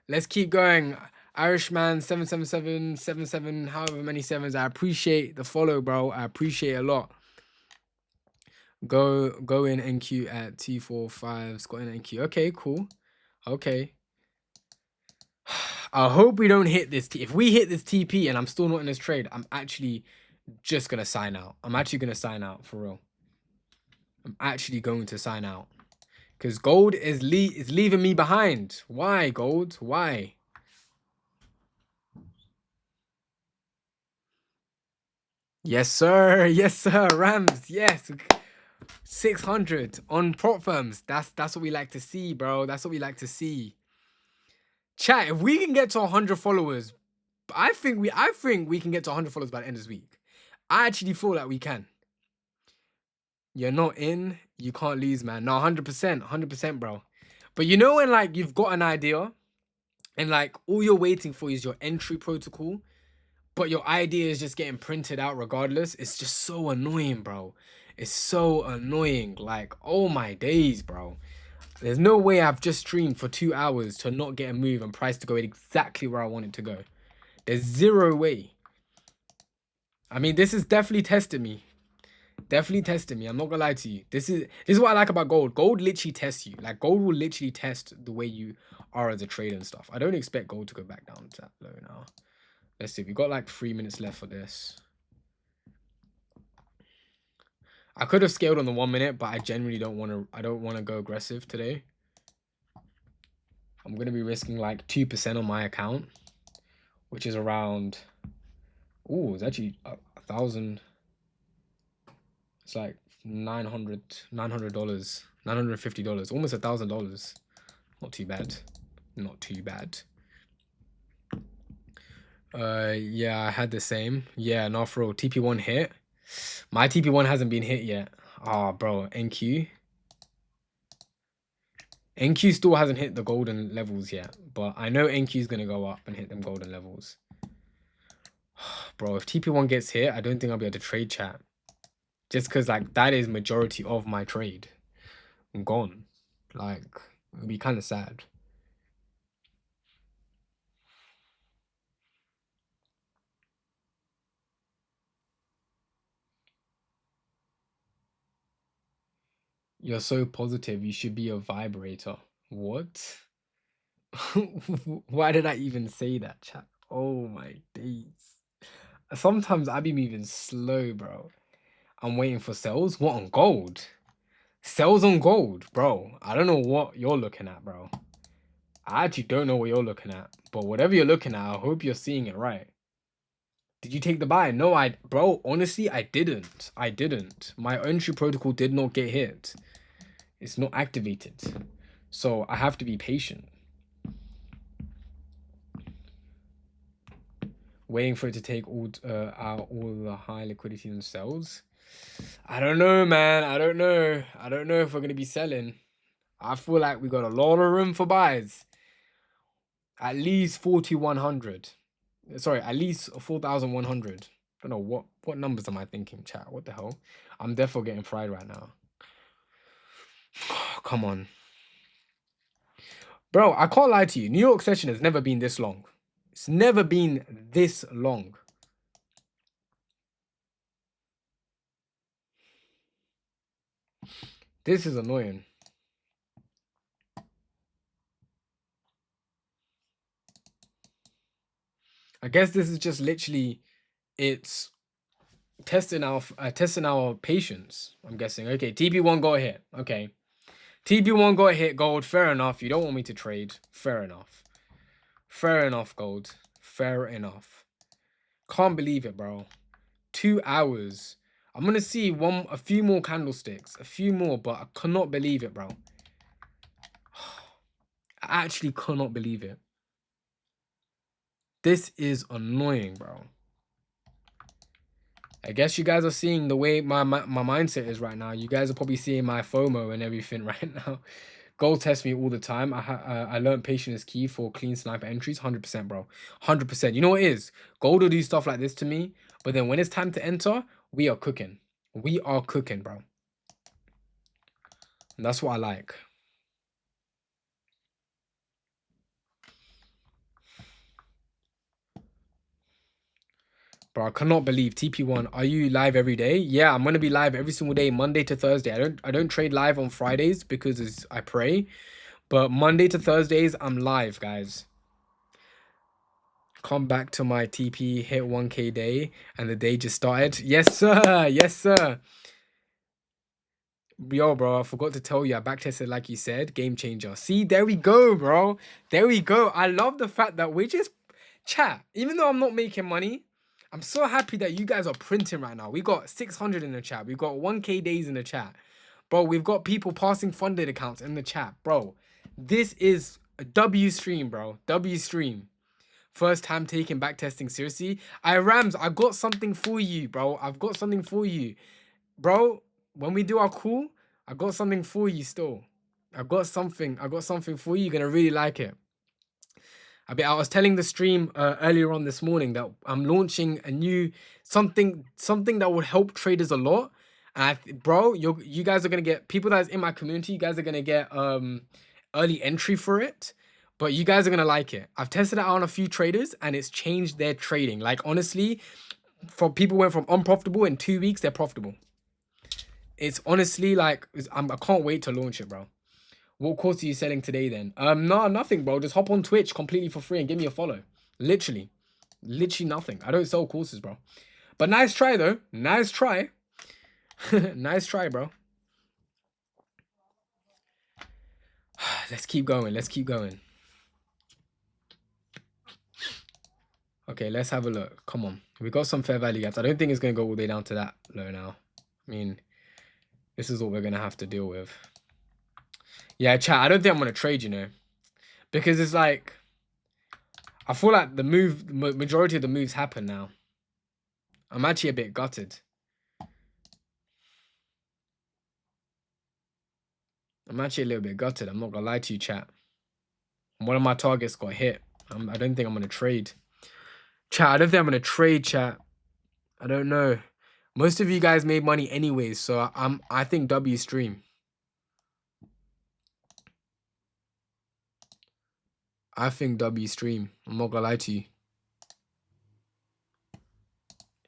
Let's keep going. Irishman 77777, however many sevens. I appreciate the follow, bro. I appreciate it a lot. Go in NQ at T45. Scott in NQ. Okay, cool. Okay. I hope we don't hit this. If we hit this TP and I'm still not in this trade, I'm actually just gonna sign out. I'm actually gonna sign out for real. I'm actually going to sign out because gold is leaving me behind. Why, gold? Why? Yes, sir. Yes, sir. Rams. Yes. 600 on prop firms. That's what we like to see, bro. That's what we like to see. Chat, if we can get to 100 followers, I think we can get to 100 followers by the end of this week. I actually feel like we can. You're not in, you can't lose, man. No, 100%, 100%, bro. But you know when like you've got an idea and like all you're waiting for is your entry protocol, but your idea is just getting printed out regardless. It's just so annoying, bro. It's so annoying. Like, oh my days, bro. There's no way I've just streamed for 2 hours to not get a move and price to go exactly where I want it to go. There's zero way. I mean, this is definitely testing me. Definitely testing me. I'm not gonna lie to you. This is what I like about gold. Gold literally tests you. Like gold will literally test the way you are as a trader and stuff. I don't expect gold to go back down to that low now. Let's see. We got like 3 minutes left for this. I could have scaled on the 1 minute, but I generally don't want to. I don't want to go aggressive today. I'm gonna be risking like 2% on my account, which is around. Oh, it's actually 1,000. It's like $900, $950, almost $1,000. Not too bad. Not too bad. Yeah, I had the same. Yeah, no, for real. TP1 hit. My TP1 hasn't been hit yet. Ah, bro, NQ. NQ still hasn't hit the golden levels yet, but I know NQ is gonna go up and hit them golden levels. Bro, if TP1 gets hit, I don't think I'll be able to trade chat. Just because, like, that is majority of my trade. I'm gone. Like, it'll be kind of sad. You're so positive. You should be a vibrator. What? Why did I even say that, chat? Oh my days. Sometimes I be moving slow, bro. I'm waiting for sales. What, on gold? Sales on gold, bro. I don't know what you're looking at, bro. I actually don't know what you're looking at. But whatever you're looking at, I hope you're seeing it right. Did you take the buy? No, bro, honestly, I didn't. I didn't. My entry protocol did not get hit. It's not activated. So I have to be patient. waiting for it to take out all the high liquidity themselves. I don't know, man. I don't know. I don't know if we're gonna be selling. I feel like we got a lot of room for buys. At least 4,100. Sorry, at least 4,100. Don't know what numbers am I thinking, chat? What the hell? I'm definitely getting fried right now. Come on. Bro, I can't lie to you. New York session has never been this long. It's never been this long. This is annoying. I guess this is just literally, it's testing our patience. I'm guessing. Okay, TP1 got a hit. Okay, TP1 got a hit. Gold. Fair enough. You don't want me to trade. Fair enough. Fair enough. Gold. Fair enough. Can't believe it, bro. 2 hours. I'm gonna see a few more candlesticks, a few more, but I cannot believe it, bro. I actually cannot believe it. This is annoying, bro. I guess you guys are seeing the way my mindset is right now. You guys are probably seeing my FOMO and everything right now. Gold tests me all the time. I learned patience is key for clean sniper entries. 100%, bro. 100%. You know what it is? Gold will do stuff like this to me, but then when it's time to enter, we are cooking. We are cooking, bro. And that's what I like. Bro, I cannot believe TP1. Are you live every day? Yeah, I'm gonna be live every single day, Monday to Thursday. I don't trade live on Fridays because I pray, but Monday to Thursdays I'm live, guys. Come back to my TP, hit 1K day, and the day just started. Yes, sir. Yes, sir. Yo, bro, I forgot to tell you. I backtested like you said. Game changer. See, there we go, bro. There we go. I love the fact that we're just chat. Even though I'm not making money, I'm so happy that you guys are printing right now. We got 600 in the chat. We've got 1K days in the chat. Bro, we've got people passing funded accounts in the chat. Bro, this is a W stream, bro. W stream. First time taking backtesting seriously. Rams, I got something for you, bro. I've got something for you. Bro, when we do our call, I got something for you still. I got something for you. You're gonna really like it. I was telling the stream earlier on this morning that I'm launching a new something that will help traders a lot. And bro, you guys are gonna get people that's in my community. You guys are gonna get early entry for it, but you guys are gonna like it. I've tested it out on a few traders, and it's changed their trading. Like honestly, for people went from unprofitable in 2 weeks, they're profitable. It's honestly like I can't wait to launch it, bro. What course are you selling today then? No, nothing, bro. Just hop on Twitch completely for free and give me a follow. Literally nothing. I don't sell courses, bro. But nice try though. Nice try. Nice try, bro. Let's keep going. Let's keep going. Okay, let's have a look. Come on. We got some fair value gaps. I don't think it's going to go all the way down to that low now. I mean, this is what we're going to have to deal with. Yeah, chat, I don't think I'm going to trade, you know. Because it's like, I feel like the majority of the moves happen now. I'm actually a bit gutted. I'm actually a little bit gutted. I'm not going to lie to you, chat. One of my targets got hit. I don't think I'm going to trade. Chat, I don't think I'm going to trade, chat. I don't know. Most of you guys made money anyways, so I think W stream. I think W stream. I'm not gonna lie to you.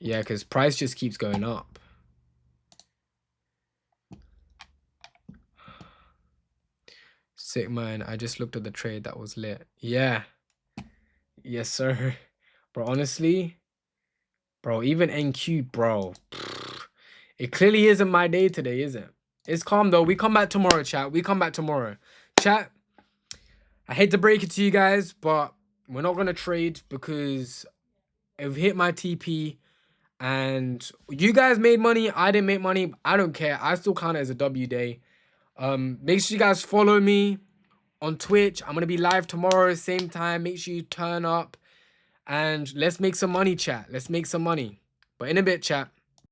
Yeah, because price just keeps going up. Sick, man. I just looked at the trade. That was lit. Yeah. Yes, sir. Bro, honestly, bro, even NQ, bro. It clearly isn't my day today, is it? It's calm, though. We come back tomorrow, chat. We come back tomorrow. Chat, I hate to break it to you guys, but we're not going to trade because I've hit my TP and you guys made money. I didn't make money. I don't care. I still count it as a W day. Make sure you guys follow me on Twitch. I'm going to be live tomorrow, same time. Make sure you turn up. And let's make some money, chat. Let's make some money. But in a bit, chat.